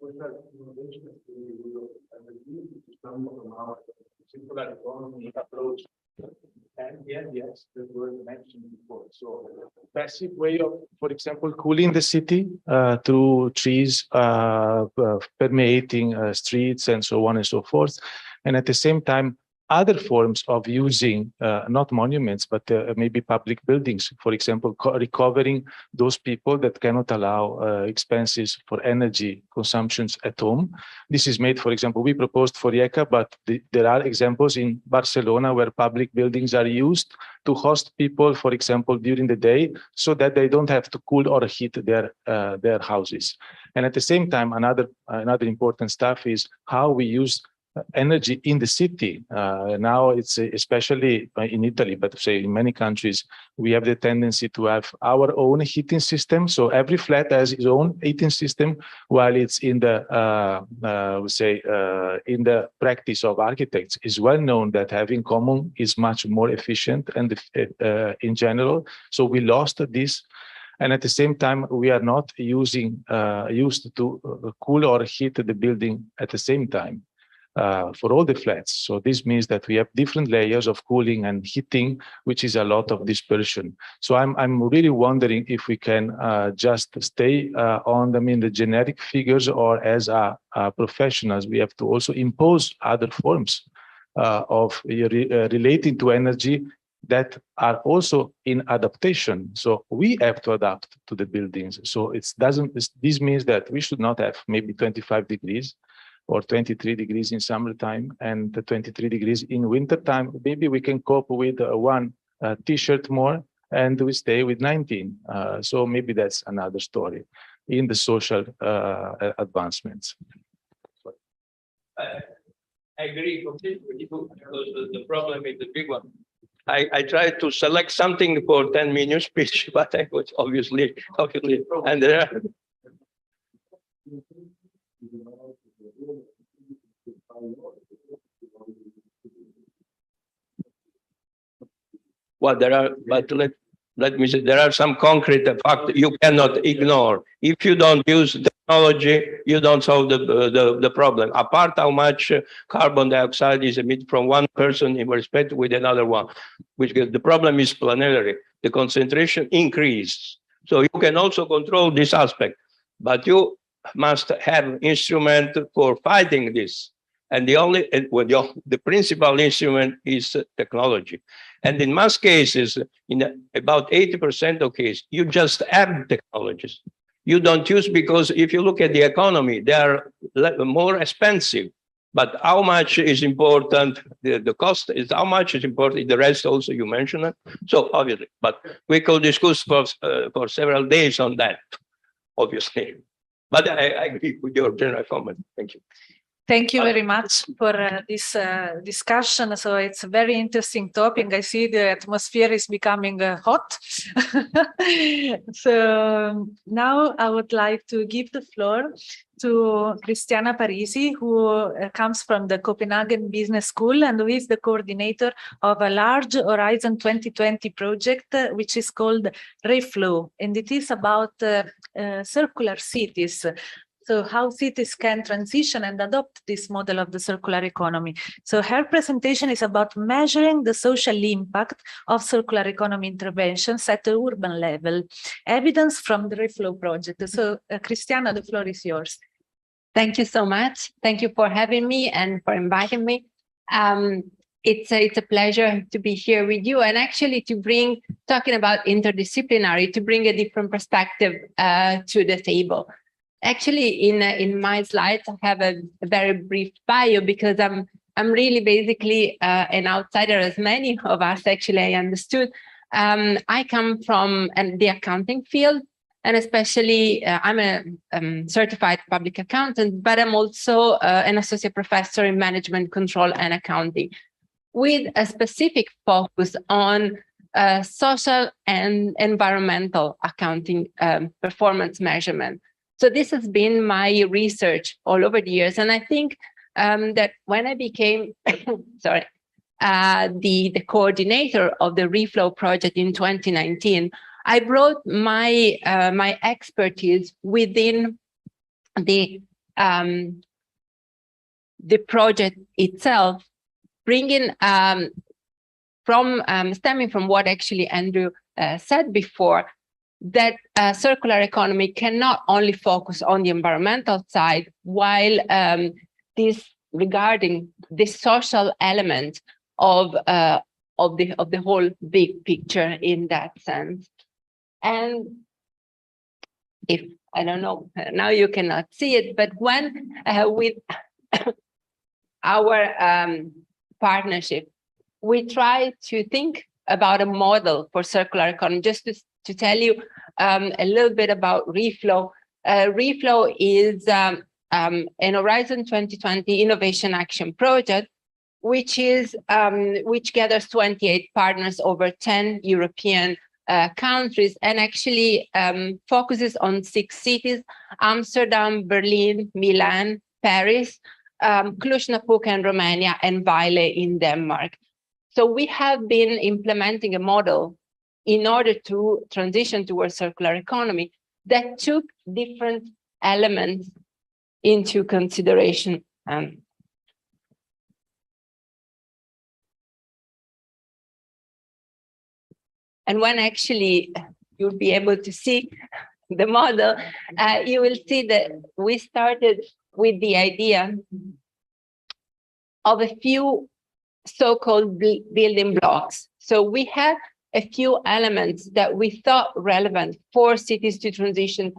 social innovations which is coming from our circular economy approach. And yes, that were mentioned before. So passive way of, for example, cooling the city through trees permeating streets and so on and so forth. And at the same time, other forms of using not monuments, but maybe public buildings, for example, recovering those people that cannot allow expenses for energy consumptions at home. This is made, for example, we proposed for IECA, but there are examples in Barcelona where public buildings are used to host people, for example, during the day, so that they don't have to cool or heat their houses. And at the same time, another important stuff is how we use energy in the city. Now it's especially in Italy, but say in many countries, we have the tendency to have our own heating system. So every flat has its own heating system, while it's in the, in the practice of architects, is well known that having common is much more efficient and in general. So we lost this. And at the same time, we are not used to cool or heat the building at the same time. For all the flats. So this means that we have different layers of cooling and heating, which is a lot of dispersion. So I'm really wondering if we can just stay on them in the generic figures, or as professionals, we have to also impose other forms of relating to energy that are also in adaptation. So we have to adapt to the buildings. So this means that we should not have maybe 25 degrees or 23 degrees in summertime and 23 degrees in wintertime. Maybe we can cope with one t-shirt more and we stay with 19. So maybe that's another story in the social advancements. I agree completely with you because the problem is the big one. I tried to select something for 10-minute speech, but I was obviously, and there are. Well, there are, but let me say, there are some concrete facts you cannot ignore. If you don't use technology, you don't solve the problem. Apart how much carbon dioxide is emitted from one person in respect with another one, which the problem is planetary. The concentration increases. So you can also control this aspect, but you must have instrument for fighting this. And the principal instrument is technology. And in most cases, in about 80% of cases, you just have technologies. You don't use because if you look at the economy, they are more expensive. But how much is important? The cost is how much is important. The rest also you mentioned it. So obviously, but we could discuss for several days on that, obviously. But I agree with your general comment. Thank you. Thank you very much for this discussion. So it's a very interesting topic. I see the atmosphere is becoming hot. So now I would like to give the floor to Cristiana Parisi, who comes from the Copenhagen Business School and who is the coordinator of a large Horizon 2020 project, which is called REFLOW, and it is about circular cities. So how cities can transition and adopt this model of the circular economy. So her presentation is about measuring the social impact of circular economy interventions at the urban level, evidence from the REFLOW project. So Cristiana, the floor is yours. Thank you so much. Thank you for having me and for inviting me. It's a pleasure to be here with you and actually to bring, talking about interdisciplinary, to bring a different perspective to the table. Actually, in my slides, I have a very brief bio because I'm really basically an outsider, as many of us actually I understood. I come from the accounting field, and especially I'm a certified public accountant, but I'm also an associate professor in management control and accounting, with a specific focus on social and environmental accounting performance measurement. So this has been my research all over the years. And I think that when I became, sorry, the coordinator of the REFLOW project in 2019, I brought my my expertise within the project itself, bringing stemming from what actually Andrew said before, that circular economy cannot only focus on the environmental side, while regarding the social element of the whole big picture in that sense. And if I don't know, now you cannot see it, but when with our partnership, we try to think about a model for circular economy. Just to tell you a little bit about REFLOW. REFLOW is an Horizon 2020 Innovation Action Project, which gathers 28 partners over 10 European countries, and actually focuses on 6 cities: Amsterdam, Berlin, Milan, Paris, Cluj-Napoca in Romania, and Vejle in Denmark. So we have been implementing a model in order to transition towards circular economy that took different elements into consideration. And when actually you'll be able to see the model, you will see that we started with the idea of a few so-called building blocks. So we had a few elements that we thought relevant for cities to transition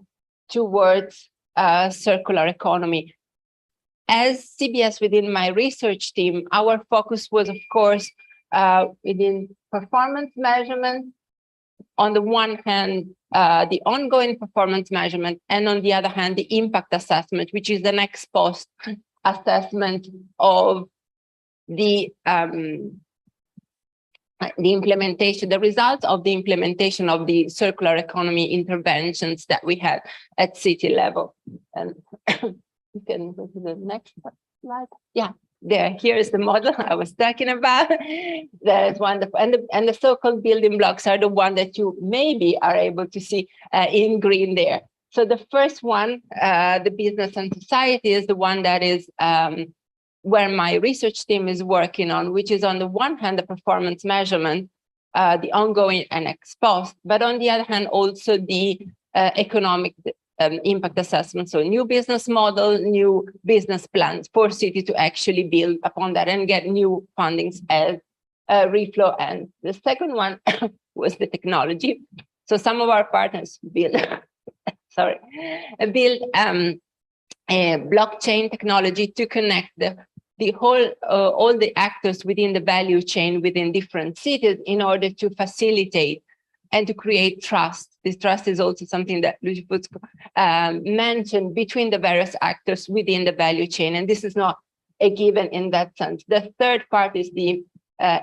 towards circular economy. As CBS within my research team, our focus was, of course, within performance measurement. On the one hand, the ongoing performance measurement, and on the other hand, the impact assessment, which is the next post assessment of the implementation, the results of the implementation of the circular economy interventions that we had at city level. And you can go to the next slide. Yeah, here is the model I was talking about. That's wonderful. And the so-called building blocks are the one that you maybe are able to see in green there. So the first one, the business and society, is the one that is where my research team is working on, which is on the one hand, the performance measurement, the ongoing and ex post, but on the other hand, also the economic impact assessment. So new business model, new business plans for city to actually build upon that and get new fundings as REFLOW. And the second one was the technology. So some of our partners build, build a blockchain technology to connect the whole, all the actors within the value chain within different cities in order to facilitate and to create trust. This trust is also something that Luigi Fusco mentioned between the various actors within the value chain. And this is not a given in that sense. The third part is the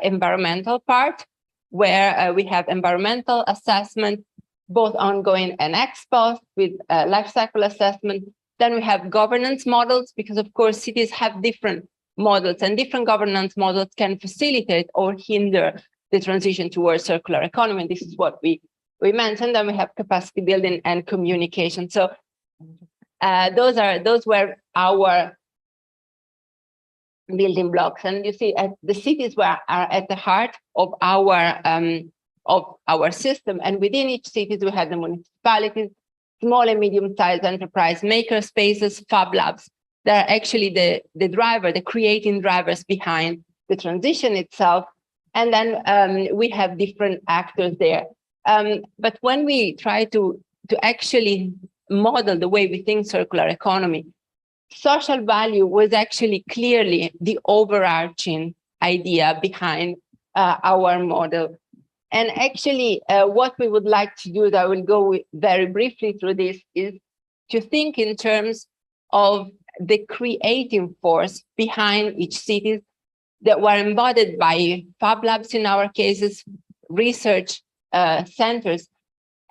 environmental part, where we have environmental assessment, both ongoing and ex post with life cycle assessment. Then we have governance models, because of course cities have different models, and different governance models can facilitate or hinder the transition towards circular economy. This is what we mentioned. Then we have capacity building and communication. So those were our building blocks. And you see, the cities are at the heart of our system. And within each city, we had the municipalities, small and medium-sized enterprise maker spaces, fab labs. They're actually the driver, the creating drivers behind the transition itself. And then we have different actors there. But when we try to actually model the way we think circular economy, social value was actually clearly the overarching idea behind our model. And actually, what we would like to do, that I will go very briefly through this, is to think in terms of the creating force behind each city that were embodied by fab labs in our cases, research centers.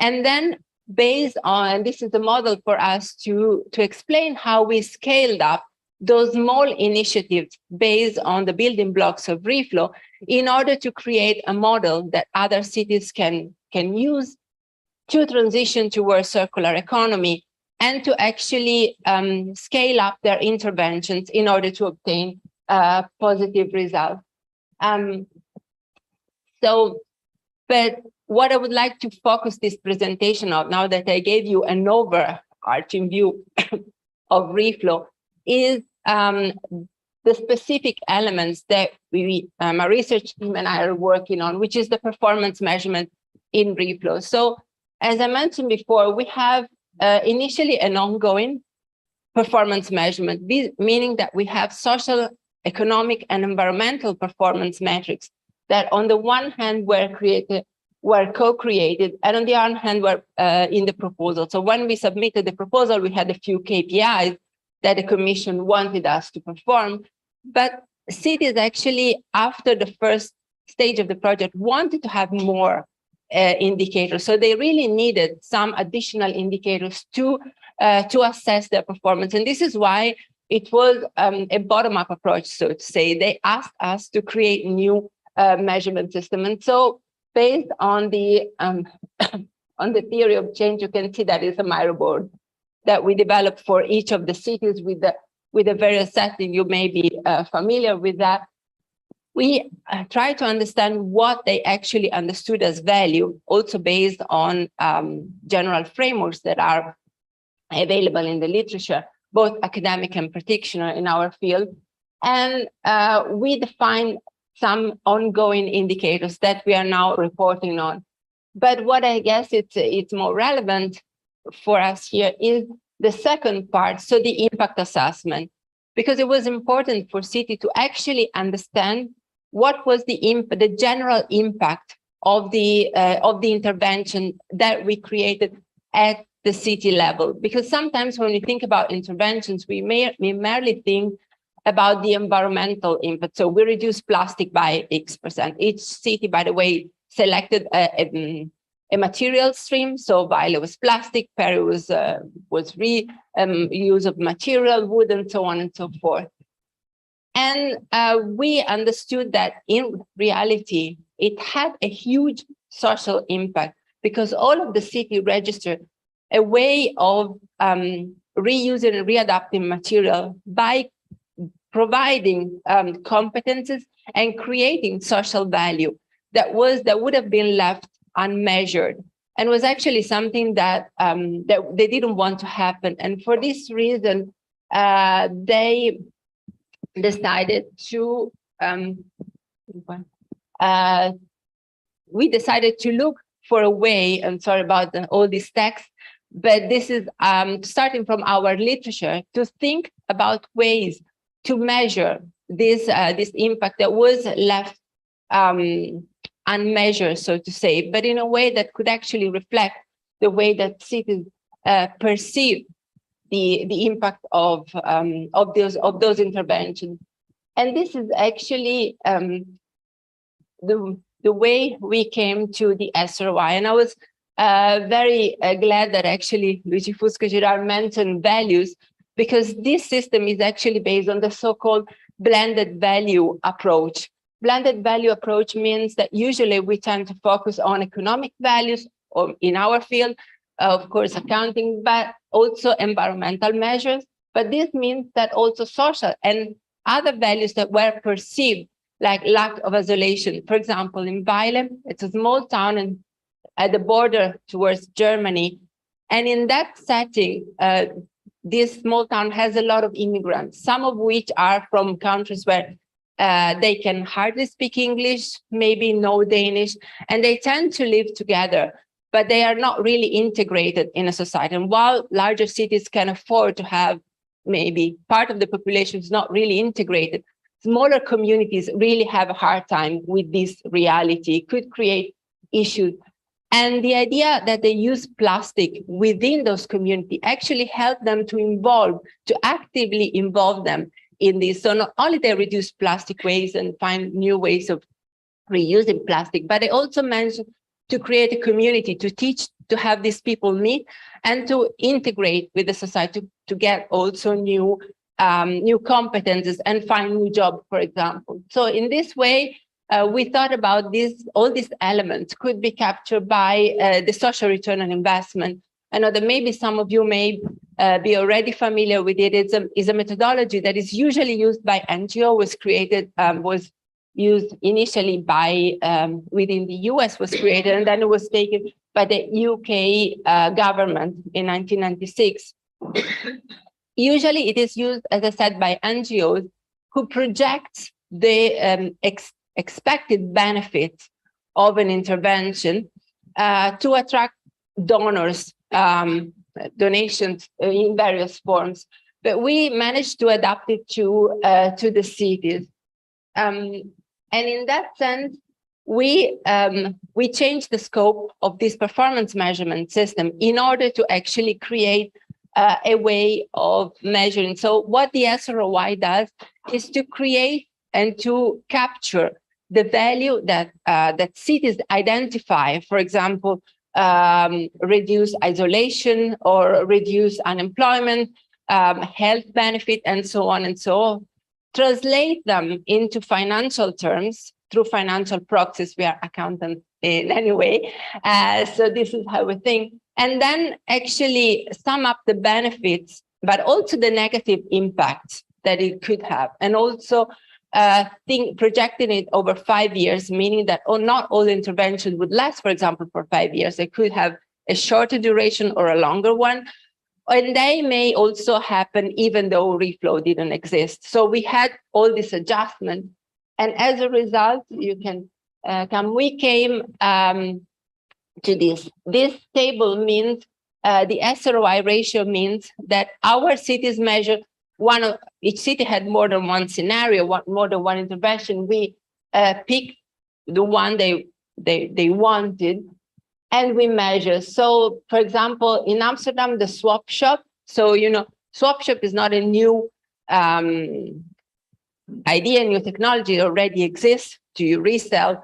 And then based on, this is the model for us to explain how we scaled up those small initiatives based on the building blocks of REFLOW in order to create a model that other cities can use to transition towards circular economy and to actually scale up their interventions in order to obtain positive results. But what I would like to focus this presentation on, now that I gave you an overarching view of REFLOW, is the specific elements that my research team and I are working on, which is the performance measurement in REFLOW. So as I mentioned before, we have initially an ongoing performance measurement, meaning that we have social, economic, and environmental performance metrics that on the one hand were co-created, and on the other hand were in the proposal. So when we submitted the proposal, we had a few KPIs that the Commission wanted us to perform, but cities actually, after the first stage of the project, wanted to have more indicators. So they really needed some additional indicators to assess their performance. And this is why it was a bottom-up approach, so to say. They asked us to create new measurement system. And so based on the on the theory of change, you can see that is a Miro board that we developed for each of the cities with the various setting. You may be familiar with that. We try to understand what they actually understood as value, also based on general frameworks that are available in the literature, both academic and practitioner in our field. And we define some ongoing indicators that we are now reporting on. But what I guess it's more relevant for us here is the second part, so the impact assessment, because it was important for city to actually understand what was the general impact of the intervention that we created at the city level. Because sometimes when we think about interventions, we merely think about the environmental impact. So we reduced plastic by X%. Each city, by the way, selected a material stream. So Violet was plastic, Perry was reuse of material, wood, and so on and so forth. And we understood that in reality, it had a huge social impact because all of the city registered a way of reusing and readapting material by providing competences and creating social value that would have been left unmeasured, and was actually something that that they didn't want to happen. And for this reason, they decided to we decided to look for a way. I'm sorry about all these texts, but this is starting from our literature to think about ways to measure this this impact that was left unmeasured, so to say, but in a way that could actually reflect the way that cities perceive the impact of those interventions. And this is actually the way we came to the SROI. And I was very glad that actually Luigi, Fusco, Girard mentioned values, because this system is actually based on the so-called blended value approach. Blended value approach means that usually we tend to focus on economic values, or in our field, of course, accounting, but also environmental measures. But this means that also social and other values that were perceived, like lack of isolation. For example, in Violet, it's a small town and at the border towards Germany. And in that setting, this small town has a lot of immigrants, some of which are from countries where they can hardly speak English, maybe no Danish, and they tend to live together, but they are not really integrated in a society. And while larger cities can afford to have maybe part of the population is not really integrated, smaller communities really have a hard time with this reality, could create issues. And the idea that they use plastic within those communities actually helped them to actively involve them in this. So not only they reduce plastic waste and find new ways of reusing plastic, but they also managed to create a community, to teach, to have these people meet and to integrate with the society, to get also new competences and find new jobs, for example. So in this way, we thought about this, all these elements could be captured by the social return on investment. I know that maybe some of you may be already familiar with it. It's a methodology that is usually used by NGO, was used initially by, within the US, was created, and then it was taken by the UK government in 1996. Usually it is used, as I said, by NGOs who project the expected benefits of an intervention to attract donors, donations in various forms. But we managed to adapt it to the cities. And in that sense, we changed the scope of this performance measurement system in order to actually create a way of measuring. So what the SROI does is to create and to capture the value that that cities identify, for example, reduce isolation or reduce unemployment, health benefit, and so on and so on. Translate them into financial terms through financial proxies. We are accountants in any way. So this is how we think. And then actually sum up the benefits, but also the negative impacts that it could have. And also projecting it over 5 years, meaning that not all interventions would last, for example, for 5 years. They could have a shorter duration or a longer one. And they may also happen even though REFLOW didn't exist. So we had all this adjustment. And as a result, you can come, we came to this. This table means the SROI ratio means that our cities measure each city had more than one scenario, more than one intervention. We picked the one they wanted, and we measure. So, for example, in Amsterdam, the swap shop. So, you know, swap shop is not a new idea, new technology already exists. Do you resell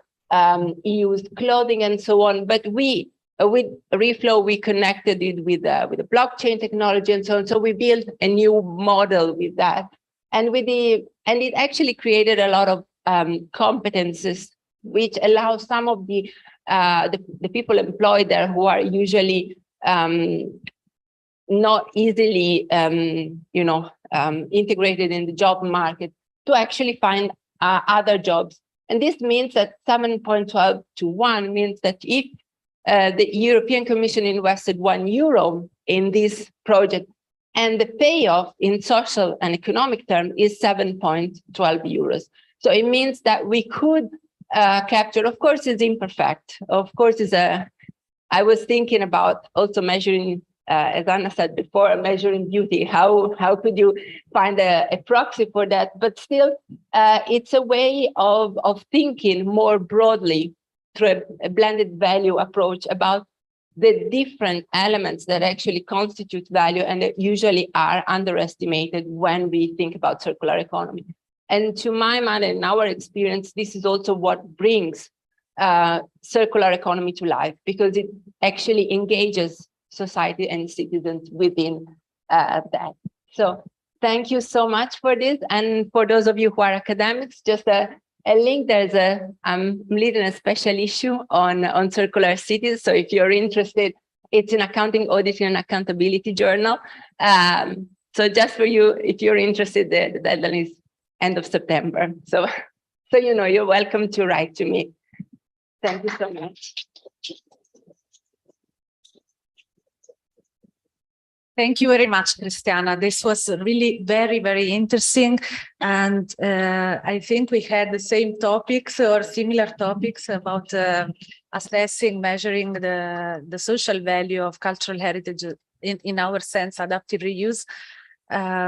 used clothing and so on? But we, with REFLOW, we connected it with the blockchain technology and so on. So we built a new model with that, and it actually created a lot of competences, which allow some of the people employed there who are usually not easily, integrated in the job market to actually find other jobs. And this means that 7.12 to 1 means that if the European Commission invested €1 in this project, and the payoff in social and economic terms is 7.12 euros. So it means that we could capture, of course, it's imperfect. Of course, I was thinking about also measuring, as Anna said before, measuring beauty. How could you find a proxy for that? But still, it's a way of thinking more broadly through a blended value approach about the different elements that actually constitute value and that usually are underestimated when we think about circular economy. And to my mind, in our experience, this is also what brings circular economy to life, because it actually engages society and citizens within that. So thank you so much for this. And for those of you who are academics, just a link, I'm leading a special issue on circular cities. So if you're interested, it's an accounting, auditing, and accountability journal. So just for you, if you're interested, the deadline is end of September. So you're welcome to write to me. Thank you so much. Thank you very much, Cristiana. This was really very, very interesting. And I think we had the same topics or similar topics about assessing, measuring the social value of cultural heritage in our sense, adaptive reuse.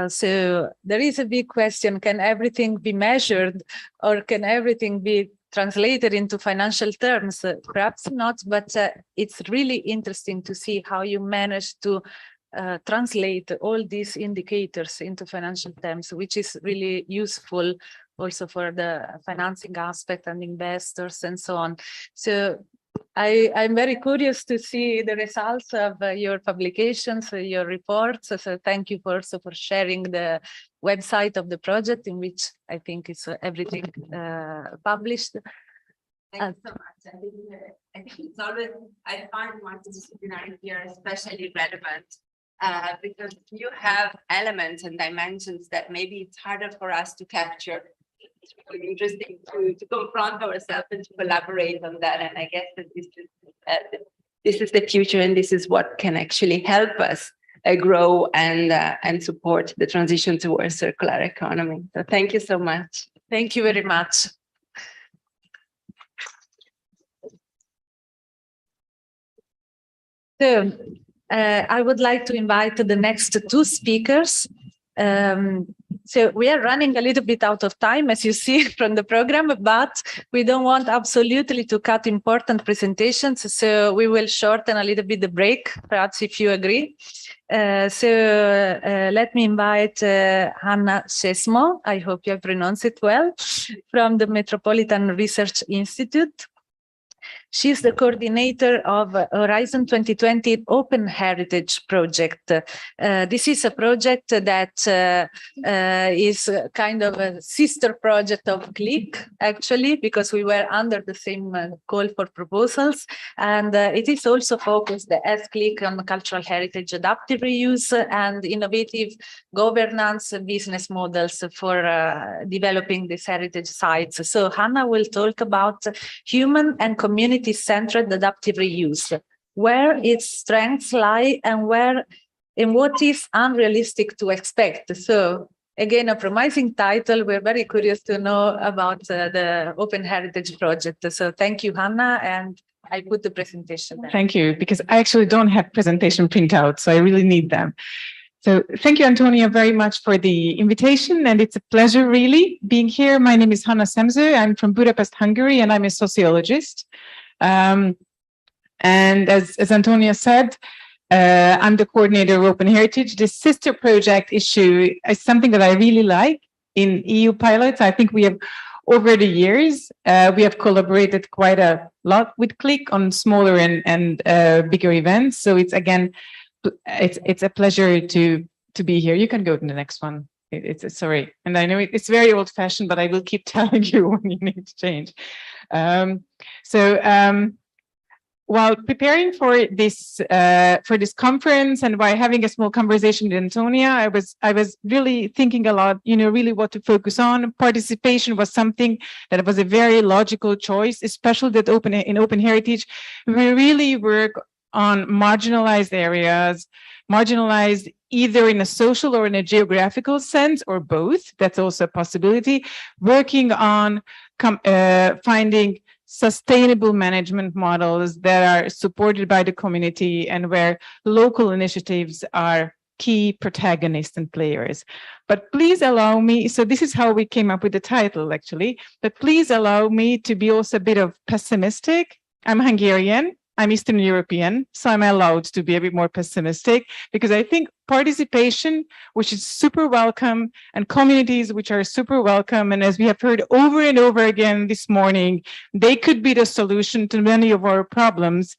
So there is a big question, can everything be measured or can everything be translated into financial terms? Perhaps not, but it's really interesting to see how you manage to translate all these indicators into financial terms, which is really useful also for the financing aspect and investors and so on. So I'm very curious to see the results of your publications, your reports. So thank you also for sharing the website of the project, in which I think is everything published. Thank you so much. I think it's always, I find multidisciplinary here especially relevant because you have elements and dimensions that maybe it's harder for us to capture. It's really interesting to confront ourselves and to collaborate on that. And I guess that this is the future, and this is what can actually help us grow and support the transition towards circular economy. So thank you so much. Thank you very much. So I would like to invite the next two speakers. So we are running a little bit out of time, as you see from the program, but we don't want absolutely to cut important presentations. So we will shorten a little bit the break, perhaps if you agree. Let me invite Hanna Sesmo, I hope you have pronounced it well, from the Metropolitan Research Institute. She's the coordinator of Horizon 2020 Open Heritage Project. This is a project that is kind of a sister project of CLIC, actually, because we were under the same call for proposals. And it is also focused as CLIC on cultural heritage adaptive reuse and innovative governance business models for developing these heritage sites. So Hanna will talk about human and community-centered adaptive reuse, where its strengths lie and what is unrealistic to expect. So again, a promising title. We're very curious to know about the Open Heritage Project. So thank you, Hanna, and I put the presentation there. Thank you, because I actually don't have presentation printouts, so I really need them. So thank you, Antonia, very much for the invitation, and it's a pleasure really being here. My name is Hanna Semzer. I'm from Budapest, Hungary, and I'm a sociologist. And as Antonia said, I'm the coordinator of Open Heritage. This sister project issue is something that I really like in EU pilots. I think we have, over the years, we have collaborated quite a lot with CLIC on smaller and bigger events. So it's, again, it's a pleasure to be here. You can go to the next one. Sorry, and I know it's very old-fashioned, but I will keep telling you when you need to change. While preparing for this conference and while having a small conversation with Antonia, I was really thinking a lot, really what to focus on. Participation was something that was a very logical choice, especially that in Open Heritage, we really work on marginalized areas, marginalized either in a social or in a geographical sense, or both. That's also a possibility. Working on finding sustainable management models that are supported by the community and where local initiatives are key protagonists and players. But please allow me, so this is how we came up with the title, actually, but please allow me to be also a bit of pessimistic. I'm Hungarian. I'm Eastern European, so I'm allowed to be a bit more pessimistic, because I think participation, which is super welcome, and communities which are super welcome, and as we have heard over and over again this morning, they could be the solution to many of our problems.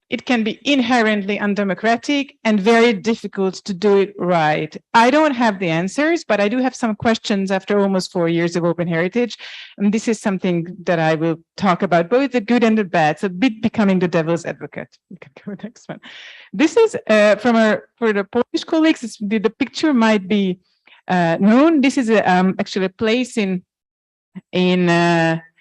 It can be inherently undemocratic and very difficult to do it right. I don't have the answers, but I do have some questions after almost 4 years of Open Heritage. And this is something that I will talk about, both the good and the bad, so a bit becoming the devil's advocate. You can go next one. This is for the Polish colleagues, the picture might be known. This is actually a place in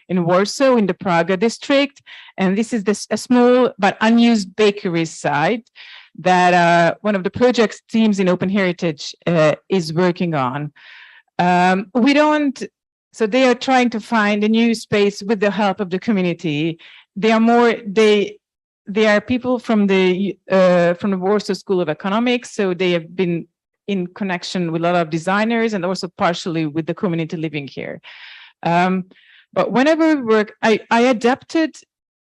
Warsaw, in the Praga district. And this is a small but unused bakery site that one of the project teams in Open Heritage is working on. So they are trying to find a new space with the help of the community. They are people from the Warsaw School of Economics, so they have been in connection with a lot of designers and also partially with the community living here. But whenever we work, I adapted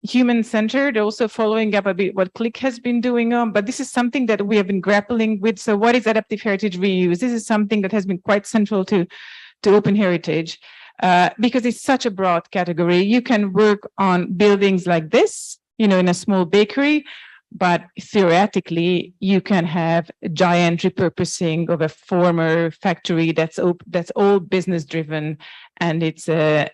human-centered, also following up a bit what CLIC has been doing on, but this is something that we have been grappling with. So what is adaptive heritage reuse? This is something that has been quite central to Open Heritage, because it's such a broad category. You can work on buildings like this, in a small bakery, but theoretically, you can have a giant repurposing of a former factory that's all business-driven, and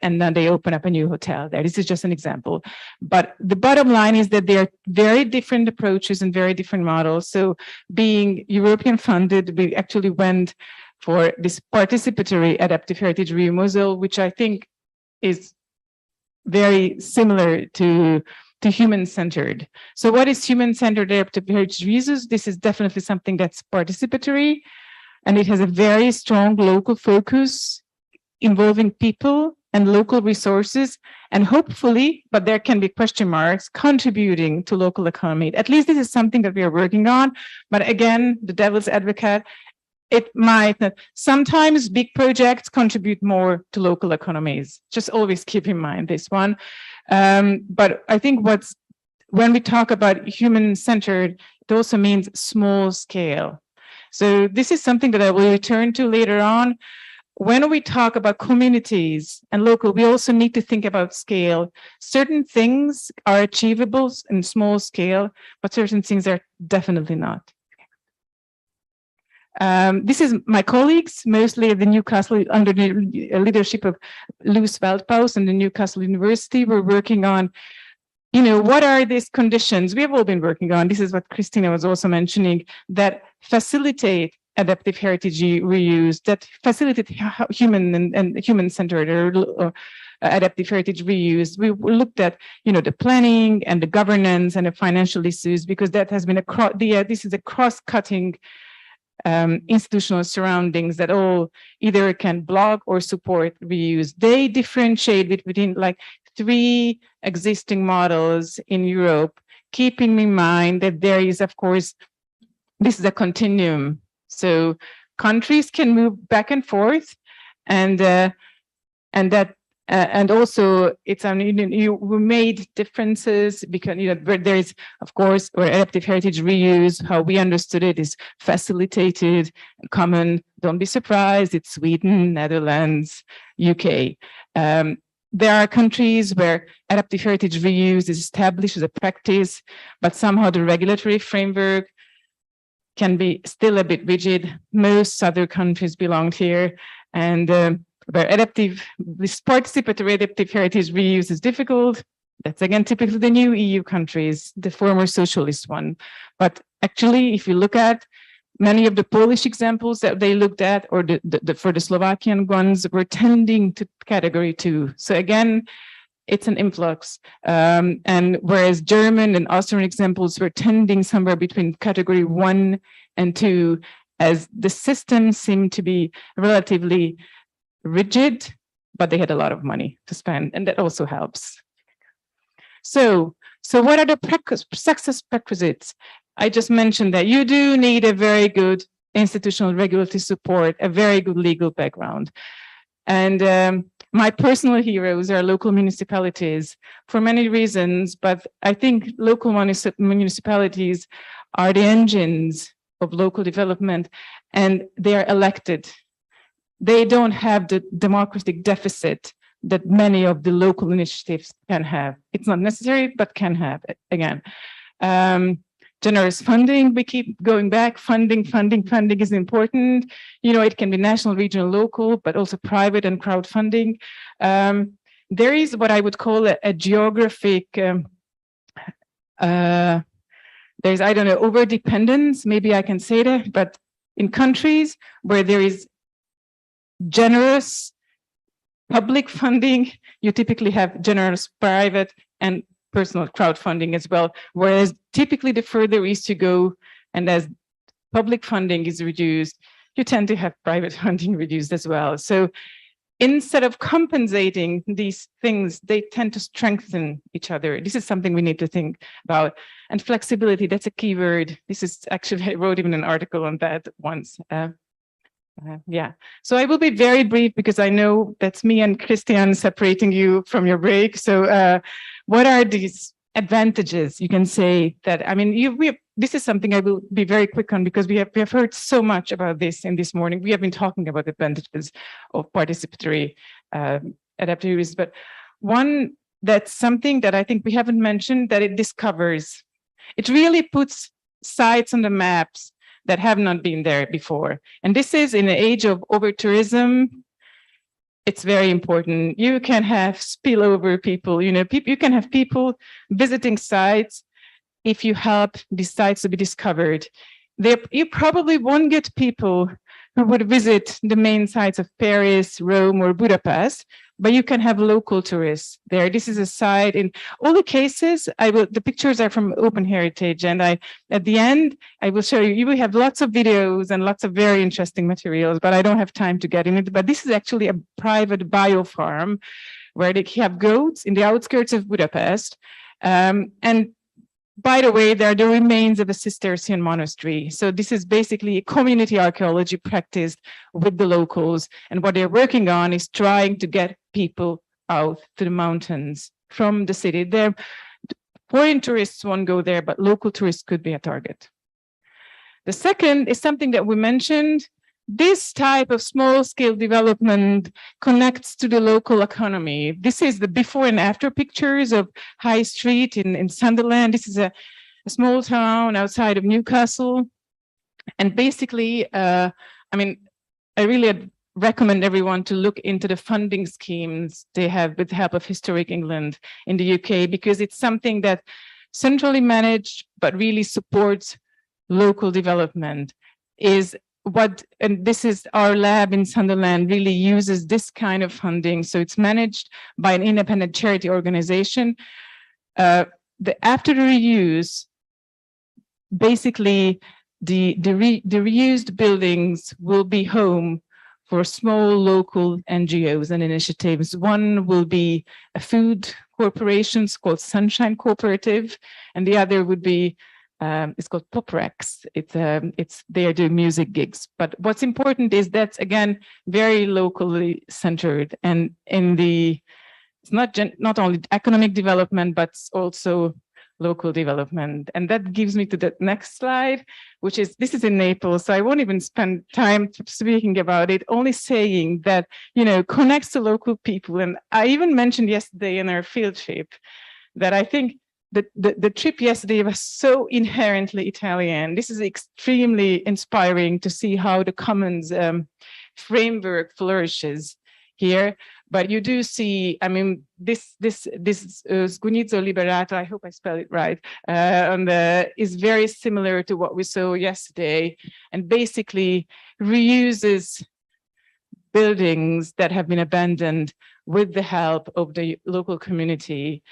and then they open up a new hotel there. This is just an example. But the bottom line is that there are very different approaches and very different models. So being European funded, we actually went for this participatory adaptive heritage removal, which I think is very similar to human-centered. So what is human-centered adaptive heritage reuse? This is definitely something that's participatory, and it has a very strong local focus involving people and local resources, and hopefully, but there can be question marks, contributing to local economy. At least this is something that we are working on. But again, the devil's advocate, it might not. Sometimes big projects contribute more to local economies. Just always keep in mind this one. But I think when we talk about human-centered, it also means small scale. So this is something that I will return to later on. When we talk about communities and local, we also need to think about scale. Certain things are achievable in small scale, but certain things are definitely not. This is my colleagues, mostly at the Newcastle, under the leadership of Loes Veldpaus and the Newcastle University. We're working on, what are these conditions we have all been working on? This is what Cristina was also mentioning, that facilitate adaptive heritage reuse, that facilitate human and human-centered or adaptive heritage reuse. We looked at, the planning and the governance and the financial issues, because that has been this is a cross-cutting institutional surroundings that all either can block or support reuse. They differentiate between like 3 existing models in Europe, keeping in mind that there is, of course, this is a continuum. So countries can move back and forth, and that And also, it's we made differences because there is, of course, where adaptive heritage reuse, how we understood it, is facilitated, common. Don't be surprised, it's Sweden, Netherlands, UK. There are countries where adaptive heritage reuse is established as a practice, but somehow the regulatory framework can be still a bit rigid. Most other countries belong here, and where this participatory adaptive heritage reuse is difficult. That's again typically the new EU countries, the former socialist one. But actually, if you look at many of the Polish examples that they looked at, or for the Slovakian ones, were tending to category 2. So again, it's an influx. And whereas German and Austrian examples were tending somewhere between category 1 and 2, as the system seemed to be relatively rigid, but they had a lot of money to spend, and that also helps. So what are the success prerequisites? I just mentioned that you do need a very good institutional regulatory support, a very good legal background. And my personal heroes are local municipalities for many reasons, but I think local municipalities are the engines of local development, and they are elected. They don't have the democratic deficit that many of the local initiatives can have. It's not necessary, but can have it again. Generous funding, we keep going back. Funding is important. It can be national, regional, local, but also private and crowdfunding. There is what I would call a geographic, there's, I don't know, overdependence, maybe I can say that, but in countries where there is generous public funding, you typically have generous private and personal crowdfunding as well, whereas typically the further east you go, and as public funding is reduced, you tend to have private funding reduced as well. So instead of compensating these things, they tend to strengthen each other. This is something we need to think about. And flexibility, that's a key word. This is actually, I wrote even an article on that once. Yeah, so I will be very brief because I know that's me and Cristiana separating you from your break. So what are these advantages? You can say that, I mean, this is something I will be very quick on because we have heard so much about this in this morning. We have been talking about the advantages of participatory adaptive reuse, but one that's something that I think we haven't mentioned, that it discovers. It really puts sites on the maps that have not been there before. And this is in the age of over-tourism. It's very important. You can have spillover people, you can have people visiting sites if you help these sites to be discovered. You probably won't get people who would visit the main sites of Paris, Rome, or Budapest, but you can have local tourists there. This is a site in all the cases. The pictures are from Open Heritage, and at the end, I will show you. You will have lots of videos and lots of very interesting materials, but I don't have time to get in it. But this is actually a private biofarm where they have goats in the outskirts of Budapest. And by the way, they are the remains of a Cistercian monastery. So this is basically community archaeology practiced with the locals. And what they're working on is trying to get people out to the mountains from the city. Foreign tourists won't go there, but local tourists could be a target. The second is something that we mentioned. This type of small-scale development connects to the local economy. This is the before and after pictures of High Street in Sunderland. This is a small town outside of Newcastle. And basically, I really recommend everyone to look into the funding schemes they have with the help of Historic England in the UK, because it's something that centrally managed but really supports local development. And this is our lab in Sunderland really uses this kind of funding. So it's managed by an independent charity organization. After the reuse, basically the reused buildings will be home for small local NGOs and initiatives. One will be a food corporation called Sunshine Cooperative, and the other would be It's called Poprex. It's they are doing music gigs. But what's important is that's again very locally centered, and it's not only economic development, but also local development. And that gives me to the next slide, which is, this is in Naples, so I won't even spend time speaking about it, only saying that, connects to local people. And I even mentioned yesterday in our field trip that I think the trip yesterday was so inherently Italian. This is extremely inspiring to see how the Commons framework flourishes here. But you do see, I mean, this Sgunizzo Liberato, I hope I spelled it right, is very similar to what we saw yesterday, and basically reuses buildings that have been abandoned with the help of the local community,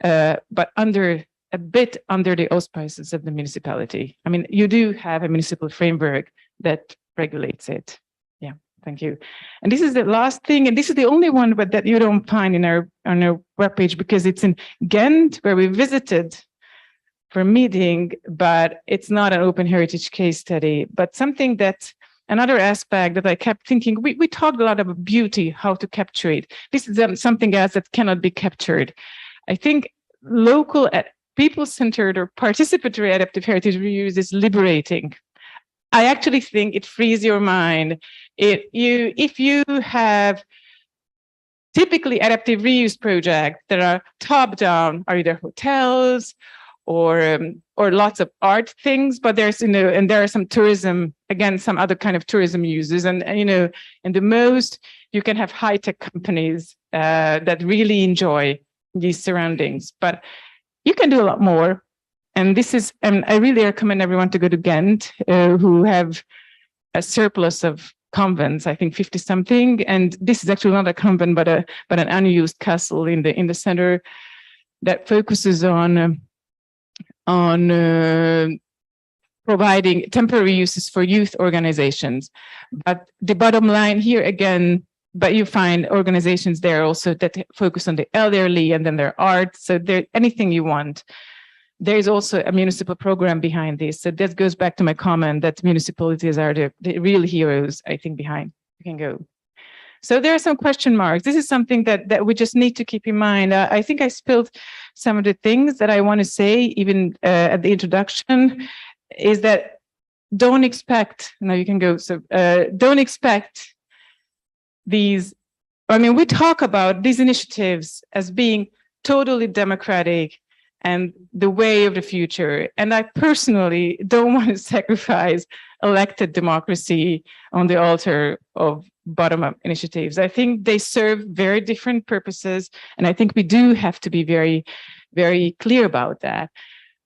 but a bit under the auspices of the municipality. I mean, you do have a municipal framework that regulates it. Thank you. And this is the last thing, and this is the only one but that you don't find on our webpage, because it's in Ghent, where we visited for a meeting, but it's not an open heritage case study. But something that, another aspect that I kept thinking, we talked a lot about beauty, how to capture it. This is something else that cannot be captured. I think local, people-centered or participatory adaptive heritage reuse is liberating. I actually think it frees your mind. If you have typically adaptive reuse projects that are top-down, are either hotels or lots of art things, but there's and there are some tourism, again, some other kind of tourism uses, and the most you can have high-tech companies that really enjoy these surroundings, but you can do a lot more. And this is, and I really recommend everyone to go to Ghent, who have a surplus of convents, I think 50 something. And this is actually not a convent, but an unused castle in the center that focuses on providing temporary uses for youth organizations. But the bottom line here again, but you find organizations there also that focus on the elderly, and then their art. So there, anything you want. There is also a municipal program behind this. So that goes back to my comment that municipalities are the real heroes, I think, behind. You can go. So there are some question marks. This is something that we just need to keep in mind. I think I spilled some of the things that I want to say, even at the introduction, is that don't expect, now you can go, so don't expect these, I mean, we talk about these initiatives as being totally democratic and the way of the future. And I personally don't want to sacrifice elected democracy on the altar of bottom-up initiatives. I think they serve very different purposes, and I think we do have to be very, very clear about that.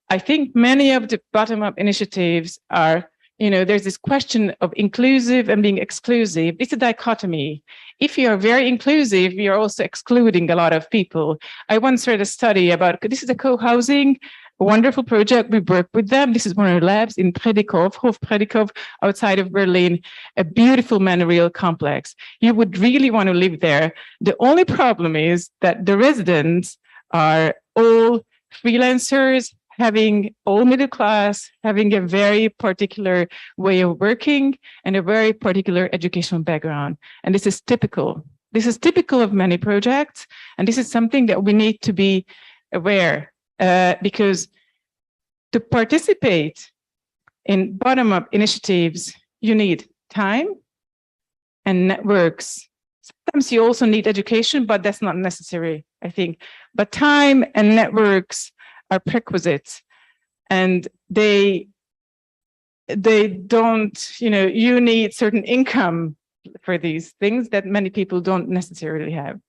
I think many of the bottom-up initiatives are, there's this question of inclusive and being exclusive. It's a dichotomy. If you are very inclusive, you're also excluding a lot of people. I once read a study about, this is a co-housing, a wonderful project. We work with them. This is one of our labs in Predikov, Hof Predikov, outside of Berlin, a beautiful manorial complex. You would really want to live there. The only problem is that the residents are all freelancers, having all middle class, having a very particular way of working and a very particular educational background. And this is typical. This is typical of many projects. And this is something that we need to be aware, because to participate in bottom-up initiatives, you need time and networks. Sometimes you also need education, but that's not necessary, I think. But time and networks are prerequisites, and they don't, you need certain income for these things that many people don't necessarily have.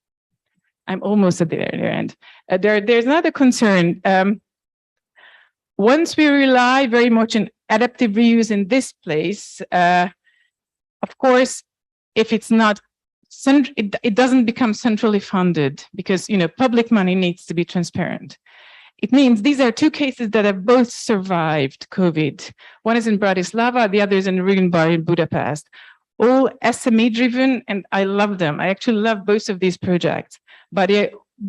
I'm almost at the end. There's another concern. Once we rely very much on adaptive reuse in this place, of course, if it's not, it doesn't become centrally funded, because public money needs to be transparent. It means these are two cases that have both survived COVID. One is in Bratislava, the other is in Rugenbar in Budapest. All SME driven, and I love them. I actually love both of these projects. But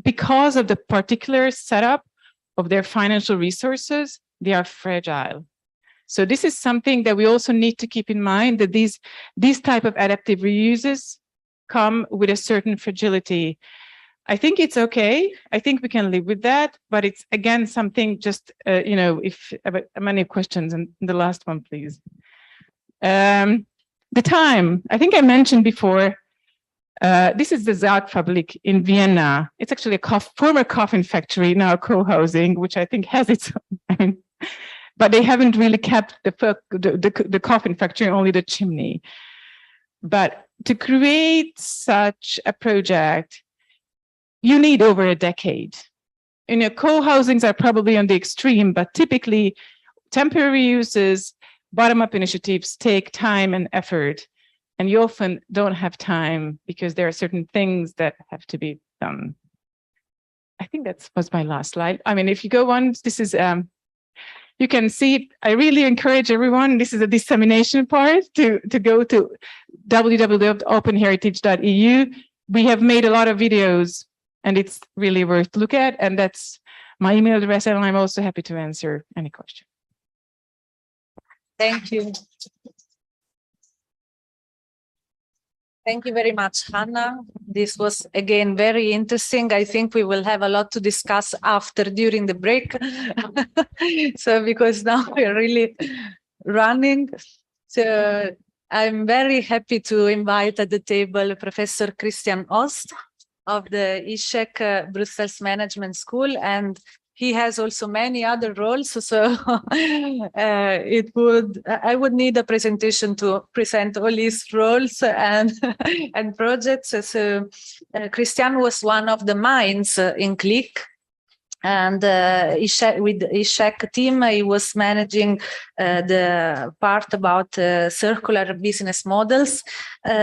because of the particular setup of their financial resources, they are fragile. So this is something that we also need to keep in mind, that these type of adaptive reuses come with a certain fragility. I think it's okay. I think we can live with that, but it's again something just, you know, if many questions, and the last one, please. The time, I think I mentioned before, this is the Saatfabrik in Vienna. It's actually a former coffin factory, now co-housing, which I think has its own, but they haven't really kept the coffin factory, only the chimney. But to create such a project, you need over a decade. You know, co-housings are probably on the extreme, but typically temporary uses, bottom-up initiatives take time and effort, and you often don't have time because there are certain things that have to be done. I think that was my last slide. I mean, if you go on, this is, you can see, I really encourage everyone, this is the dissemination part, to go to www.openheritage.eu. We have made a lot of videos, and it's really worth to look at, and that's my email address, and I'm also happy to answer any question. Thank you. Thank you very much, Hannah. This was, again, very interesting. I think we will have a lot to discuss during the break. So, because now we're really running. So I'm very happy to invite at the table Professor Christian Ost of the ICEC Brussels Management School, and he has also many other roles, so I would need a presentation to present all his roles and projects. So Cristiana was one of the minds in CLIC, and with the ICEC team, he was managing the part about circular business models.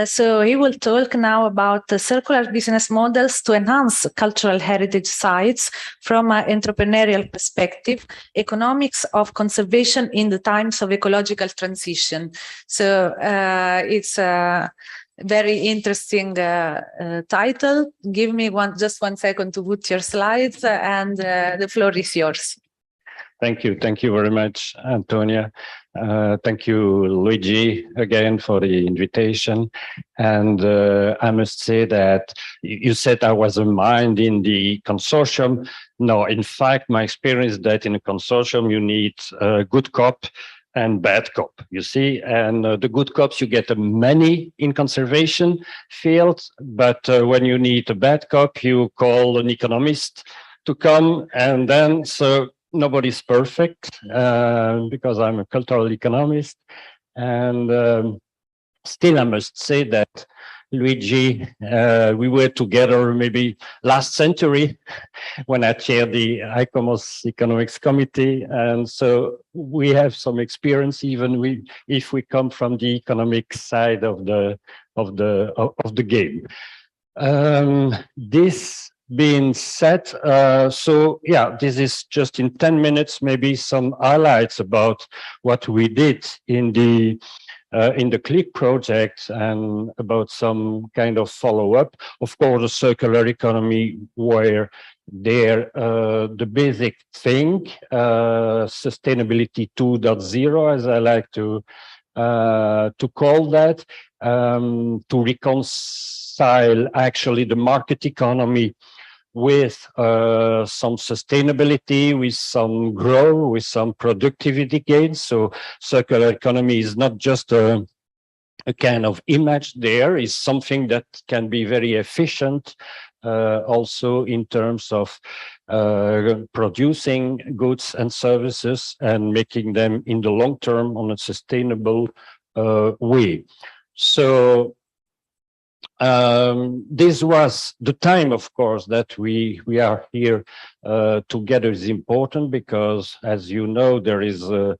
So he will talk now about the circular business models to enhance cultural heritage sites from an entrepreneurial perspective, economics of conservation in the times of ecological transition. So it's a very interesting title. Give me just one second to put your slides, and the floor is yours. Thank you very much, Antonia. Thank you, Luigi, again for the invitation. And I must say that you said I was a mind in the consortium. No, in fact, my experience is that in a consortium you need a good cop and bad cop, you see, and the good cops, you get many in conservation field, but when you need a bad cop, you call an economist to come, and then so nobody's perfect, because I'm a cultural economist, and still I must say that Luigi, we were together maybe last century when I chaired the ICOMOS Economics Committee, and so we have some experience, even if we come from the economic side of the game. This being said, so yeah, this is just in 10 minutes, maybe some highlights about what we did in the CLIC project and about some kind of follow-up. Of course, the circular economy were there, the basic thing, sustainability 2.0, as I like to call that, to reconcile actually the market economy with some sustainability, with some growth, with some productivity gains. So circular economy is not just a kind of image there, is something that can be very efficient also in terms of producing goods and services and making them in the long term on a sustainable way. So this was the time, of course, that we are here together is important because, as you know, there is a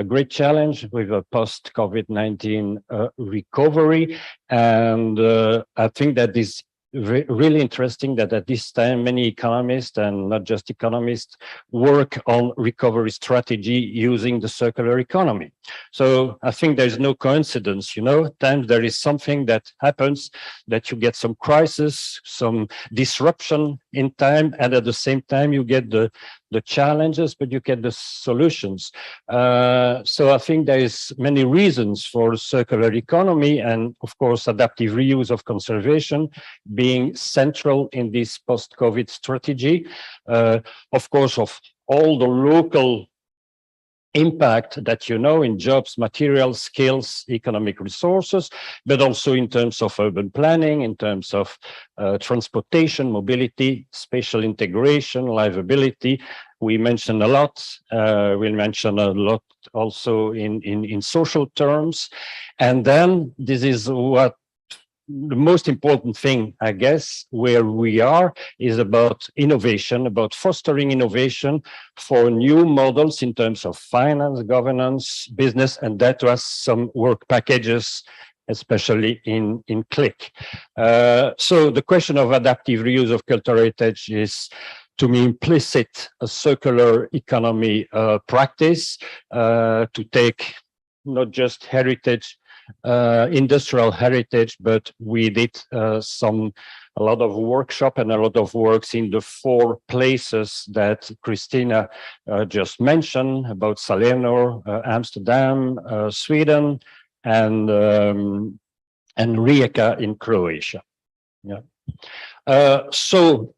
great challenge with a post-COVID-19 recovery. And I think that is really interesting that at this time, many economists and not just economists work on recovery strategy using the circular economy. So I think there's no coincidence, you know, at times there is something that happens, that you get some crisis, some disruption in time, and at the same time you get the challenges, but you get the solutions. So I think there is many reasons for circular economy, and of course adaptive reuse of conservation being central in this post-COVID strategy. Of course, of all the local impact that you know in jobs, materials, skills, economic resources, but also in terms of urban planning, in terms of transportation, mobility, spatial integration, livability. We mentioned a lot. We'll mention a lot also in social terms. And then this is what the most important thing, I guess, where we are is about innovation, about fostering innovation for new models in terms of finance, governance, business, and that was some work packages, especially in CLIC. So the question of adaptive reuse of cultural heritage is, to me, implicit a circular economy practice to take not just heritage, industrial heritage, but we did a lot of workshop and a lot of works in the 4 places that Cristina just mentioned about Salerno, Amsterdam, Sweden, and Rijeka in Croatia. Yeah. So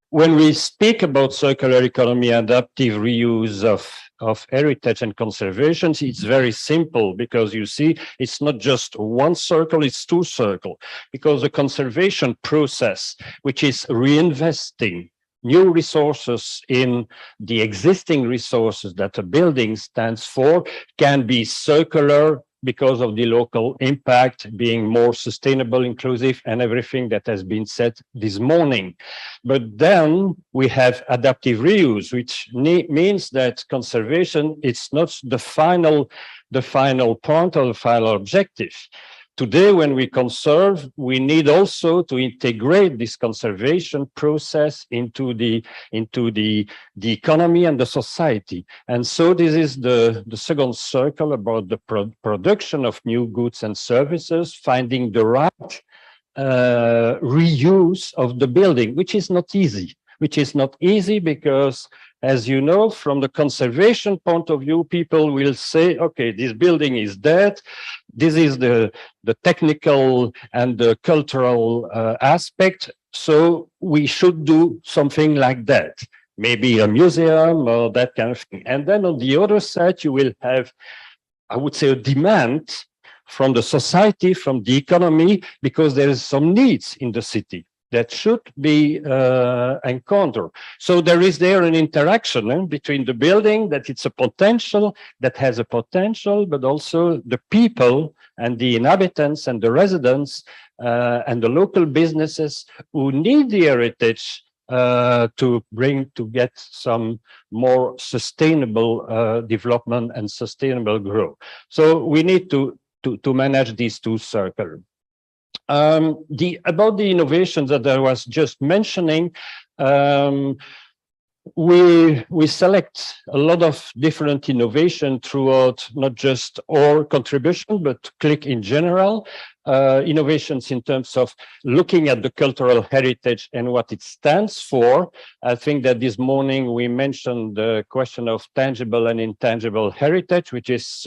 when we speak about circular economy, adaptive reuse of heritage and conservation, it's very simple, because you see, it's not just one circle, it's 2 circles, because the conservation process, which is reinvesting new resources in the existing resources that a building stands for, can be circular because of the local impact being more sustainable, inclusive, and everything that has been said this morning. But then we have adaptive reuse, which means that conservation, it's not the final point or the final objective. Today, when we conserve, we need also to integrate this conservation process into the economy and the society. And so this is the second circle about the production of new goods and services, finding the right reuse of the building, which is not easy. Because, as you know, from the conservation point of view, people will say, okay, this building is dead. This is the technical and the cultural aspect. So we should do something like that. Maybe a museum or that kind of thing. And then on the other side, you will have, I would say, a demand from the society, from the economy, because there is some needs in the city that should be encountered. So there is an interaction between the building, that it's a potential, that has a potential, but also the people and the inhabitants and the residents and the local businesses who need the heritage to get some more sustainable development and sustainable growth. So we need to manage these 2 circles. About the innovations that I was just mentioning, we select a lot of different innovation throughout not just our contribution, but CLIC in general. Innovations in terms of looking at the cultural heritage and what it stands for. I think that this morning we mentioned the question of tangible and intangible heritage, which is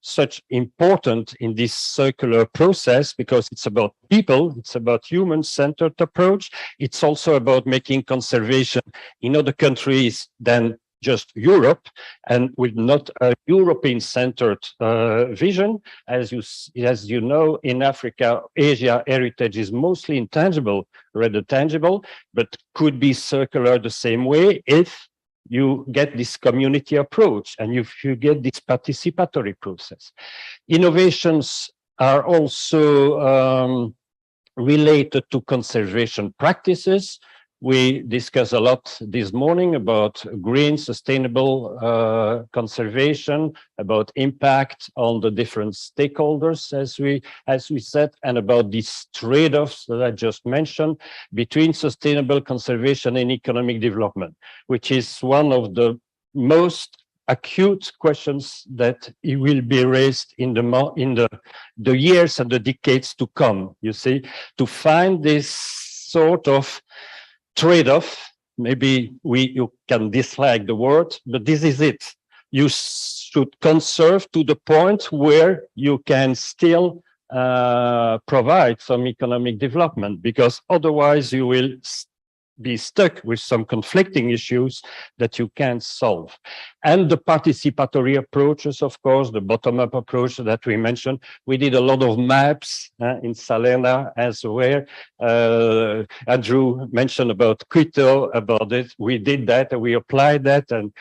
such important in this circular process, because it's about people, it's about human-centered approach. It's also about making conservation in other countries than just Europe, and with not a European-centered vision. As you know, in Africa, Asia, heritage is mostly intangible, rather tangible, but could be circular the same way if you get this community approach and if you get this participatory process. Innovations are also related to conservation practices. We discussed a lot this morning about green, sustainable conservation, about impact on the different stakeholders, as we said, and about these trade-offs that I just mentioned between sustainable conservation and economic development, which is one of the most acute questions that it will be raised in the years and the decades to come. You see, to find this sort of trade-off. Maybe you can dislike the word, but this is it. You should conserve to the point where you can still provide some economic development, because otherwise you will be stuck with some conflicting issues that you can't solve. And the participatory approaches, of course, the bottom-up approach that we mentioned. We did a lot of maps in Salerno as well. Andrew mentioned about Quito, about it. We did that and we applied that, and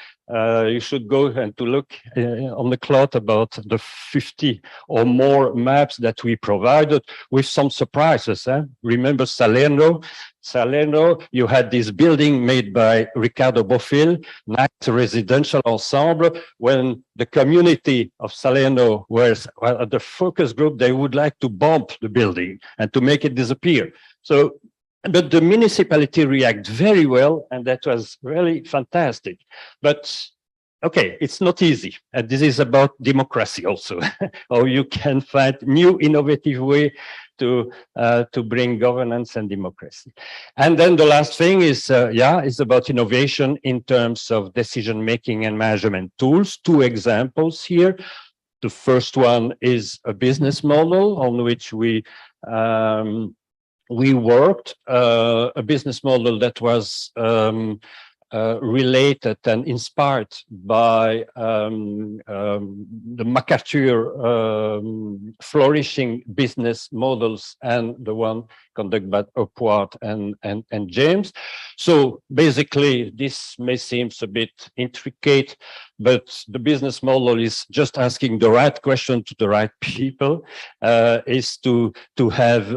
you should go and to look on the cloud about the 50 or more maps that we provided with some surprises. Remember Salerno? Salerno, you had this building made by Ricardo Bofill, nice residential ensemble. When the community of Salerno was at the focus group, they would like to bomb the building and to make it disappear. So, but the municipality reacted very well, and that was really fantastic. But okay, it's not easy, and this is about democracy also. Or you can find new innovative way to bring governance and democracy. And then the last thing is, is about innovation in terms of decision-making and management tools. Two examples here. The first one is a business model on which we worked, a business model that was related and inspired by the MacArthur flourishing business models and the one conducted by Upward and James. So basically, this may seem a bit intricate, but the business model is just asking the right question to the right people, is to have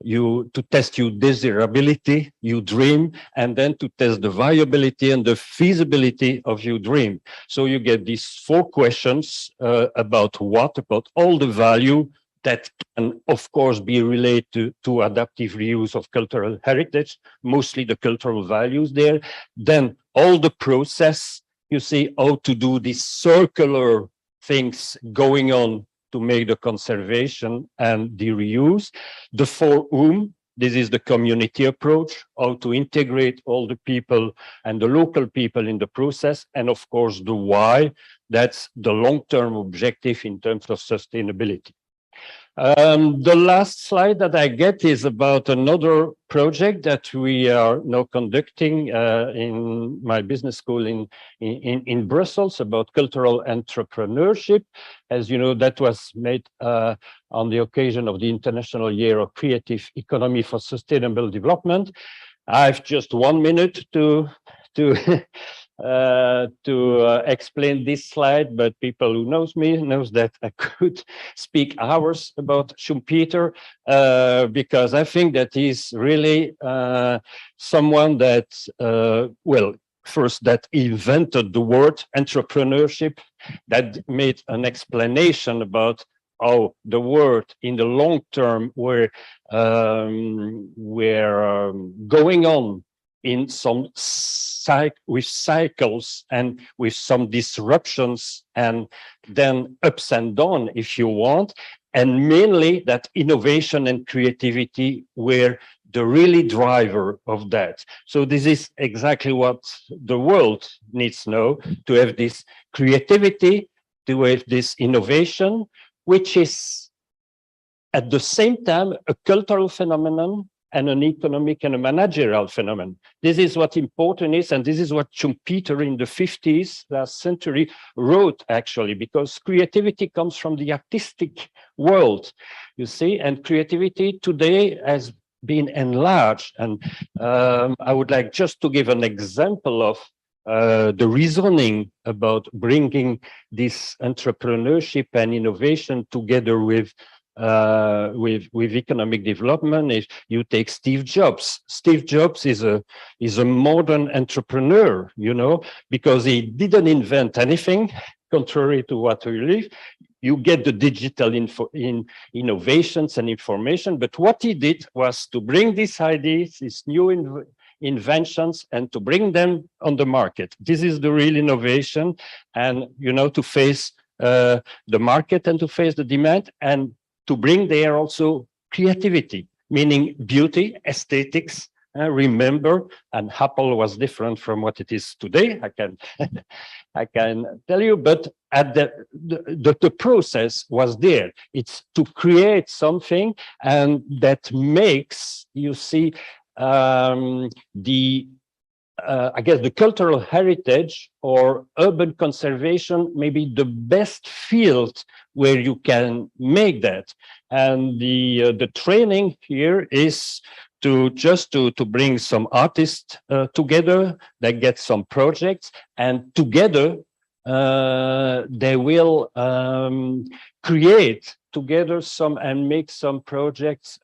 to test your desirability, your dream, and then to test the viability and the feasibility of your dream. So you get these 4 questions about all the value that can, of course, be related to adaptive reuse of cultural heritage, mostly the cultural values there. Then all the process, you see how to do these circular things going on to make the conservation and the reuse. The for whom, this is the community approach, how to integrate all the people and the local people in the process. And of course, the why, that's the long-term objective in terms of sustainability. The last slide that I get is about another project that we are now conducting in my business school in Brussels about cultural entrepreneurship. As you know, that was made on the occasion of the International Year of Creative Economy for Sustainable Development. I have just 1 minute to explain this slide, but people who knows me knows that I could speak hours about Schumpeter, because I think that he's really someone that, first that invented the word entrepreneurship, that made an explanation about how the word in the long term were going on in some with cycles and with some disruptions and then ups and downs, if you want, and mainly that innovation and creativity were the really driver of that. So this is exactly what the world needs now, to have this creativity, to have this innovation, which is at the same time a cultural phenomenon and an economic and a managerial phenomenon. This is what important is, and this is what Schumpeter in the 50s, last century, wrote actually, because creativity comes from the artistic world, you see, and creativity today has been enlarged. And I would like just to give an example of the reasoning about bringing this entrepreneurship and innovation together with economic development. If you take Steve Jobs, Steve Jobs is a modern entrepreneur, you know, because he didn't invent anything, contrary to what we believe. You get the digital innovations and information, but what he did was to bring these ideas, these new inventions and to bring them on the market. This is the real innovation, and to face the market and to face the demand, and to bring there also creativity, meaning beauty, aesthetics. Remember, and Apple was different from what it is today. I can tell you, but at the process was there. It's to create something, and that makes, you see, I guess the cultural heritage or urban conservation may be the best field where you can make that. And the training here is to bring some artists together, they get some projects, and together they will create together some and make some projects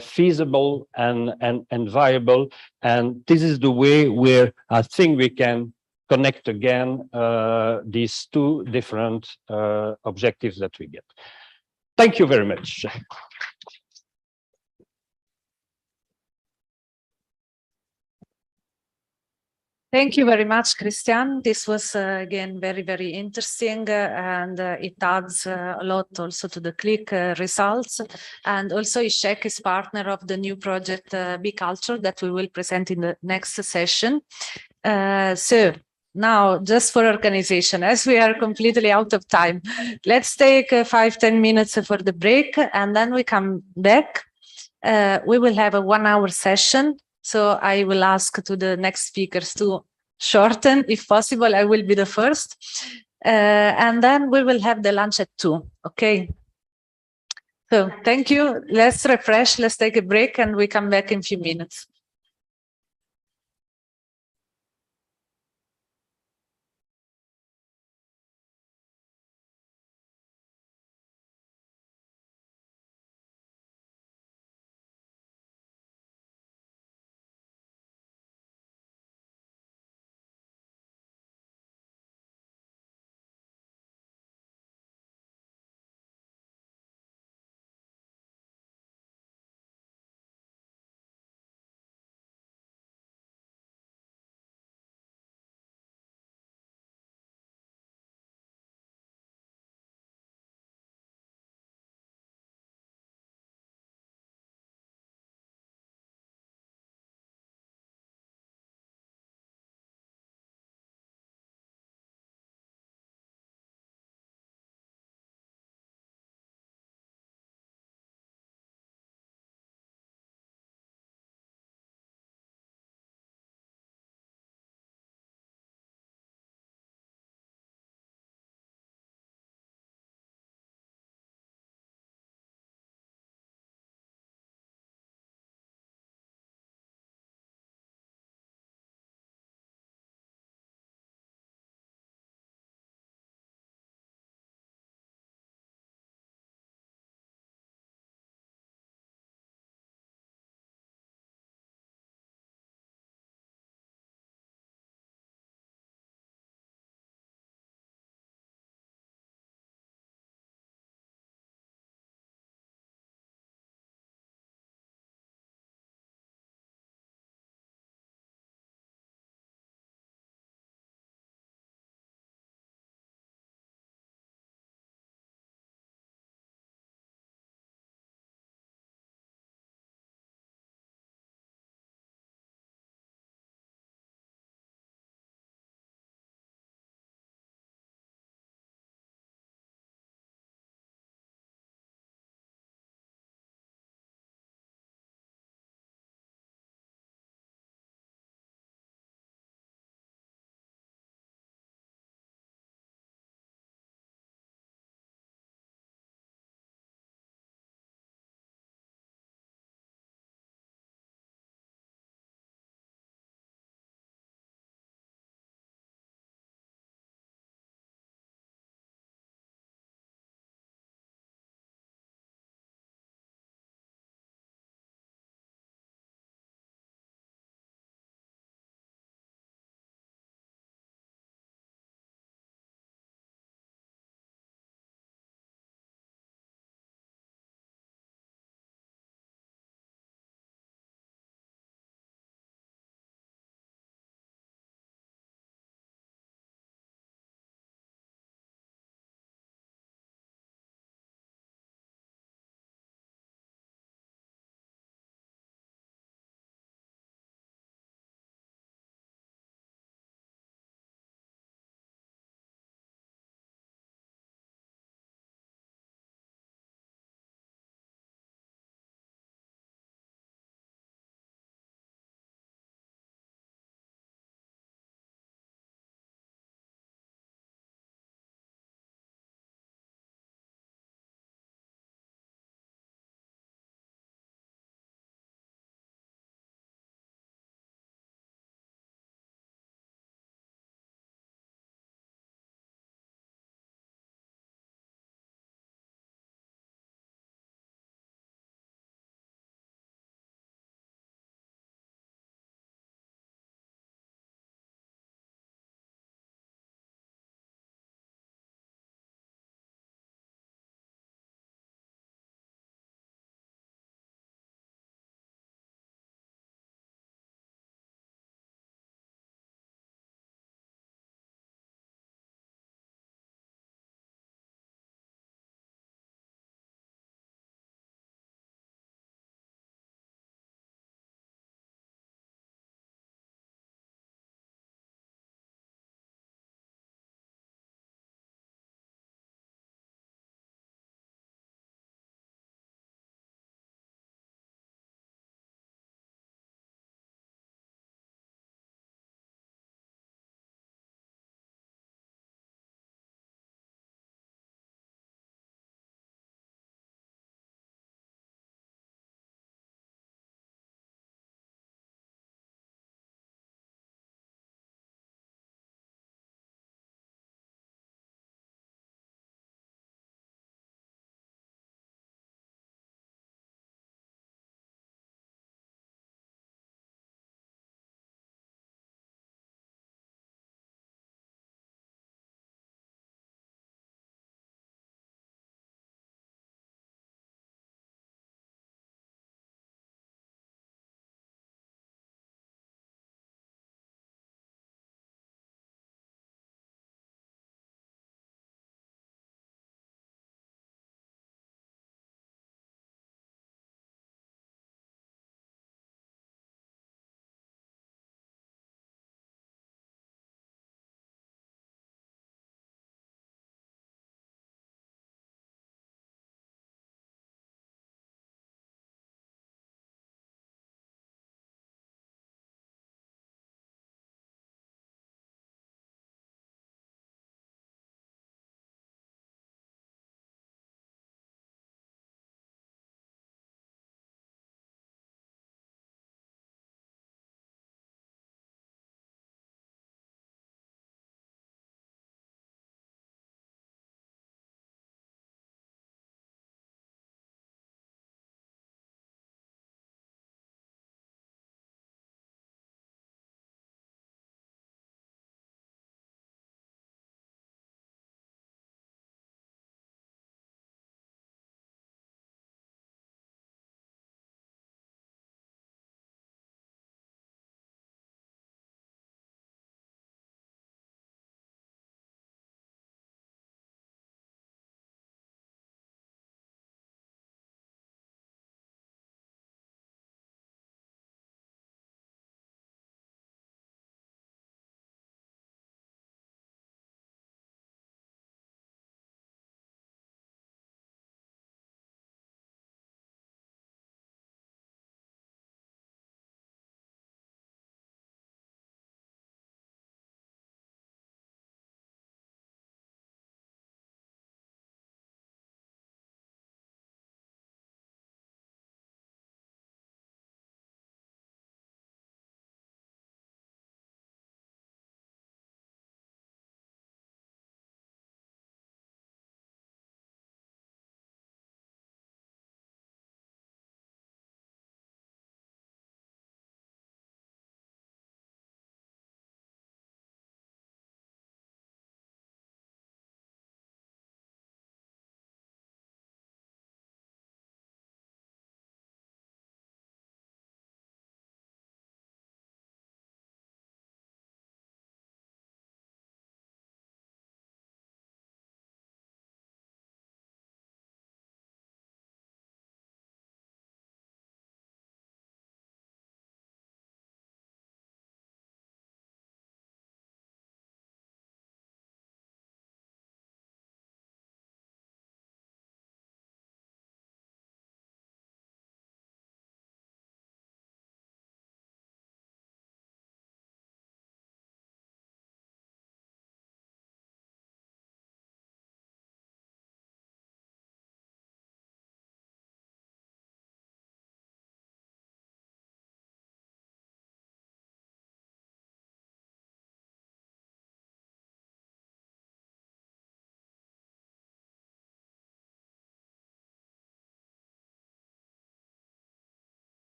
feasible and viable. And this is the way where I think we can connect again these two different objectives that we get. Thank you very much. Thank you very much, Cristian. This was again very, very interesting, and it adds a lot also to the CLIC results. And also ICEC is partner of the new project Be.CULTOUR that we will present in the next session. So now, just for organization, as we are completely out of time, let's take 5-10 minutes for the break, and then we come back. We will have a 1-hour session. So I will ask to the next speakers to shorten, if possible. I will be the first. And then we will have the lunch at 2, okay? So thank you. Let's refresh, let's take a break, and we come back in a few minutes.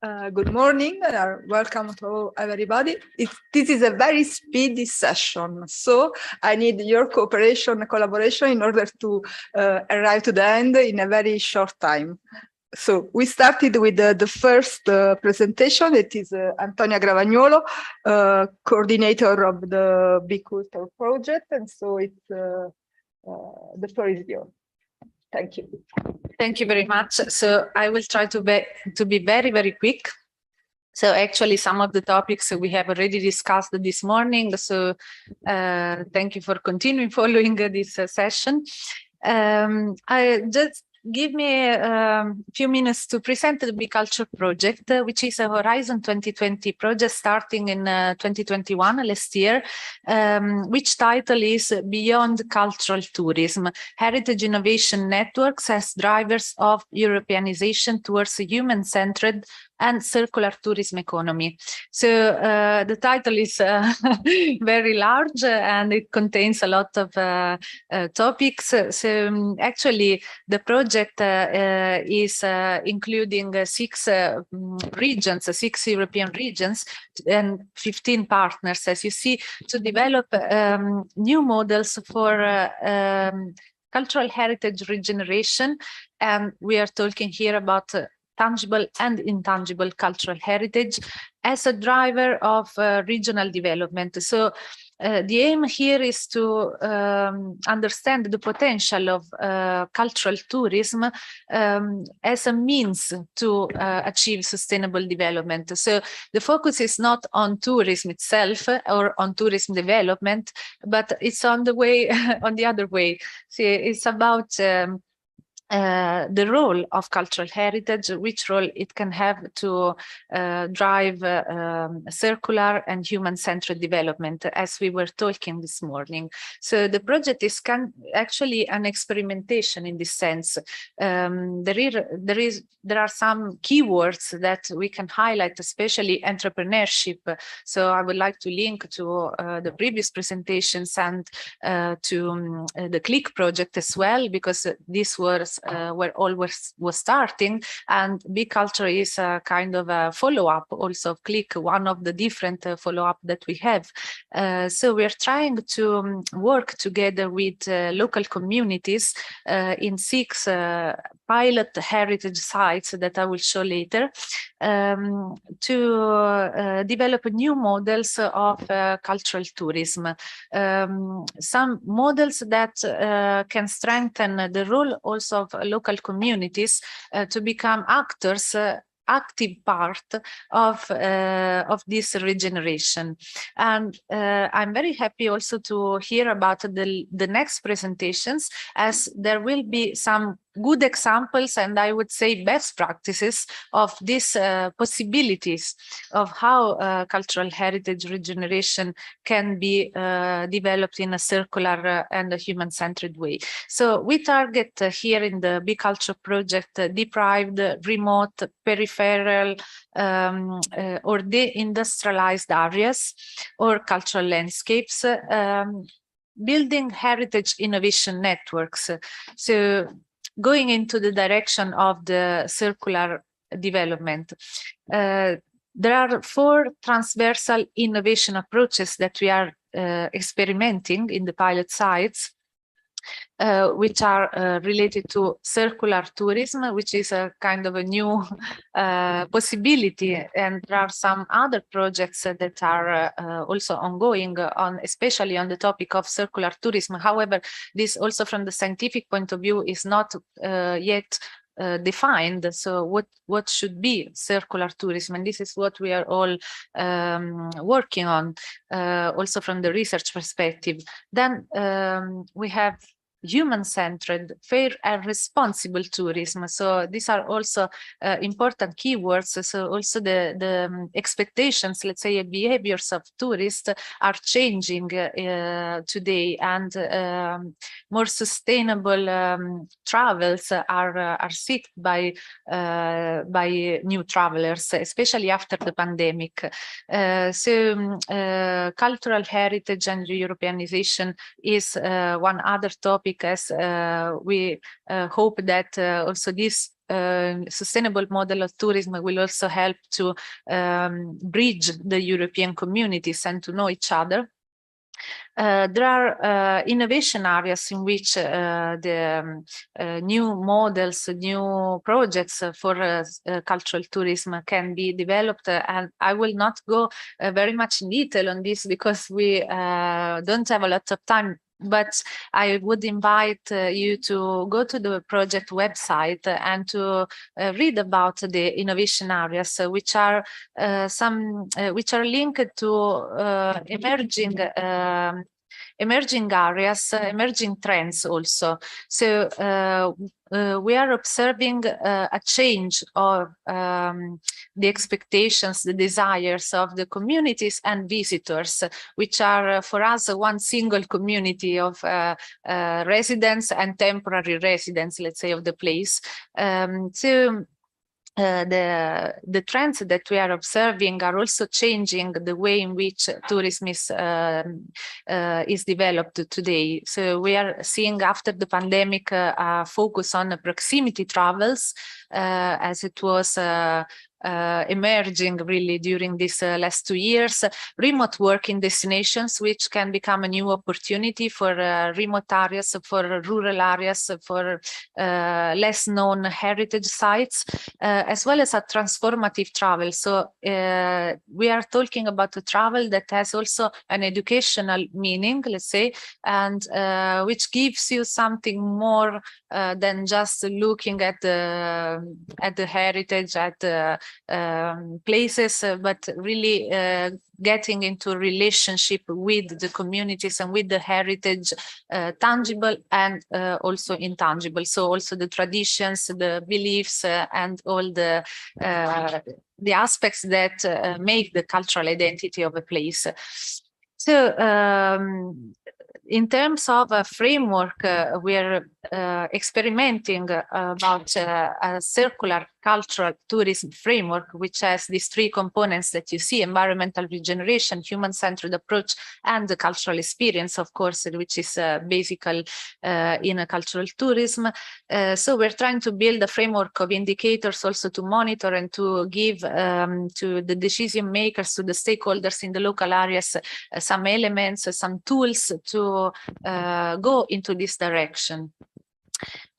Good morning, welcome to everybody. This is a very speedy session, so I need your cooperation and collaboration in order to arrive to the end in a very short time. So we started with the first presentation. It is Antonia Gravagnolo, coordinator of the Be.CULTOUR project, and so it's the floor is yours. Thank you. Thank you very much. So I will try to be very, very quick. So actually some of the topics we have already discussed this morning. So thank you for continuing following this session. I just give me a few minutes to present the Be.CULTURE project, which is a Horizon 2020 project starting in 2021, last year, which title is Beyond Cultural Tourism, Heritage Innovation Networks as Drivers of Europeanization towards a Human-Centered and Circular Tourism Economy. So the title is very large and it contains a lot of topics. So actually the project is including 6 regions, 6 European regions and 15 partners, as you see, to develop new models for cultural heritage regeneration. And we are talking here about tangible and intangible cultural heritage as a driver of regional development. So the aim here is to understand the potential of cultural tourism as a means to achieve sustainable development. So the focus is not on tourism itself or on tourism development, but it's on the way, on the other way. See, it's about the role of cultural heritage, which role it can have to drive circular and human-centered development, as we were talking this morning. So the project is actually an experimentation in this sense. There are some keywords that we can highlight, especially entrepreneurship. So I would like to link to the previous presentations and to the CLIC project as well, because this was where all was starting, and Be.CULTURE is a kind of a follow-up also of CLIC, one of the different follow-up that we have. So we're trying to work together with local communities in 6 pilot heritage sites that I will show later, to develop new models of cultural tourism. Some models that can strengthen the role also of local communities to become actors, active part of this regeneration. And I'm very happy also to hear about the next presentations, as there will be some good examples and I would say best practices of these possibilities of how cultural heritage regeneration can be developed in a circular and a human-centered way. So we target here in the Be.CULTURE project deprived, remote, peripheral or deindustrialized areas or cultural landscapes, building heritage innovation networks. So going into the direction of the circular development. There are 4 transversal innovation approaches that we are experimenting in the pilot sites, which are related to circular tourism, which is a kind of a new possibility. And there are some other projects that are also ongoing on, especially on the topic of circular tourism. However, this also from the scientific point of view is not yet defined. So what should be circular tourism? And this is what we are all working on, also from the research perspective. Then we have human-centered, fair and responsible tourism. So these are also important keywords. So also the expectations, let's say, behaviors of tourists are changing today, and more sustainable travels are sought by new travelers, especially after the pandemic. So cultural heritage and Europeanization is one other topic, as we hope that also this sustainable model of tourism will also help to bridge the European communities and to know each other. There are innovation areas in which the new models, new projects for cultural tourism can be developed, and I will not go very much in detail on this because we don't have a lot of time. But I would invite you to go to the project website and to read about the innovation areas, which are which are linked to emerging areas, emerging trends also. So we are observing a change of the expectations, the desires of the communities and visitors, which are for us one single community of residents and temporary residents, let's say, of the place. The trends that we are observing are also changing the way in which tourism is developed today. So we are seeing after the pandemic a focus on proximity travels, as it was emerging really during these last 2 years, remote working destinations, which can become a new opportunity for remote areas, for rural areas, for less known heritage sites, as well as a transformative travel. So we are talking about a travel that has also an educational meaning, let's say, and which gives you something more than just looking at the heritage, at the places, but really getting into relationship with the communities and with the heritage, tangible and also intangible. So also the traditions, the beliefs, and all the aspects that make the cultural identity of a place. So in terms of a framework, we're experimenting about a circular cultural tourism framework, which has these 3 components that you see: environmental regeneration, human-centered approach, and the cultural experience, of course, which is basic in a cultural tourism. So we're trying to build a framework of indicators also to monitor and to give to the decision makers, to the stakeholders in the local areas, some elements, some tools to go into this direction.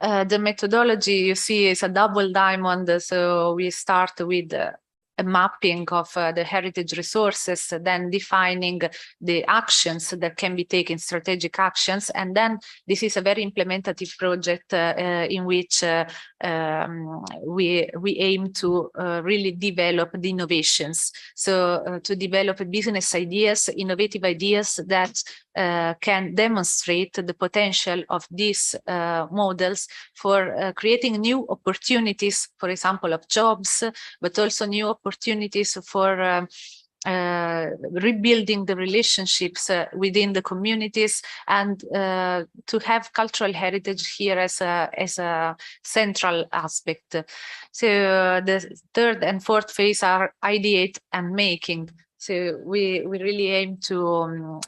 The methodology you see is a double diamond. So we start with a mapping of the heritage resources, then defining the actions that can be taken, strategic actions. And then this is a very implementative project in which we aim to really develop the innovations. So to develop business ideas, innovative ideas that can demonstrate the potential of these models for creating new opportunities, for example, of jobs, but also new opportunities for rebuilding the relationships within the communities, and to have cultural heritage here as a central aspect. So the 3rd and 4th phase are ideate and making. So we really aim to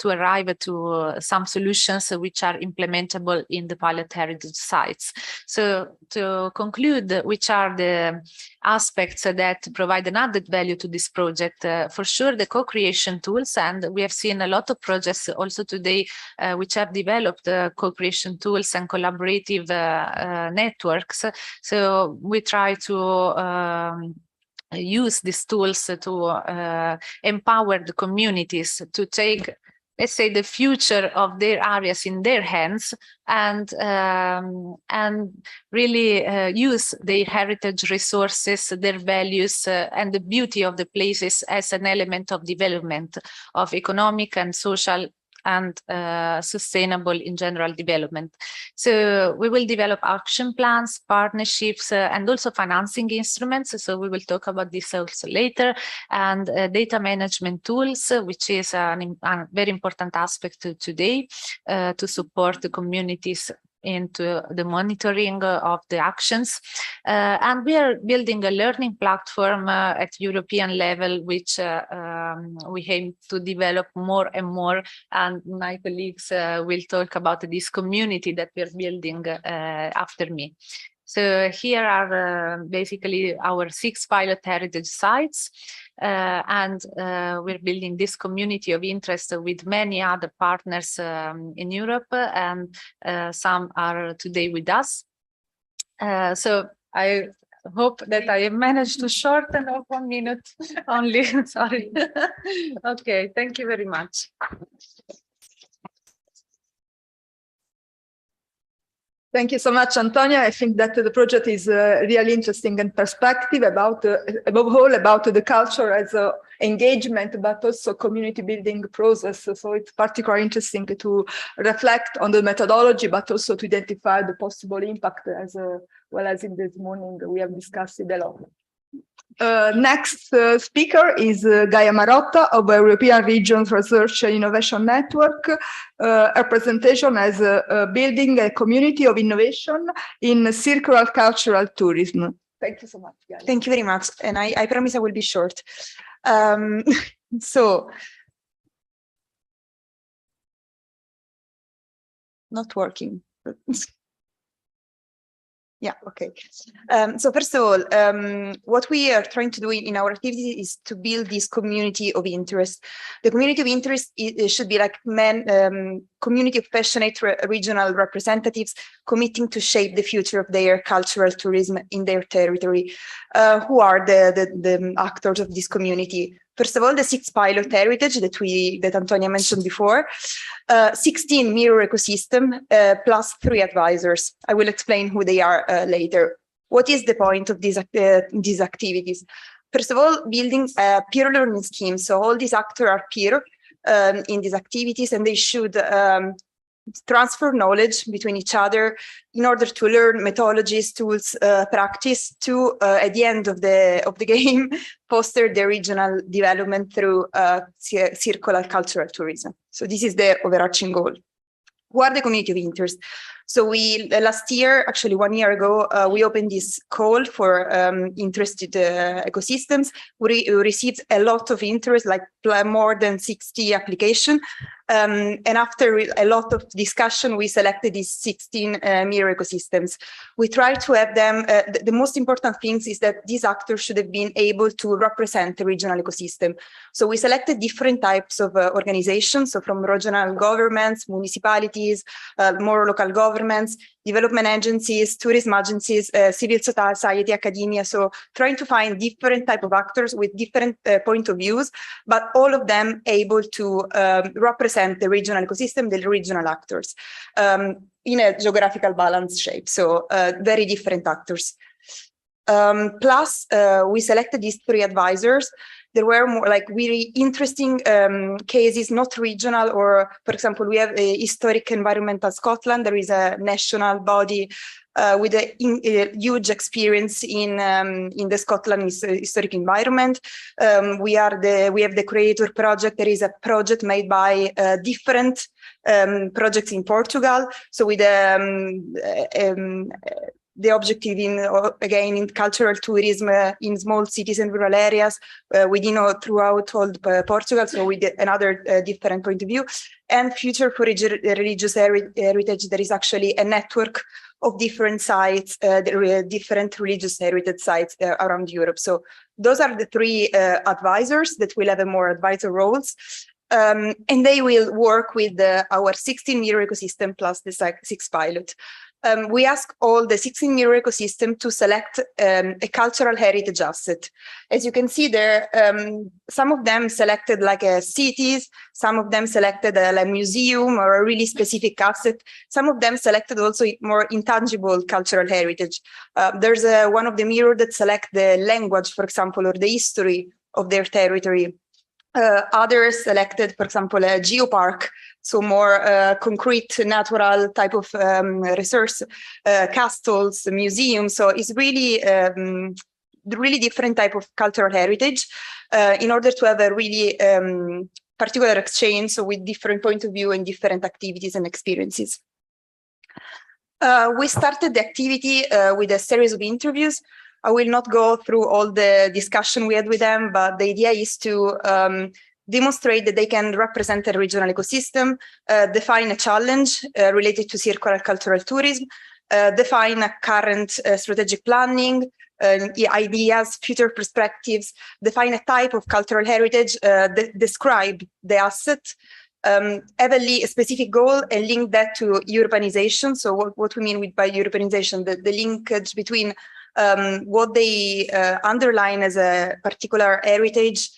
arrive to some solutions which are implementable in the pilot heritage sites. So to conclude, which are the aspects that provide an added value to this project? For sure, the co-creation tools, and we have seen a lot of projects also today which have developed co-creation tools and collaborative networks. So we try to use these tools to empower the communities to take, let's say, the future of their areas in their hands, and really use their heritage resources, their values, and the beauty of the places as an element of development, of economic and social and sustainable in general development. So we will develop action plans, partnerships, and also financing instruments. So we will talk about this also later, and data management tools, which is a very important aspect today to support the communities into the monitoring of the actions. And we are building a learning platform at European level, which we aim to develop more and more. And my colleagues will talk about this community that we're building after me. So here are basically our 6 pilot heritage sites. And we're building this community of interest with many other partners in Europe, and some are today with us. So I hope that I managed to shorten of 1 minute only. Sorry. Okay, thank you very much. Thank you so much, Antonia. I think that the project is really interesting and perspective about, above all, about the culture as a engagement, but also community building process. So it's particularly interesting to reflect on the methodology, but also to identify the possible impact, as well as in this morning we have discussed it a lot. Next speaker is Gaia Marotta of the European Regions Research and Innovation Network. Her presentation as building a community of innovation in circular cultural tourism. Thank you so much, Gaia. Thank you very much. And I promise I will be short. So, not working. Yeah, okay. So first of all, what we are trying to do in our activity is to build this community of interest. The community of interest should be like community of passionate regional representatives committing to shape the future of their cultural tourism in their territory. Who are the actors of this community? First of all, the 6 pilot heritage that Antonia mentioned before, 16 mirror ecosystem plus 3 advisors. I will explain who they are later. What is the point of these activities? First of all, building a peer learning scheme. So all these actors are peer in these activities, and they should transfer knowledge between each other in order to learn methodologies, tools, practice to at the end of the game foster the regional development through circular cultural tourism. So this is the overarching goal. Who are the community of interest? So we last year, actually 1 year ago, we opened this call for interested ecosystems. We received a lot of interest, like more than 60 applications. And after a lot of discussion, we selected these 16 mirror ecosystems. We tried to have them, the most important things is that these actors should have been able to represent the regional ecosystem. So we selected different types of organizations, so from regional governments, municipalities, more local governments, development agencies, tourism agencies, civil society, academia. So trying to find different type of actors with different point of views, but all of them able to represent the regional ecosystem, the regional actors in a geographical balance shape. So very different actors. Plus, we selected these 3 advisors. There were more like really interesting cases, not regional, or for example, we have a historic environmental Scotland. There is a national body with a huge experience in the Scotland historic environment. We have the Creator project. There is a project made by different projects in Portugal. So with the objective again in cultural tourism in small cities and rural areas throughout all Portugal. So with another different point of view. And Future for Religious Heritage, there is actually a network of different sites, different religious heritage sites around Europe. So those are the 3 advisors that will have more advisor roles. And they will work with our 16 mirror ecosystem plus the 6 pilot. We ask all the 16 mirror ecosystem to select a cultural heritage asset. As you can see there, some of them selected like cities, some of them selected a museum or a really specific asset. Some of them selected also more intangible cultural heritage. There's one of the mirror that select the language, for example, or the history of their territory. Others selected, for example, a geopark, so more concrete, natural type of resource, castles, museums. So it's really, really different type of cultural heritage in order to have a really particular exchange, so with different point of view and different activities and experiences. We started the activity with a series of interviews. I will not go through all the discussion we had with them, but the idea is to demonstrate that they can represent a regional ecosystem, define a challenge related to circular cultural tourism, define a current strategic planning, ideas, future perspectives, define a type of cultural heritage, describe the asset, have a specific goal and link that to urbanization. So what we mean by urbanization, the linkage between what they underline as a particular heritage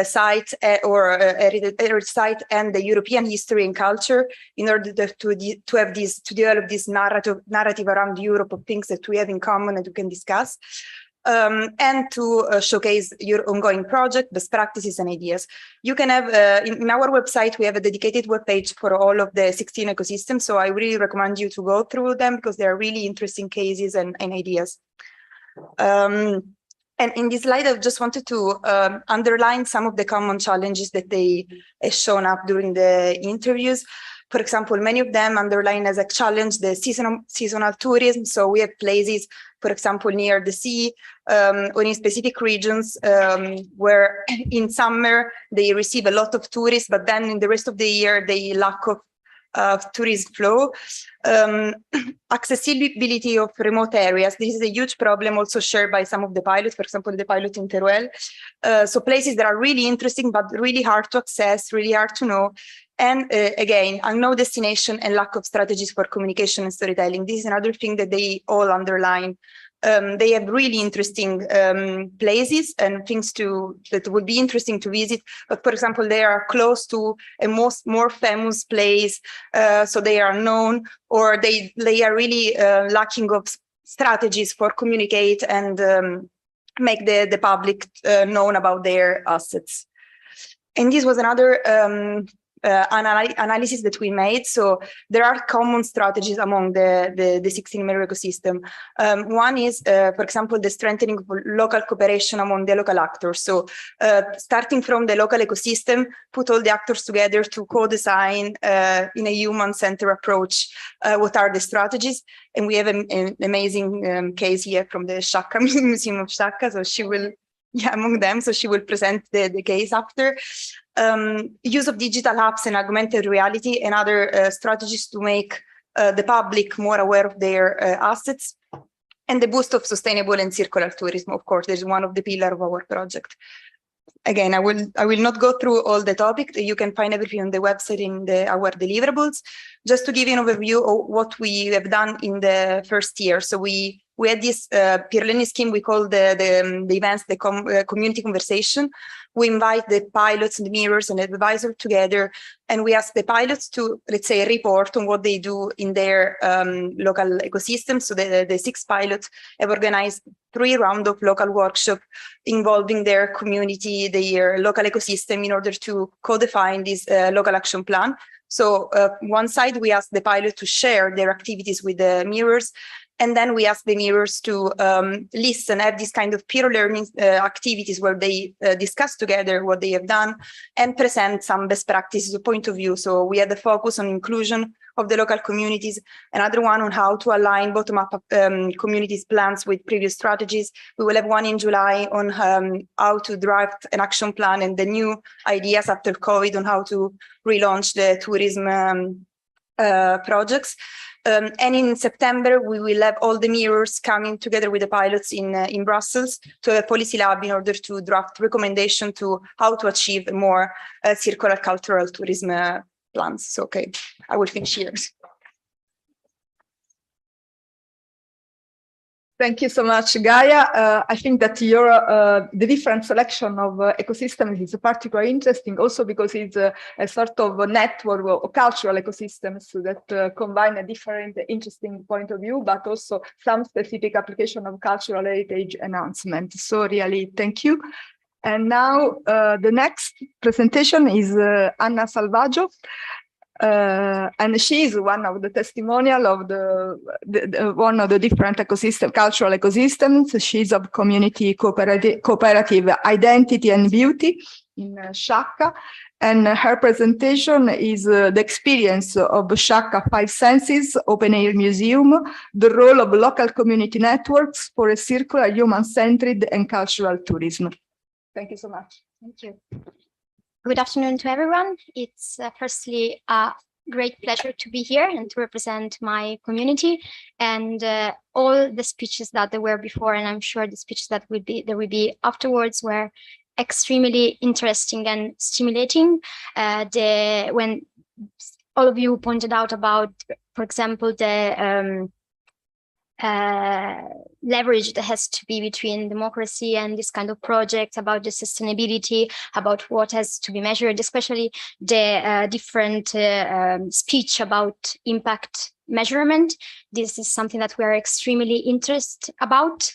site or heritage site and the European history and culture, in order to have this, to develop this narrative around Europe of things that we have in common and we can discuss. And to showcase your ongoing project, best practices and ideas. You can have, in our website, we have a dedicated webpage for all of the 16 ecosystems. So I really recommend you to go through them because they are really interesting cases and ideas. And in this slide, I just wanted to underline some of the common challenges that they have shown up during the interviews. For example, many of them underline as a challenge the seasonal tourism. So we have places, for example, near the sea or in specific regions where in summer they receive a lot of tourists, but then in the rest of the year, they lack of tourist flow. Accessibility of remote areas. This is a huge problem also shared by some of the pilots, for example, the pilot in Teruel. So places that are really interesting, but really hard to access, really hard to know. And again, unknown destination and lack of strategies for communication and storytelling. This is another thing that they all underline. They have really interesting places and things that would be interesting to visit. But for example, they are close to a more famous place, so they are known, or they are really lacking of strategies for communicate and make the public known about their assets. And this was another analysis that we made. So there are common strategies among the 16 major ecosystem. One is, for example, the strengthening of local cooperation among the local actors. So starting from the local ecosystem, put all the actors together to co-design in a human-centered approach what are the strategies. And we have an amazing case here from the Sciacca Museum of Sciacca. So she will, among them, so she will present the case after. Use of digital apps and augmented reality and other strategies to make the public more aware of their assets, and the boost of sustainable and circular tourism. Of course, there's one of the pillars of our project. Again, I will not go through all the topic. You can find everything on the website in our deliverables. Just to give you an overview of what we have done in the first year. So we had this peer learning scheme we call the events, the community conversation. We invite the pilots and the mirrors and the advisor together, and we ask the pilots to, let's say, report on what they do in their local ecosystem. So the 6 pilots have organized 3 rounds of local workshop involving their community, their local ecosystem, in order to co-define this local action plan. So one side, we ask the pilot to share their activities with the mirrors. And then we ask the mirrors to listen, have this kind of peer learning activities where they discuss together what they have done and present some best practices, point of view. So we had the focus on inclusion of the local communities, another one on how to align bottom-up communities plans with previous strategies. We will have one in July on how to draft an action plan and the new ideas after COVID on how to relaunch the tourism projects. And in September, we will have all the mirrors coming together with the pilots in Brussels to a policy lab in order to draft recommendation to how to achieve more circular cultural tourism plans. So, okay, I will finish here. Thank you so much, Gaia. I think that your the different selection of ecosystems is particularly interesting, also because it's a sort of a network of cultural ecosystems that combine a different interesting point of view, but also some specific application of cultural heritage enhancement. So really, thank you. And now the next presentation is Anna Salvaggio. And she is one of the testimonial of one of the different cultural ecosystems. She's of community cooperative identity and beauty in Sciacca, and her presentation is the experience of Sciacca 5 Senses Open Air Museum, the role of local community networks for a circular, human-centered and cultural tourism. Thank you so much. Thank you. Good afternoon to everyone. It's firstly a great pleasure to be here and to represent my community, and all the speeches that there were before, and I'm sure the speeches that there will be afterwards were extremely interesting and stimulating. When all of you pointed out about, for example, the leverage that has to be between democracy and this kind of projects, about the sustainability, about what has to be measured, especially the different speech about impact measurement. This is something that we are extremely interested about,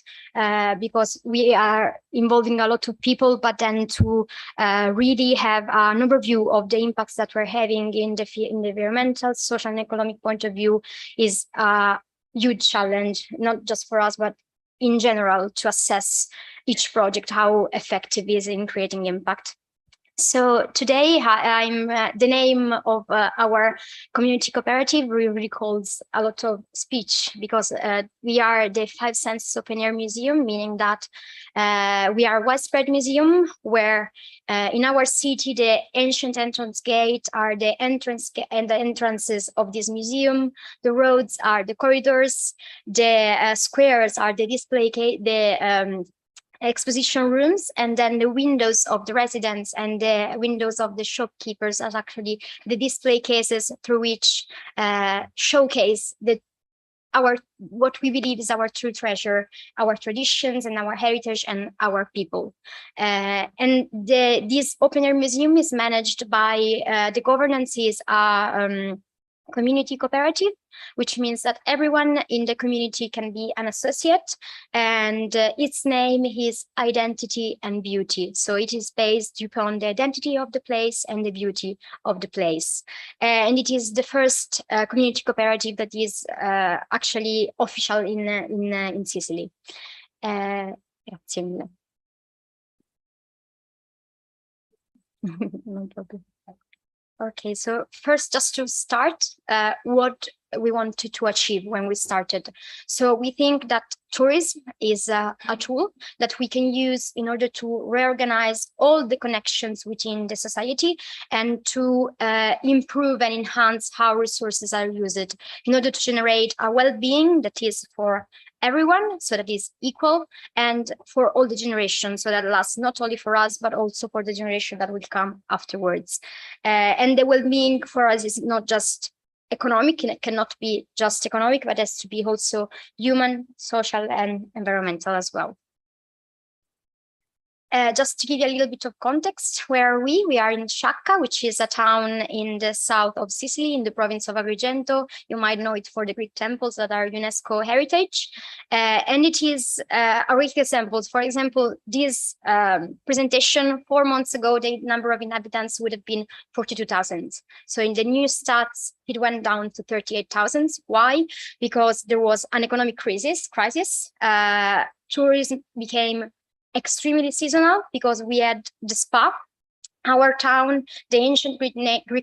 because we are involving a lot of people, but then to really have an overview of the impacts that we're having in the environmental, social, and economic point of view is huge challenge, not just for us, but in general, to assess each project, how effective it is in creating impact. So today, I'm the name of our community cooperative really calls a lot of speech, because we are the 5 Senses Open Air Museum, meaning that we are a widespread museum where in our city, the ancient entrance gate are the entrance and the entrances of this museum. The roads are the corridors. The squares are the display exposition rooms, and then the windows of the residents and the windows of the shopkeepers are actually the display cases through which showcase what we believe is our true treasure, our traditions and our heritage and our people. And this open air museum is managed by the governance is community cooperative, which means that everyone in the community can be an associate, and its name is Identity and Beauty. So it is based upon the identity of the place and the beauty of the place. And it is the first community cooperative that is actually official in Sicily. Grazie mille. No problem. Okay, so first, just to start, what we wanted to achieve when we started. So we think that tourism is a tool that we can use in order to reorganize all the connections within the society and to improve and enhance how resources are used in order to generate a well-being that is for everyone, so that is equal, and for all the generations, so that lasts not only for us, but also for the generation that will come afterwards. And the well-being for us is not just economic, and it cannot be just economic, but has to be also human, social, and environmental as well. Just to give you a little bit of context, where are we? We are in Sciacca, which is a town in the south of Sicily, in the province of Agrigento. You might know it for the Greek temples that are UNESCO heritage. And it is a great example. For example, this presentation 4 months ago, the number of inhabitants would have been 42,000. So in the new stats, it went down to 38,000. Why? Because there was an economic crisis. Tourism became extremely seasonal because we had the spa. Our town, the ancient Greek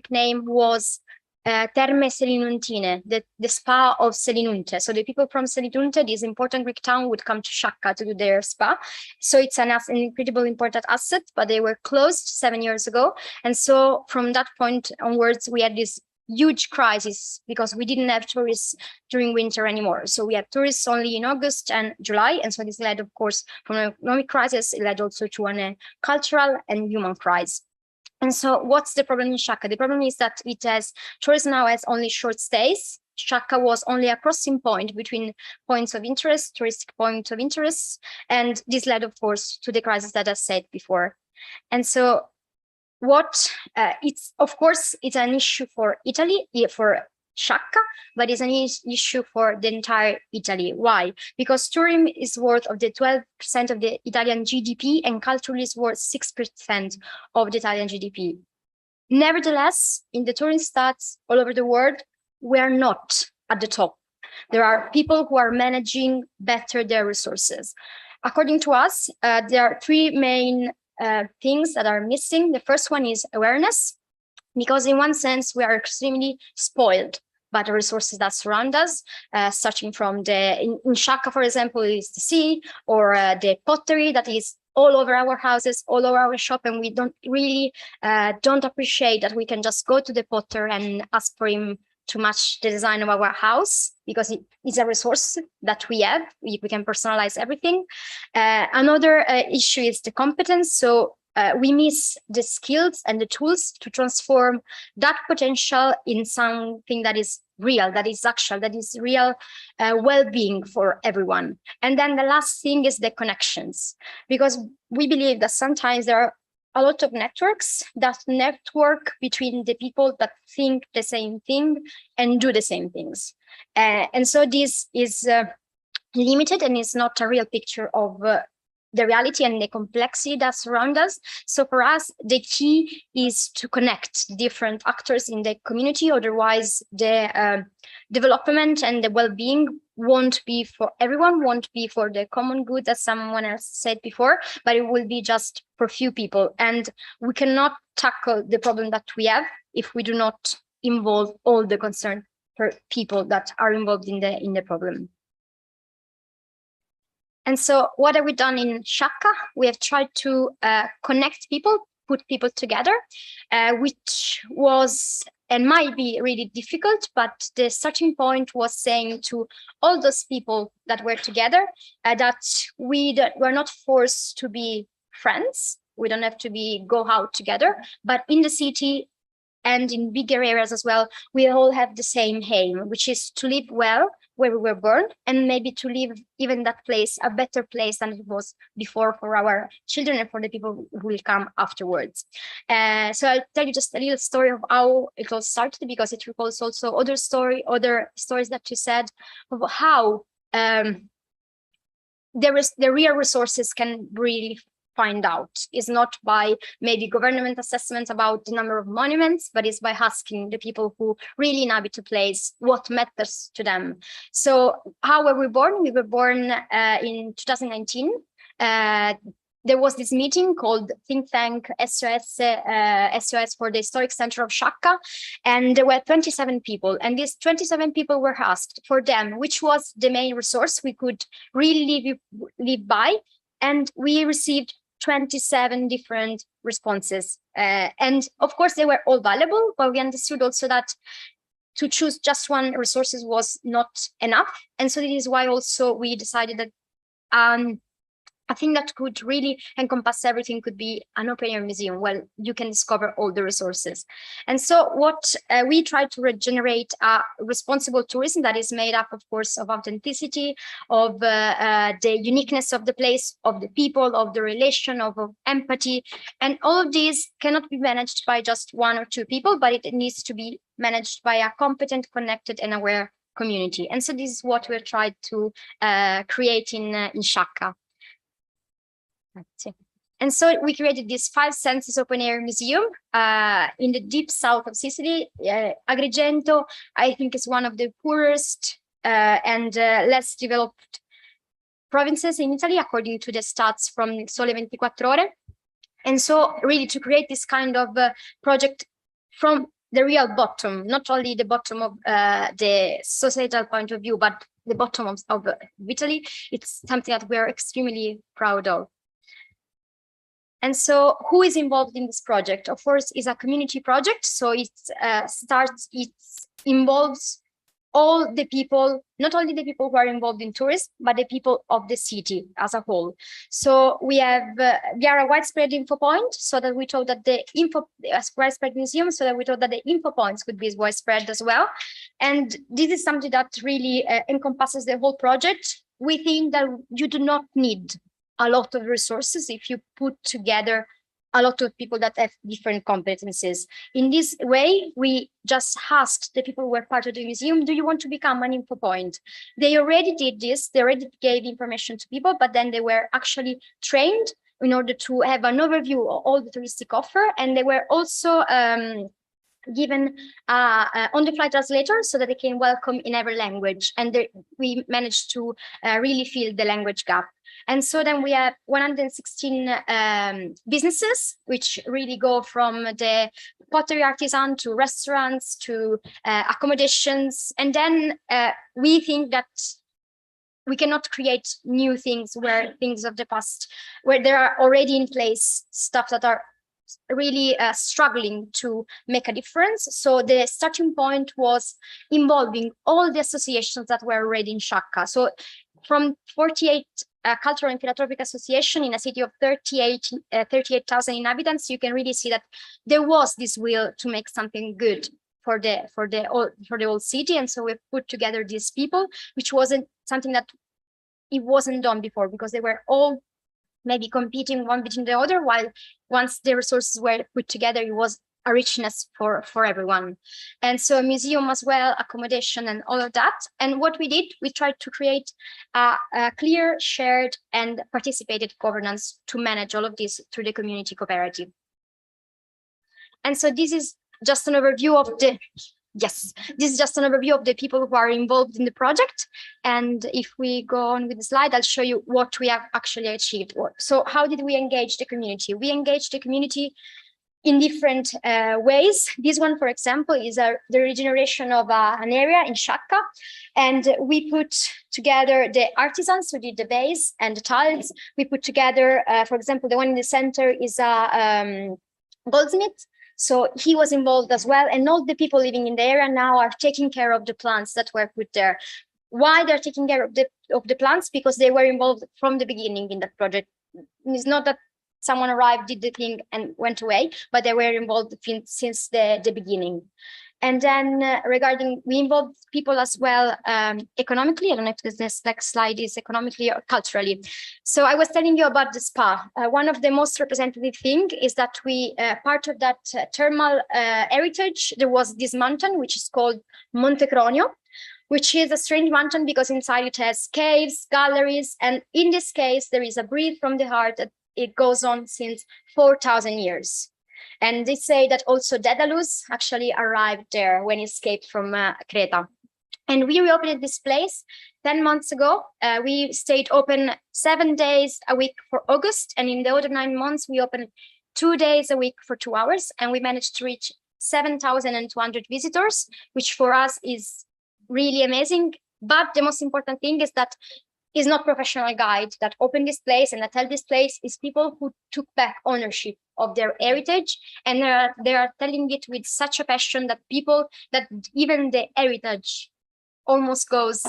name was Terme Selinuntine, the spa of Selinunte. So the people from Selinunte, this important Greek town, would come to Sciacca to do their spa. So it's an incredible important asset, but they were closed 7 years ago. And so from that point onwards, we had this huge crisis because we didn't have tourists during winter anymore. So we had tourists only in August and July. And so this led, of course, from an economic crisis, it led also to a cultural and human crisis. And so what's the problem in Sciacca? The problem is that tourism now has only short stays. Sciacca was only a crossing point between points of interest, touristic points of interest. And this led, of course, to the crisis that I said before. And so it's an issue for Italy, for Sciacca, but it's an issue for the entire Italy. Why? Because tourism is worth of the 12% of the Italian GDP, and culture is worth 6% of the Italian GDP. Nevertheless, in the tourism stats all over the world, we are not at the top. There are people who are managing better their resources. According to us, there are 3 main things that are missing. The first one is awareness, because in one sense we are extremely spoiled by the resources that surround us, starting from in Sciacca, for example, is the sea, or the pottery that is all over our houses, all over our shop, and we don't really don't appreciate that we can just go to the potter and ask for him to match the design of our house, because it is a resource that we have. We can personalize everything. Another issue is the competence. So we miss the skills and the tools to transform that potential in something that is real, that is actual, that is real well-being for everyone. And then the last thing is the connections, because we believe that sometimes there are a lot of networks that network between the people that think the same thing and do the same things. And so this is limited and is not a real picture of the reality and the complexity that surrounds us. So for us, the key is to connect different actors in the community. Otherwise, the development and the well-being won't be for everyone, won't be for the common good, as someone else said before, but it will be just for few people. And we cannot tackle the problem that we have if we do not involve all the concerned people that are involved in the problem. And so what have we done in Sciacca? We have tried to connect people, put people together, which was and might be really difficult, but the starting point was saying to all those people that were together that we're not forced to be friends. We don't have to go out together, but in the city and in bigger areas as well, we all have the same aim, which is to live well where we were born, and maybe to leave even that place a better place than it was before for our children and for the people who will come afterwards. So I'll tell you just a little story of how it all started, because it recalls also other stories that you said of how the real resources can really find out. Is not by maybe government assessments about the number of monuments, but it's by asking the people who really inhabit a place what matters to them. So how were we born? We were born in 2019. There was this meeting called Think Tank SOS for the Historic Center of Sciacca, and there were 27 people. And these 27 people were asked for them, which was the main resource we could really live by. And we received 27 different responses. And of course, they were all valuable, but we understood also that to choose just one resources was not enough. And so this is why also we decided that I think that could really encompass everything could be an open-air museum where you can discover all the resources. And so what we try to regenerate a responsible tourism that is made up, of course, of authenticity, of the uniqueness of the place, of the people, of the relation, of empathy. And all of these cannot be managed by just one or two people, but it needs to be managed by a competent, connected, and aware community. And so this is what we're trying to create in Sciacca. And so we created this 5 senses open air museum in the deep south of Sicily. Agrigento, I think, is one of the poorest and less developed provinces in Italy, according to the stats from Sole 24 Ore. And so really to create this kind of project from the real bottom, not only the bottom of the societal point of view, but the bottom of Italy, it's something that we're extremely proud of. And so who is involved in this project? Of course, it's a community project. So it involves all the people, not only the people who are involved in tourism, but the people of the city as a whole. So we are a widespread info point, so that we thought that the widespread museum, so that we thought that the info points could be widespread as well. And this is something that really encompasses the whole project. We think that you do not need a lot of resources if you put together a lot of people that have different competencies. In this way, we just asked the people who were part of the museum, do you want to become an info point? They already did this, they already gave information to people, but then they were actually trained in order to have an overview of all the touristic offer. And they were also given on-the-fly translator so that they can welcome in every language. And we managed to really fill the language gap. And so then we have 116 businesses, which really go from the pottery artisan to restaurants to accommodations. And then we think that we cannot create new things where things of the past, where there are already in place stuff that are really struggling to make a difference. So the starting point was involving all the associations that were already in Sciacca. So from 48 cultural and philanthropic association in a city of 38,000 inhabitants, you can really see that there was this will to make something good for the whole city. And so we put together these people, which wasn't something that it wasn't done before, because they were all maybe competing one between the other, while once the resources were put together, it was a richness for everyone. And so a museum as well, accommodation and all of that. And what we did, we tried to create a clear, shared and participated governance to manage all of this through the community cooperative. And so this is just an overview of the, yes, this is just an overview of the people who are involved in the project. And if we go on with the slide, I'll show you what we have actually achieved. So how did we engage the community? We engaged the community in different ways. This one, for example, is the regeneration of an area in Sciacca. And we put together the artisans who did the base and the tiles. We put together, for example, the one in the center is a goldsmith. So he was involved as well, and all the people living in the area now are taking care of the plants that were put there. Why they're taking care of the plants? Because they were involved from the beginning in that project. It's not that someone arrived, did the thing and went away, but they were involved since the beginning. And then regarding, we involved people as well economically. I don't know if this next slide is economically or culturally. So I was telling you about the spa. One of the most representative thing is that we, part of that thermal heritage, there was this mountain, which is called Monte Cronio, which is a strange mountain because inside it has caves, galleries, and in this case, there is a breath from the heart that it goes on since 4,000 years. And they say that also Daedalus actually arrived there when he escaped from Creta. And we reopened this place 10 months ago. We stayed open 7 days a week for August. And in the other 9 months, we opened 2 days a week for 2 hours. And we managed to reach 7,200 visitors, which for us is really amazing. But the most important thing is that is not professional guide that opened this place and that tell this place, is people who took back ownership of their heritage, and they are telling it with such a passion that people, that even the heritage almost goes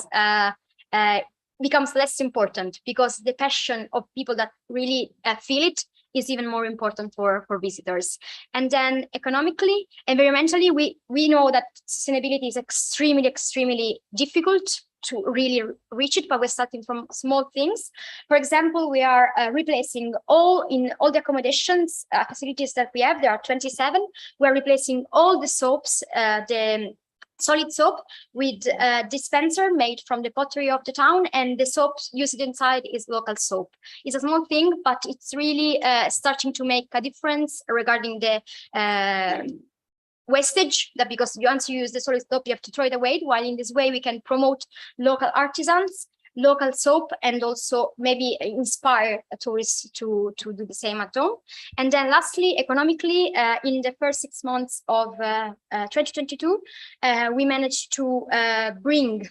becomes less important, because the passion of people that really feel it is even more important for visitors. And then economically, environmentally, we know that sustainability is extremely difficult to really reach it, but we're starting from small things. For example, we are replacing all the accommodations facilities that we have. There are 27. We're replacing all the soaps, the solid soap, with a dispenser made from the pottery of the town, and the soap used inside is local soap. It's a small thing, but it's really starting to make a difference regarding the wastage, that because once you use the solid soap, you have to throw it away, while in this way we can promote local artisans, local soap, and also maybe inspire tourists to do the same at home. And then lastly, economically, in the first 6 months of 2022, we managed to bring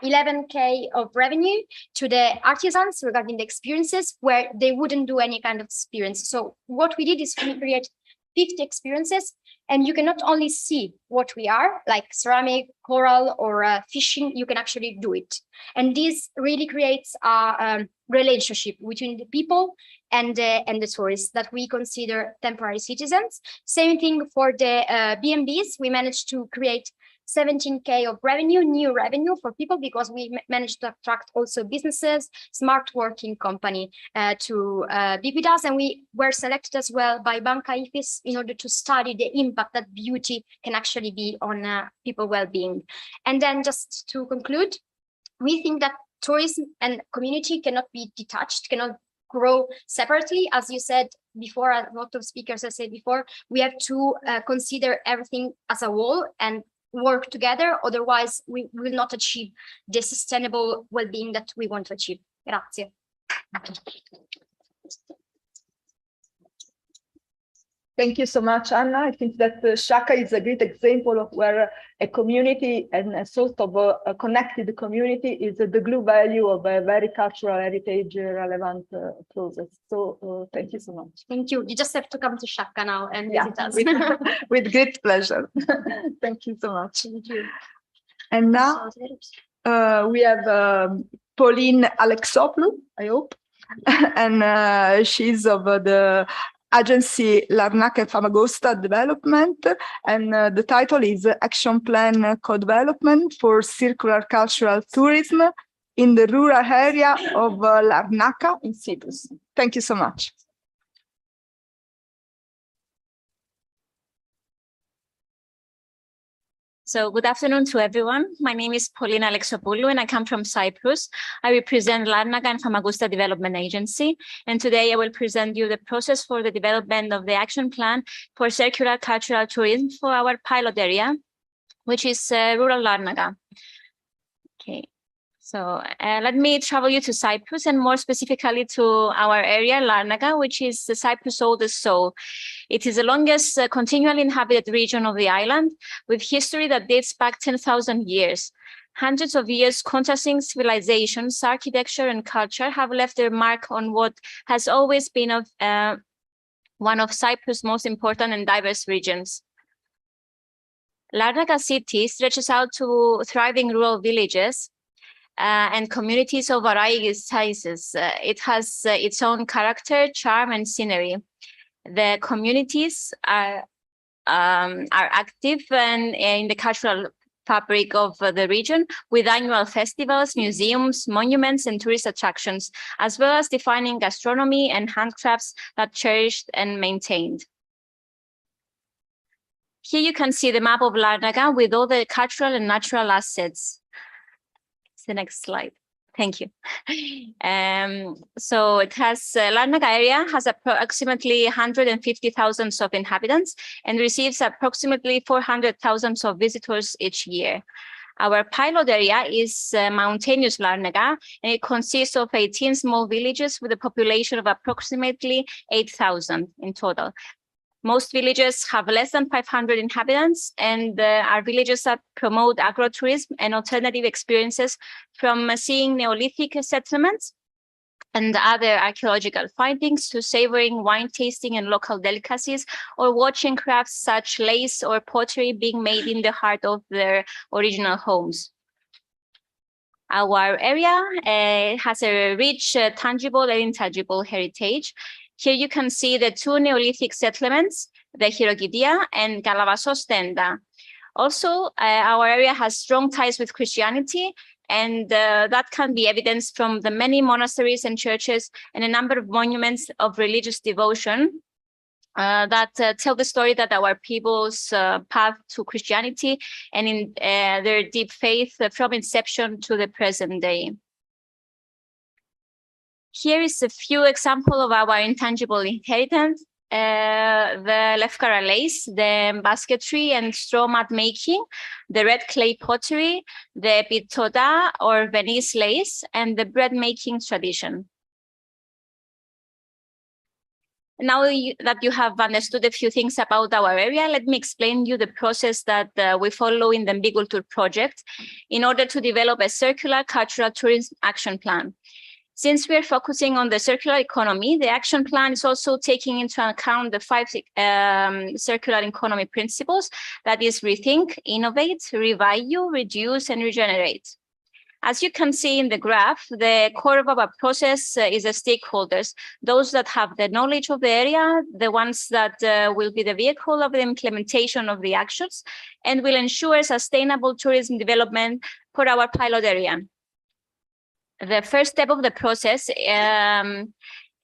11K of revenue to the artisans regarding the experiences where they wouldn't do any kind of experience. So what we did is we create 50 experiences, and you can not only see what we are, like ceramic, coral, or fishing, you can actually do it. And this really creates a relationship between the people and the tourists that we consider temporary citizens. Same thing for the B&Bs. We managed to create 17K of revenue, new revenue for people, because we managed to attract also businesses, smart working company to be with us. And we were selected as well by Banca Ifis in order to study the impact that beauty can actually be on people well-being. And then just to conclude, we think that tourism and community cannot be detached, cannot grow separately. As you said before, a lot of speakers have said before, we have to consider everything as a whole and work together, otherwise we will not achieve the sustainable well-being that we want to achieve. Grazie. Thank you so much, Anna. I think that Shaka is a great example of where a community and a sort of a connected community is the glue value of a very cultural heritage relevant process. So thank you so much. Thank you. You just have to come to Shaka now and visit us. With great pleasure. Thank you so much. Thank you. And now we have Pauline Alexopoulou, I hope. And she's of the agency Larnaca and Famagusta Development, and the title is Action Plan Co-Development for Circular Cultural Tourism in the rural area of Larnaca in Cyprus. Thank you so much. So good afternoon to everyone. My name is Pauline Alexopoulou and I come from Cyprus. I represent Larnaca and Famagusta Development Agency. And today I will present you the process for the development of the action plan for circular cultural tourism for our pilot area, which is rural Larnaca. Okay. So let me travel you to Cyprus and more specifically to our area, Larnaca, which is the Cyprus' oldest soul. It is the longest continually inhabited region of the island with history that dates back 10,000 years. Hundreds of years contrasting civilizations, architecture and culture have left their mark on what has always been one of Cyprus' most important and diverse regions. Larnaca city stretches out to thriving rural villages and communities of variety sizes. It has its own character, charm, and scenery. The communities are active and in the cultural fabric of the region with annual festivals, museums, monuments, and tourist attractions, as well as defining gastronomy and handcrafts that cherished and maintained. Here you can see the map of Larnaca with all the cultural and natural assets. The next slide. Thank you. So it has Larnaca area has approximately 150,000 of inhabitants and receives approximately 400,000 of visitors each year. Our pilot area is mountainous Larnaca, and it consists of 18 small villages with a population of approximately 8,000 in total. Most villages have less than 500 inhabitants and are villages that promote agrotourism and alternative experiences from seeing Neolithic settlements and other archaeological findings to savoring wine tasting and local delicacies or watching crafts such lace or pottery being made in the heart of their original homes. Our area has a rich tangible and intangible heritage. Here you can see the two Neolithic settlements, the Hierogidia and Galavasos Tenda. Also, our area has strong ties with Christianity, and that can be evidenced from the many monasteries and churches and a number of monuments of religious devotion that tell the story that our people's path to Christianity and in their deep faith from inception to the present day. Here is a few examples of our intangible inheritance, the Lefkara lace, the basketry and straw mat making, the red clay pottery, the pitoda or Venice lace, and the bread making tradition. Now that you have understood a few things about our area, let me explain you the process that we follow in the Be.CULTOUR project in order to develop a circular cultural tourism action plan. Since we are focusing on the circular economy, the action plan is also taking into account the 5 circular economy principles, that is rethink, innovate, revalue, reduce, and regenerate. As you can see in the graph, the core of our process is the stakeholders, those that have the knowledge of the area, the ones that will be the vehicle of the implementation of the actions, and will ensure sustainable tourism development for our pilot area. The first step of the process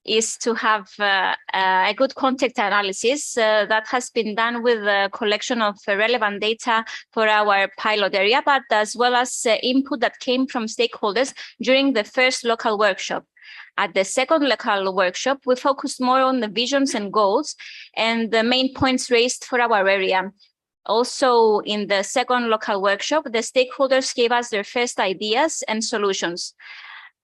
is to have a good context analysis that has been done with a collection of relevant data for our pilot area, but as well as input that came from stakeholders during the first local workshop. At the second local workshop, we focused more on the visions and goals and the main points raised for our area. Also, in the second local workshop, the stakeholders gave us their first ideas and solutions.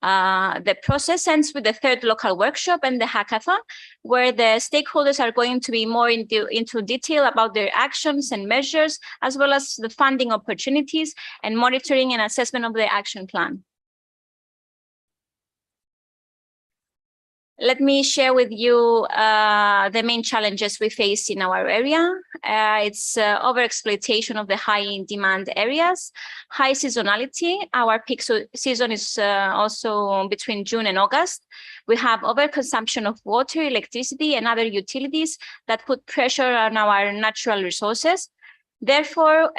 The process ends with the third local workshop and the hackathon, where the stakeholders are going to be more into detail about their actions and measures, as well as the funding opportunities and monitoring and assessment of the action plan. Let me share with you the main challenges we face in our area. It's overexploitation of the high demand areas, high seasonality. Our peak season is also between June and August. We have overconsumption of water, electricity, and other utilities that put pressure on our natural resources. Therefore,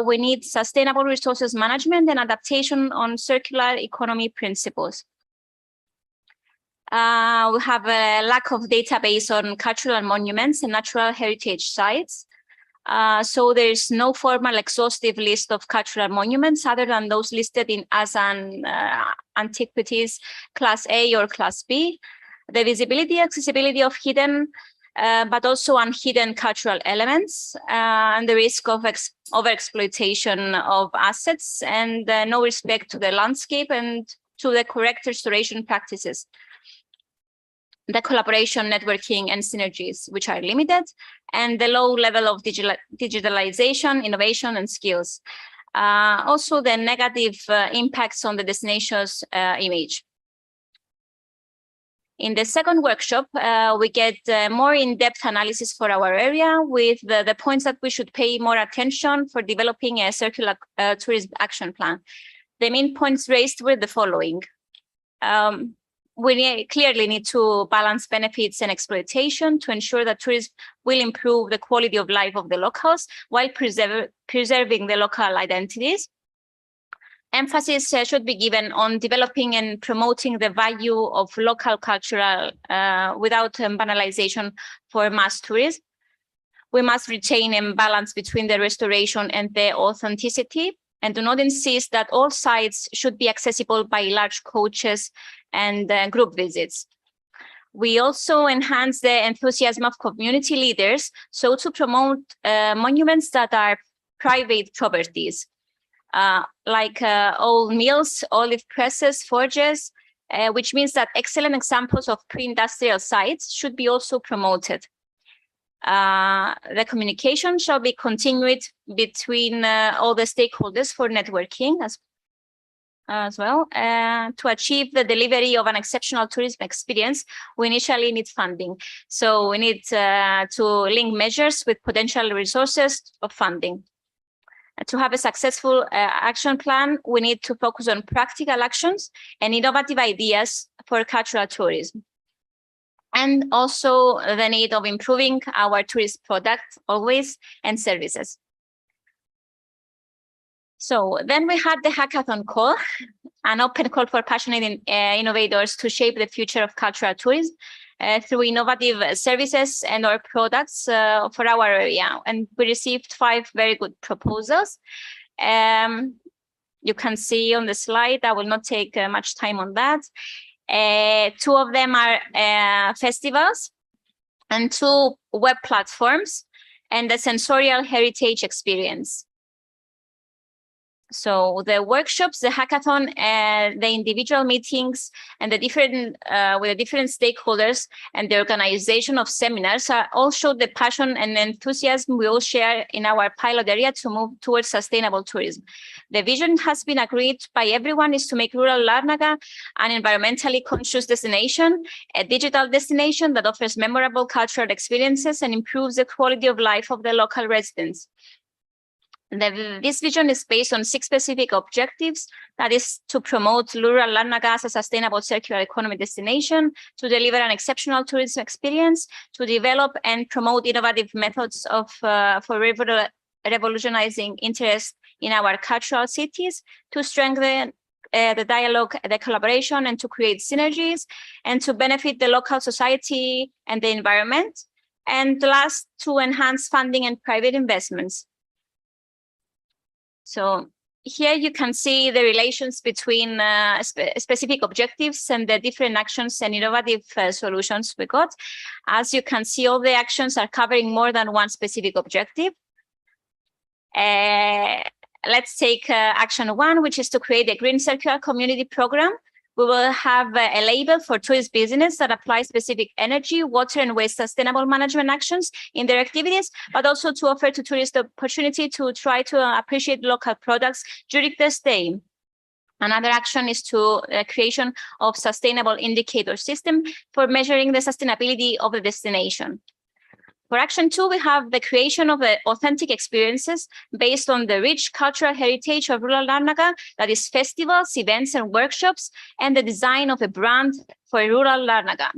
we need sustainable resources management and adaptation on circular economy principles. We have a lack of database on cultural monuments and natural heritage sites. So there's no formal exhaustive list of cultural monuments other than those listed as an antiquities class A or class B. The visibility, accessibility of hidden, but also unhidden cultural elements, and the risk of overexploitation of assets, and no respect to the landscape and to the correct restoration practices. The collaboration, networking, and synergies, which are limited, and the low level of digitalization, innovation, and skills. Also, the negative impacts on the destination's image. In the second workshop, we get more in-depth analysis for our area with the points that we should pay more attention for developing a circular tourism action plan. The main points raised were the following. We clearly need to balance benefits and exploitation to ensure that tourism will improve the quality of life of the locals while preserving the local identities. Emphasis should be given on developing and promoting the value of local cultural without banalization for mass tourism. We must retain a balance between the restoration and the authenticity, and do not insist that all sites should be accessible by large coaches and group visits. We also enhance the enthusiasm of community leaders, so to promote monuments that are private properties, like old mills, olive presses, forges, which means that excellent examples of pre-industrial sites should be also promoted. The communication shall be continued between all the stakeholders for networking as well. To achieve the delivery of an exceptional tourism experience, we initially need funding. So we need to link measures with potential resources of funding. To have a successful action plan, we need to focus on practical actions and innovative ideas for cultural tourism. And also the need of improving our tourist product always and services. So then we had the hackathon call, an open call for passionate innovators to shape the future of cultural tourism through innovative services and or products for our area. And we received 5 very good proposals. You can see on the slide, I will not take much time on that. 2 of them are festivals and 2 web platforms and the sensorial heritage experience. So the workshops, the hackathon, the individual meetings, and the different with the different stakeholders and the organization of seminars all show the passion and enthusiasm we all share in our pilot area to move towards sustainable tourism. The vision has been agreed by everyone is to make rural Larnaca an environmentally conscious destination, a digital destination that offers memorable cultural experiences and improves the quality of life of the local residents. This vision is based on 6 specific objectives. That is to promote rural Larnaca as a sustainable circular economy destination, to deliver an exceptional tourism experience, to develop and promote innovative methods of for revolutionizing interest in our cultural cities, to strengthen the dialogue, the collaboration, and to create synergies, and to benefit the local society and the environment. And last, to enhance funding and private investments. So here you can see the relations between specific objectives and the different actions and innovative solutions we got. As you can see, all the actions are covering more than one specific objective. Let's take action 1, which is to create a green circular community program We will have a label for tourist business that applies specific energy, water, and waste sustainable management actions in their activities, but also to offer to tourists the opportunity to try to appreciate local products during their stay. Another action is to creation of sustainable indicator system for measuring the sustainability of the destination. For action 2, we have the creation of authentic experiences based on the rich cultural heritage of rural Larnaca, that is festivals, events, and workshops, and the design of a brand for rural Larnaca.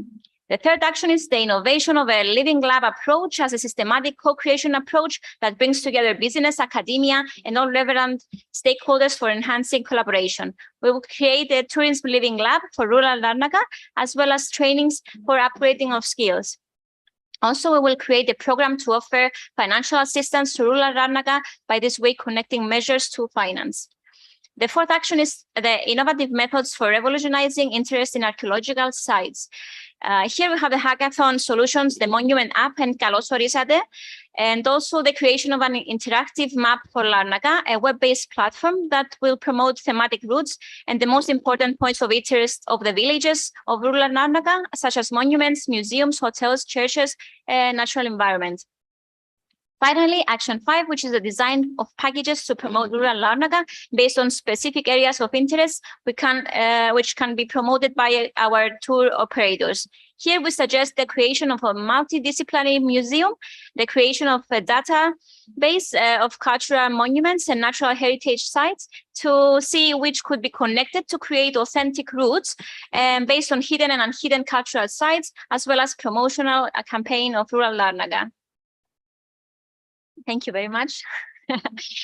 The third action is the innovation of a living lab approach as a systematic co-creation approach that brings together business, academia, and all relevant stakeholders for enhancing collaboration. We will create a tourism living lab for rural Larnaca, as well as trainings for upgrading of skills. Also, we will create a program to offer financial assistance to rural Larnaca, by this way connecting measures to finance. The fourth action is the innovative methods for revolutionizing interest in archaeological sites. Here we have the hackathon solutions, the monument app, and Kalos Orisate, and also the creation of an interactive map for Larnaca, a web-based platform that will promote thematic routes and the most important points of interest of the villages of rural Larnaca, such as monuments, museums, hotels, churches, and natural environment. Finally, action 5, which is the design of packages to promote rural Larnaca based on specific areas of interest, which can be promoted by our tour operators. Here we suggest the creation of a multidisciplinary museum, the creation of a database of cultural monuments and natural heritage sites to see which could be connected to create authentic routes based on hidden and unhidden cultural sites, as well as promotional campaign of rural Larnaca. Thank you very much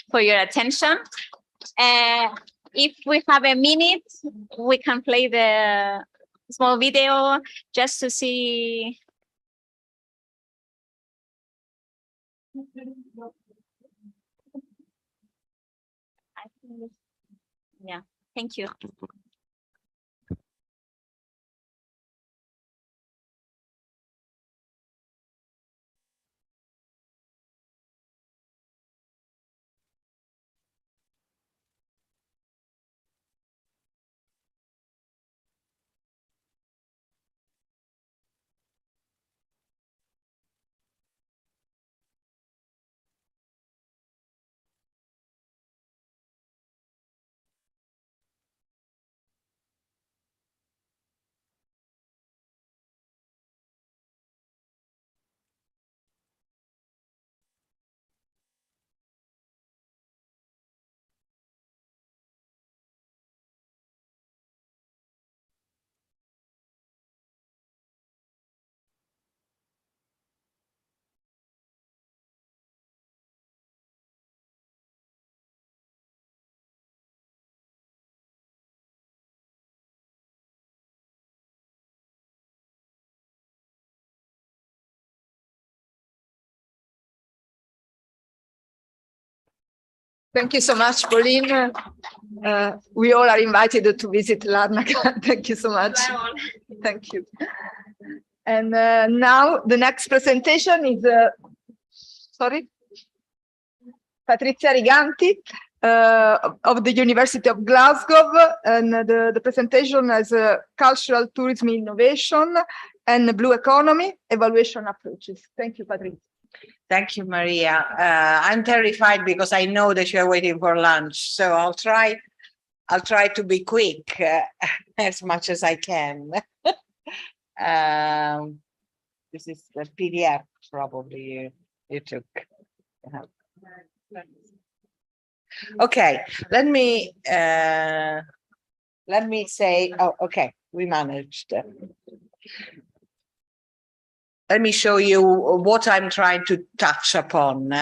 for your attention. If we have a minute, we can play the small video just to see. Yeah, thank you. Thank you so much, Pauline. We all are invited to visit Larnaca. Thank you so much. Thank you. And now the next presentation is, Patrizia Riganti of the University of Glasgow. And the presentation is Cultural Tourism Innovation and Blue Economy Evaluation Approaches. Thank you, Patrizia. Thank you, Maria. I'm terrified because I know that you're waiting for lunch, so I'll try to be quick as much as I can. This is the PDF probably you took. Okay, let me say. Oh, okay, we managed. Let me show you what I'm trying to touch upon.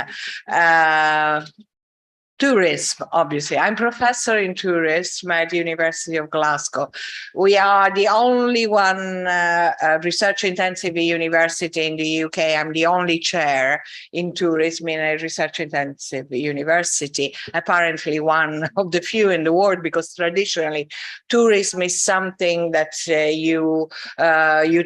Tourism, obviously. I'm professor in tourism at the University of Glasgow. We are the only one research-intensive university in the UK. I'm the only chair in tourism in a research-intensive university, apparently one of the few in the world, because traditionally tourism is something that you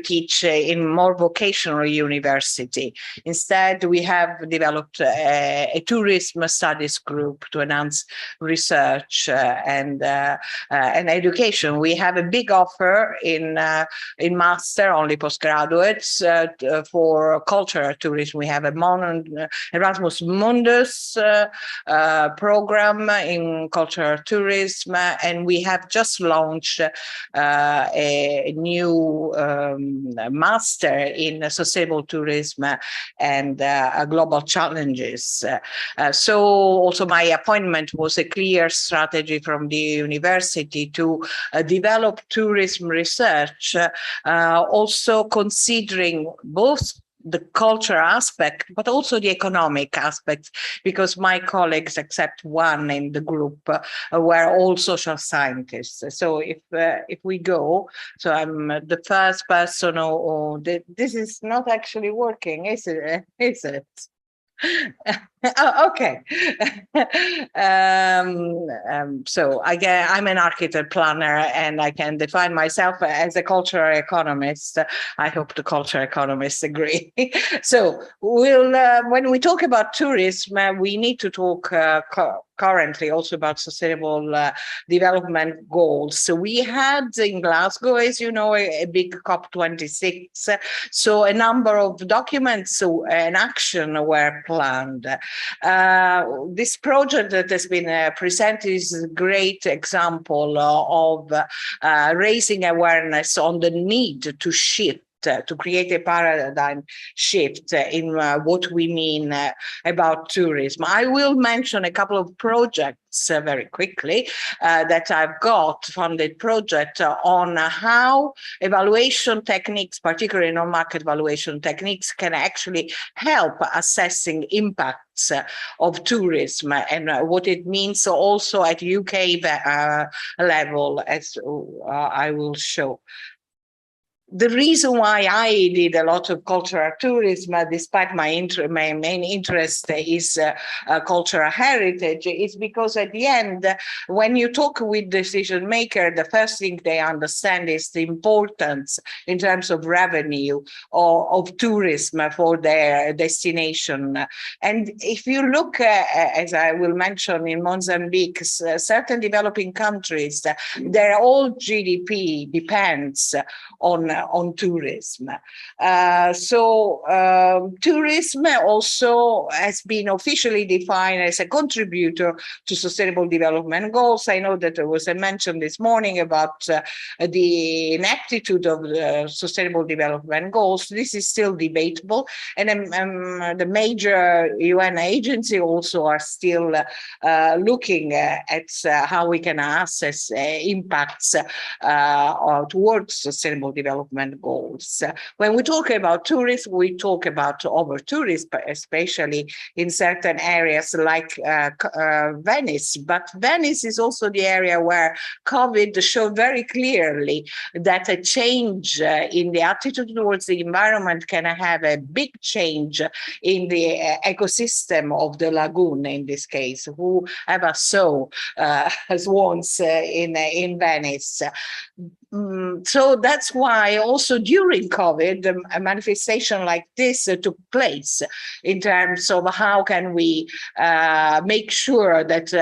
teach in more vocational university. Instead, we have developed a tourism studies group to enhance research and education. We have a big offer in master, only postgraduates, for cultural tourism. We have a Erasmus Mundus program in cultural tourism, and we have just launched a new master in sustainable tourism and global challenges. So also my appointment was a clear strategy from the university to develop tourism research, also considering both the culture aspect, but also the economic aspect, because my colleagues, except one in the group, were all social scientists. So if we go, so I'm the first person who this is not actually working, is it? Is it? Oh, okay. So I'm an architect planner, and I can define myself as a cultural economist. I hope the cultural economists agree. So we'll when we talk about tourism, we need to talk currently also about sustainable development goals. So we had in Glasgow, as you know, a big COP26. So a number of documents and action were planned. This project that has been presented is a great example of raising awareness on the need to shift, to create a paradigm shift in what we mean about tourism. I will mention a couple of projects very quickly that I've got funded project on how evaluation techniques, particularly non-market evaluation techniques, can actually help assessing impacts of tourism and what it means also at UK level, as I will show. The reason why I did a lot of cultural tourism, despite my main interest is cultural heritage, is because at the end, when you talk with decision maker, the first thing they understand is the importance in terms of revenue of tourism for their destination. And if you look, as I will mention in Mozambique, certain developing countries, their whole GDP depends on tourism. Tourism also has been officially defined as a contributor to sustainable development goals. I know that there was a mention this morning about the ineptitude of the sustainable development goals. This is still debatable, and the major UN agencies also are still looking at how we can assess impacts towards sustainable development goals. When we talk about tourism, we talk about over-tourism, especially in certain areas like Venice. But Venice is also the area where COVID showed very clearly that a change in the attitude towards the environment can have a big change in the ecosystem of the lagoon, in this case, who ever saw swans in Venice. So that's why also during COVID, a manifestation like this took place in terms of how can we make sure that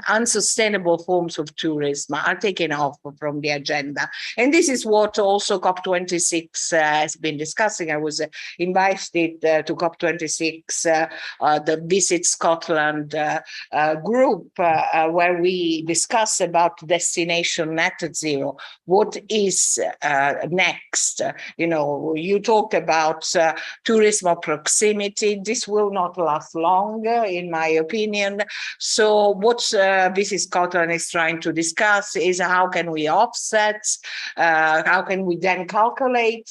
unsustainable forms of tourism are taken off from the agenda. And this is what also COP26 has been discussing. I was invited to COP26, the Visit Scotland group, where we discuss about destination net zero. What is next? You know, you talked about tourism of proximity. This will not last long, in my opinion. So what Visit Scotland is trying to discuss is how can we offset, how can we then calculate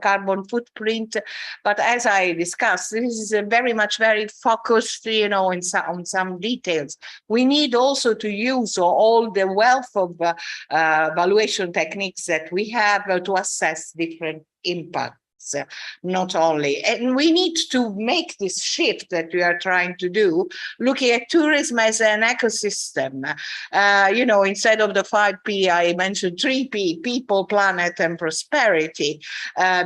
carbon footprint. But as I discussed, this is very focused, you know, on some details. We need also to use all the wealth of valuation techniques that we have to assess different impacts. tourists, not only. And we need to make this shift that we are trying to do, looking at tourism as an ecosystem. You know, instead of the 5P, I mentioned 3P, people, planet, and prosperity,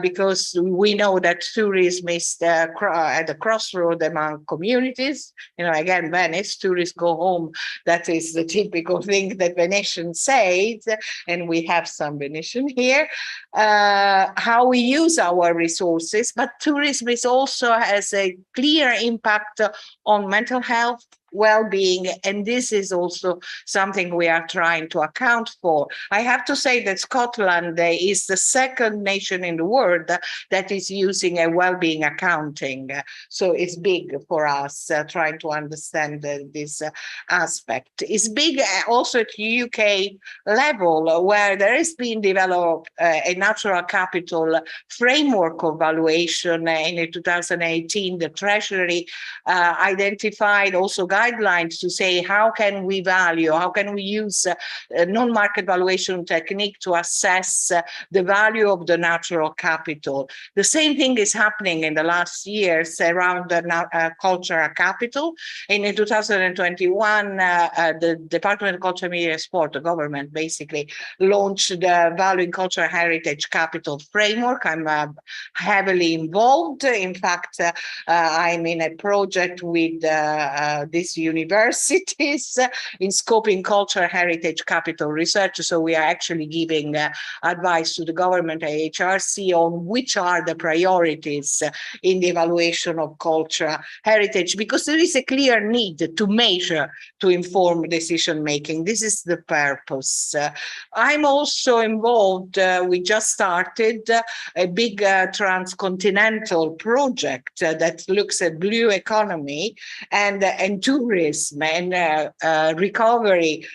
because we know that tourism is at the crossroad among communities. You know, again, Venice, tourists go home. That is the typical thing that Venetians say, and we have some Venetian here. How we use our resources, but tourism is also has a clear impact on mental health, well-being, and this is also something we are trying to account for. I have to say that Scotland is the second nation in the world that is using a well-being accounting. So it's big for us trying to understand this aspect. It's big also at UK level, where there has been developed a natural capital framework of valuation. In 2018, the Treasury identified also guidelines to say how can we value, how can we use non-market valuation technique to assess the value of the natural capital. The same thing is happening in the last years around the cultural capital. In 2021, the Department of Culture, Media and Sport, the government basically launched the Valuing Cultural Heritage Capital Framework. I'm heavily involved. In fact, I'm in a project with these universities in scoping cultural heritage capital research. So we are actually giving advice to the government HRC on which are the priorities in the evaluation of cultural heritage, because there is a clear need to measure, to inform decision making. This is the purpose. I'm also involved, we just started a big transcontinental project that looks at blue economy and tourism and recovery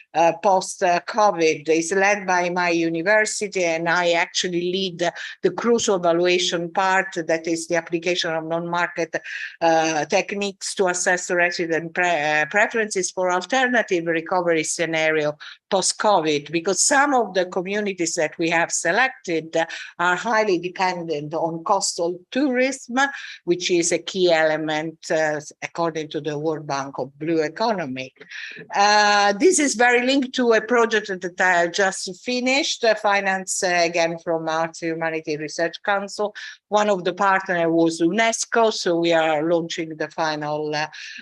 post-COVID. It's led by my university, and I actually lead the crucial valuation part, that is the application of non-market techniques to assess resident preferences for alternative recovery scenario post-COVID, because some of the communities that we have selected are highly dependent on coastal tourism, which is a key element, according to the World Bank, of blue economy. This is very linked to a project that I just finished, finance again from Arts and Humanity Research Council. One of the partners was UNESCO, so we are launching the final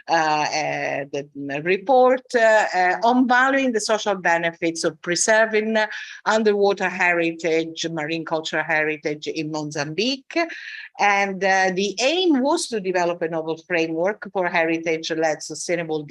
the report on valuing the social benefits of preserving underwater heritage, marine cultural heritage in Mozambique. And the aim was to develop a novel framework for heritage-led sustainable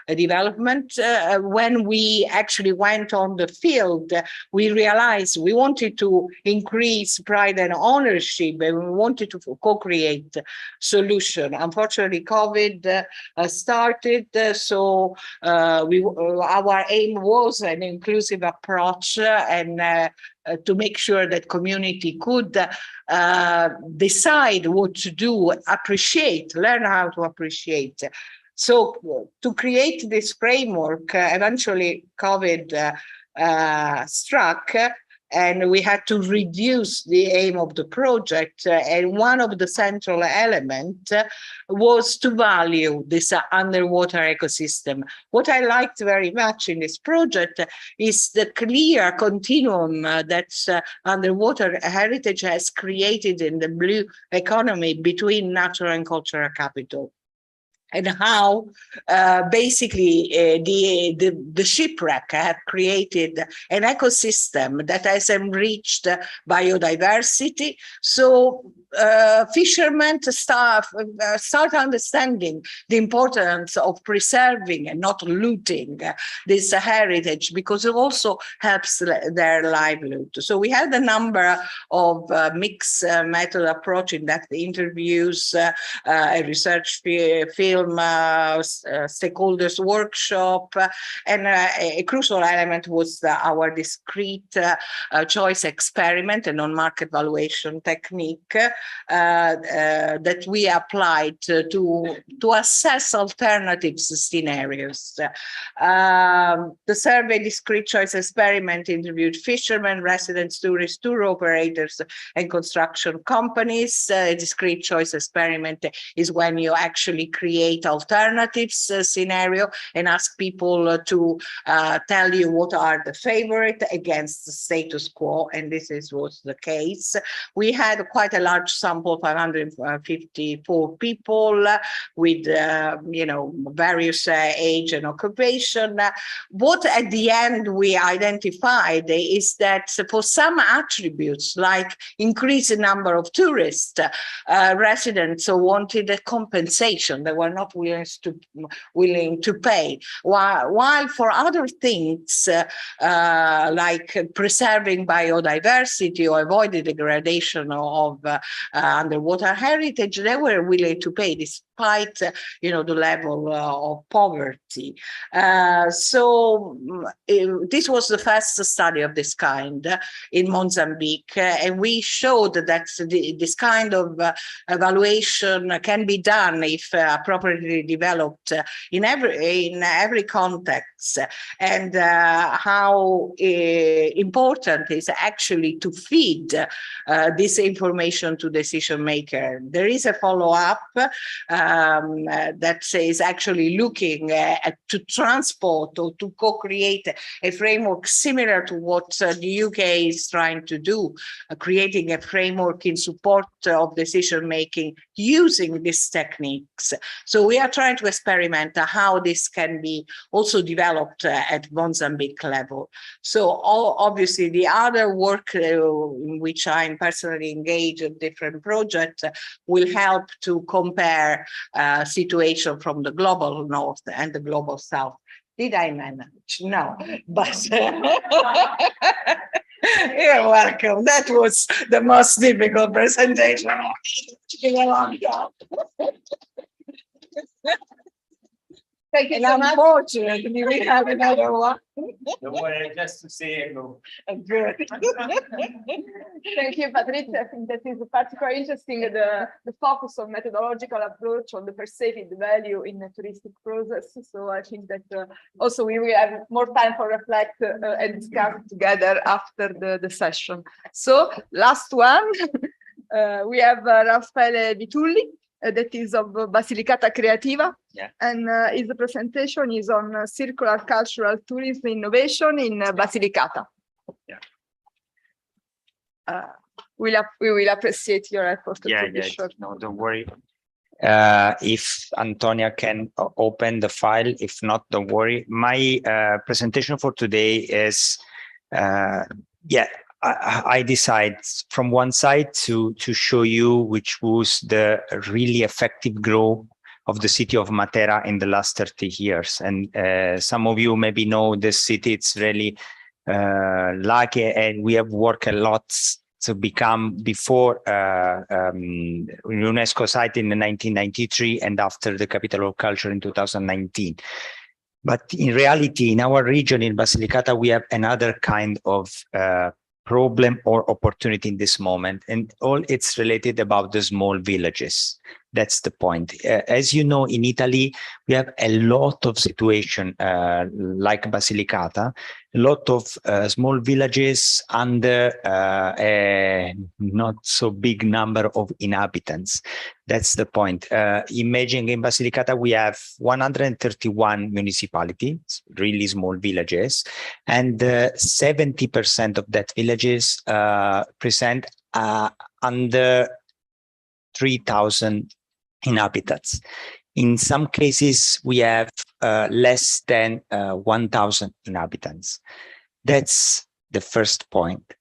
development. When we actually went on the field, we realized we wanted to increase pride and ownership, and we wanted to co-create solution. Unfortunately, COVID started, so our aim was an inclusive approach and to make sure that community could decide what to do, appreciate, learn how to appreciate. So to create this framework, eventually COVID struck, and we had to reduce the aim of the project. And one of the central elements was to value this underwater ecosystem. What I liked very much in this project is the clear continuum that underwater heritage has created in the blue economy between natural and cultural capital, and how basically the shipwreck have created an ecosystem that has enriched biodiversity. So fishermen start understanding the importance of preserving and not looting this heritage, because it also helps their livelihood. So we had a number of mixed method approach in that interviews, a research film, random stakeholders workshop, and a crucial element was our discrete choice experiment, a non-market valuation technique that we applied to assess alternative scenarios. The survey discrete choice experiment interviewed fishermen, residents, tourists, tour operators, and construction companies. A discrete choice experiment is when you actually create alternatives scenario and ask people to tell you what are the favorite against the status quo, and this was the case. We had quite a large sample, 554 people with various age and occupation. What at the end we identified is that for some attributes like increasing number of tourists, residents wanted a compensation. They were not willing to pay, while for other things like preserving biodiversity or avoiding degradation of underwater heritage, they were willing to pay despite the level of poverty. So this was the first study of this kind in Mozambique, and we showed that this kind of evaluation can be done if appropriately developed in every context, and how important is actually to feed this information to decision maker. There is a follow-up that is actually looking to transport or to co-create a framework similar to what the UK is trying to do, creating a framework in support of decision making using these techniques. So we are trying to experiment how this can be also developed at Mozambique level. So obviously the other work in which I'm personally engaged in different projects will help to compare situation from the global north and the global south. Did I manage? No, but you're welcome. That was the most difficult presentation. Thank you. And unfortunately, we have another one. Don't worry, just to say hello. Good. Thank you, Patrizia. I think that is particularly interesting, the focus on methodological approach on the perceived value in a touristic process. So I think that also we will have more time for reflect and discuss together after the session. So last one, we have Raffaele Vitulli. That is of Basilicata Creativa, and his presentation is on circular cultural tourism innovation in Basilicata. We will appreciate your effort. No, don't worry. If Antonia can open the file, if not, don't worry. My presentation for today is, I decide from one side to show you which was the really effective growth of the city of Matera in the last 30 years. And some of you maybe know this city, it's really lucky, and we have worked a lot to become before UNESCO site in 1993 and after the capital of culture in 2019. But in reality, in our region, in Basilicata, we have another kind of problem or opportunity in this moment, and all it's related about the small villages. That's the point. As you know, in Italy, we have a lot of situation like Basilicata, a lot of small villages under a not so big number of inhabitants. That's the point. Imagine in Basilicata, we have 131 municipalities, really small villages, and 70% of that villages present under 3,000 inhabitants. In some cases, we have less than 1,000 inhabitants. That's the first point.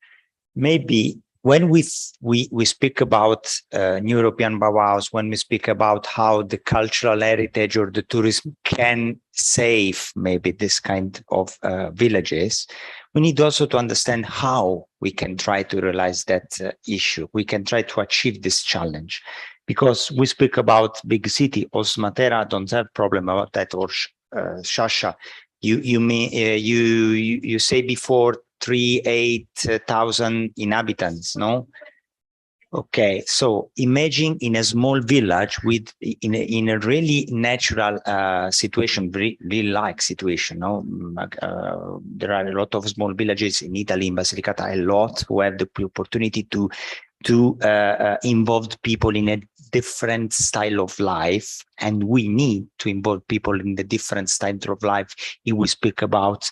Maybe when we speak about European Bauhaus, when we speak about how the cultural heritage or the tourism can save maybe this kind of villages, we need also to understand how we can try to realize that issue. We can try to achieve this challenge. because we speak about big city. Also, Matera don't have problem about that, or Shasha. You say before 38,000 inhabitants, no? Okay, so imagine in a small village with in a really natural situation, really like situation. No, there are a lot of small villages in Italy, in Basilicata, a lot who have the opportunity to involve people in a different style of life, and we need to involve people in the different style of life if we speak about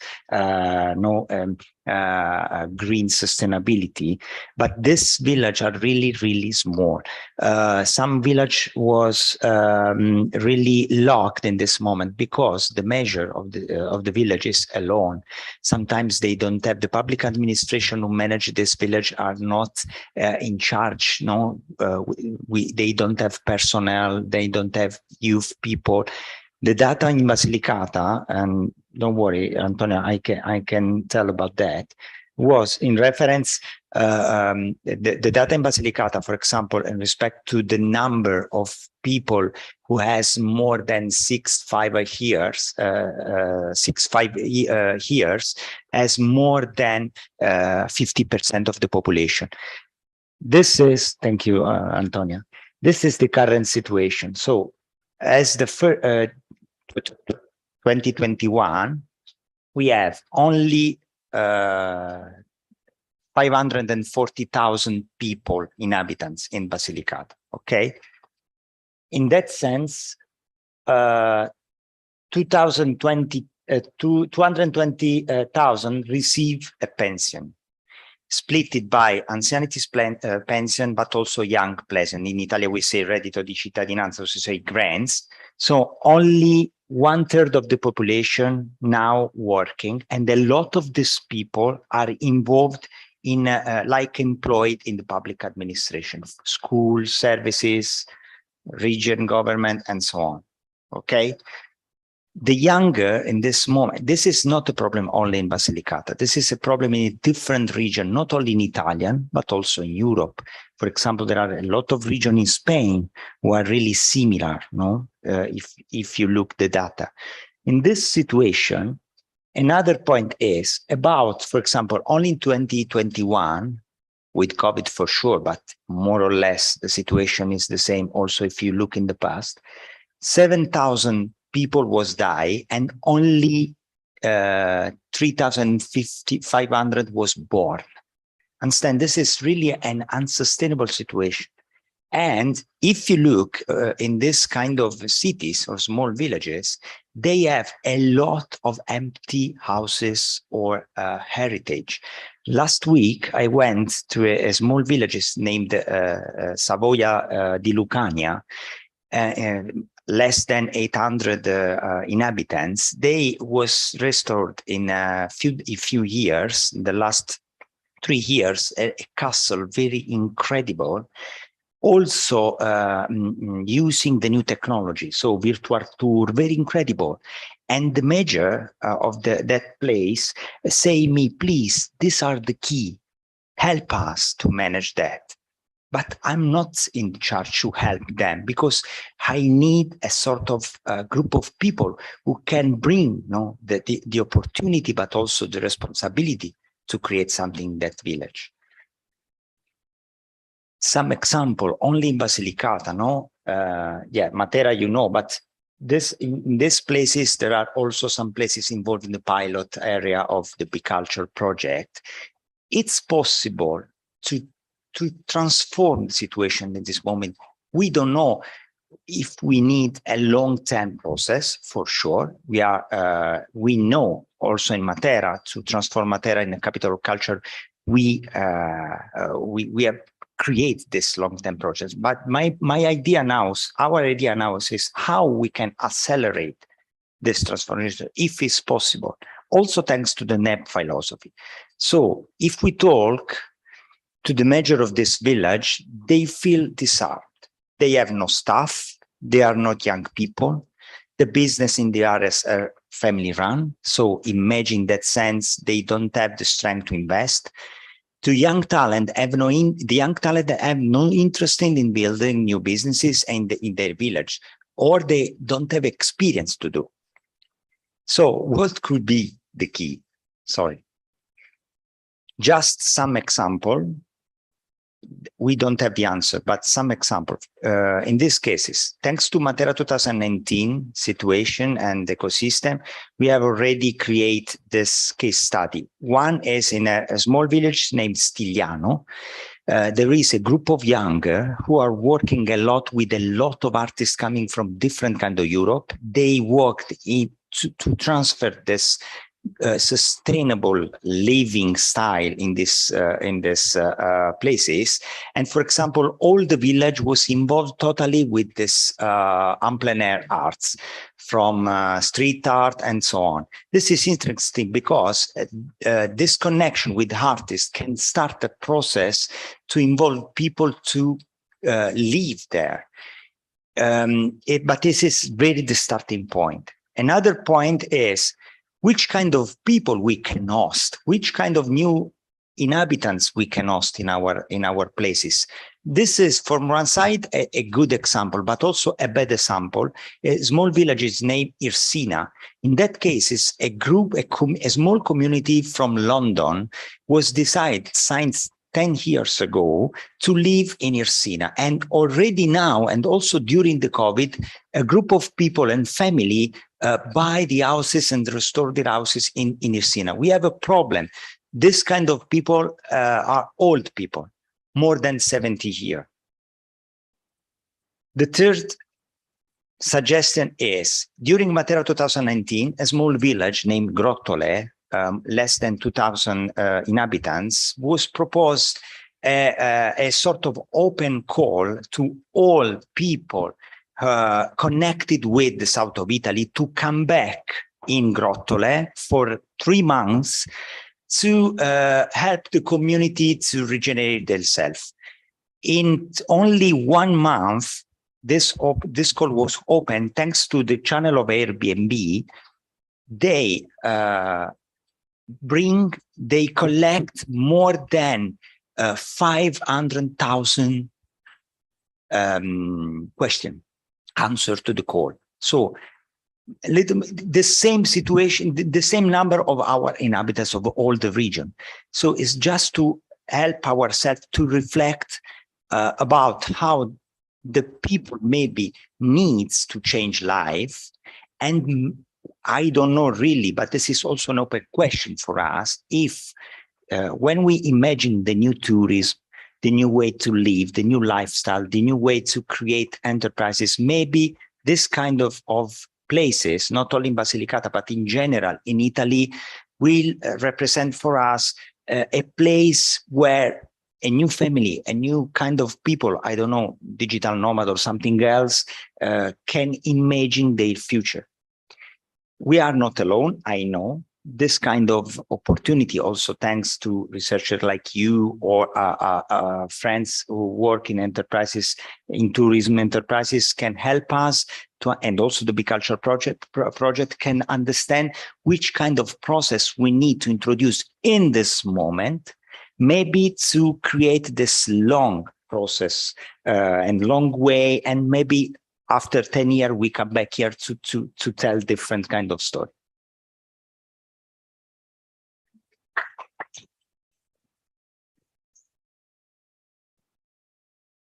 green sustainability. But this village are really small. Some village was really locked in this moment because the measure of the village is alone. Sometimes they don't have the public administration who manage this village are not in charge. No, they don't have personnel. They don't have youth people. The data in Basilicata, and don't worry, Antonio, I can tell about that, was in reference, the data in Basilicata, for example, in respect to the number of people who has more than 65 years, has more than 50% of the population. This is, thank you, Antonia. This is the current situation. So as the 2021, we have only 540,000 people, inhabitants in Basilicata. Okay, in that sense, 220,000 receive a pension, split it by anzianity's pension, but also young pension. In Italy, we say reddito di cittadinanza, so say grants. So only 1/3 of the population now working, and a lot of these people are involved in, like employed in the public administration, school services, region government, and so on. Okay. The younger in this moment, this is not a problem only in Basilicata. This is a problem in a different region, not only in Italian, but also in Europe. For example, there are a lot of regions in Spain who are really similar, no? If you look the data. In this situation, another point is about, for example, only in 2021, with COVID for sure, but more or less the situation is the same also if you look in the past, 7,000 people was die, and only 3,500 was born. Understand, this is really an unsustainable situation. And if you look in this kind of cities or small villages, they have a lot of empty houses or heritage. Last week, I went to a small village named Savoia di Lucania, less than 800 inhabitants. They was restored in a few years, in the last 3 years, a castle, very incredible. Also using the new technology, so virtual tour, very incredible. And the mayor of that place say me, please, these are the key, help us to manage that. But I'm not in charge to help them, because I need a sort of group of people who can bring the opportunity, but also the responsibility to create something in that village. Some example, only in Basilicata, no? Yeah, Matera, you know, but in these places, there are also some places involved in the pilot area of the Be.CULTOUR project. It's possible to transform the situation in this moment. We don't know if we need a long-term process, for sure. We know also in Matera, to transform Matera in a capital of culture, we have create this long-term process. But my idea now, our idea now is how we can accelerate this transformation, if it's possible, also thanks to the NEP philosophy. So if we talk to the mayor of this village, they feel disarmed. They have no staff. They are not young people. The business in the areas are family run. So imagine that sense, they don't have the strength to invest. To young talent the young talent have no interest in building new businesses in their village, or they don't have experience to do. So what could be the key? Sorry. Just some example. We don't have the answer, but some example. In these cases, thanks to Matera 2019 situation and ecosystem, we have already created this case study. One is in a small village named Stigliano. There is a group of younger who are working a lot with a lot of artists coming from different kinds of Europe. They worked to transfer this sustainable living style in this places. And for example, all the village was involved totally with this en plein air arts, from street art and so on. This is interesting because this connection with artists can start a process to involve people to live there. But this is really the starting point. Another point is which kind of people we can host, which kind of new inhabitants we can host in our places. This is, from one side, a good example, but also a bad example. A small village is named Irsina. In that case, it's a small community from London was decided since 10 years ago to live in Irsina. And already now, and also during the COVID, a group of people and family buy the houses and restore their houses in Irsina. We have a problem. This kind of people are old people, more than 70 years. The third suggestion is, during Matera 2019, a small village named Grottole, less than 2,000 inhabitants, was proposed a sort of open call to all people connected with the south of Italy to come back in Grottole for 3 months to help the community to regenerate themselves. In only 1 month, this call was open thanks to the channel of Airbnb. They collect more than 500,000 answer to the call. So the same situation, the same number of our inhabitants of all the region. So it's just to help ourselves to reflect about how the people maybe needs to change life. And I don't know really, but this is also an open question for us. If when we imagine the new tourism, the new way to live, the new lifestyle, the new way to create enterprises, maybe this kind of places, not only in Basilicata, but in general in Italy, will represent for us a place where a new family, a new kind of people, I don't know, digital nomad or something else, can imagine their future. We are not alone, I know. This kind of opportunity also thanks to researchers like you or friends who work in enterprises, in tourism enterprises, can help us to, and also the Be.CULTURE project can understand which kind of process we need to introduce in this moment, maybe to create this long process and long way, and maybe after 10 years we come back here to tell different kind of story.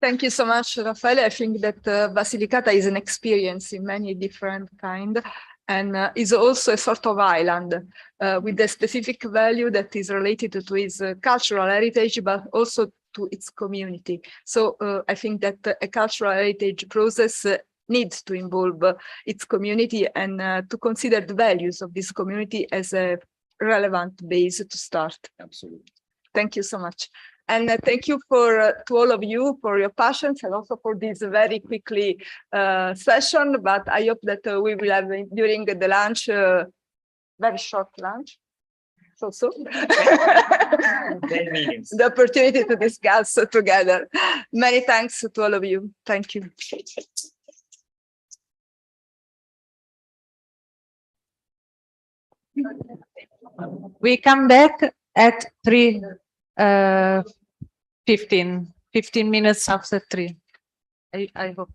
Thank you so much, Raffaele. I think that Basilicata is an experience in many different kinds, and is also a sort of island with a specific value that is related to its cultural heritage, but also to its community. So I think that a cultural heritage process needs to involve its community and to consider the values of this community as a relevant base to start. Absolutely. Thank you so much. And thank you to all of you for your patience and also for this very quickly session. But I hope that we will have during the lunch, very short lunch, so 10 minutes. The opportunity to discuss together. Many thanks to all of you. Thank you. We come back at 3. 15 minutes after 3. I hope.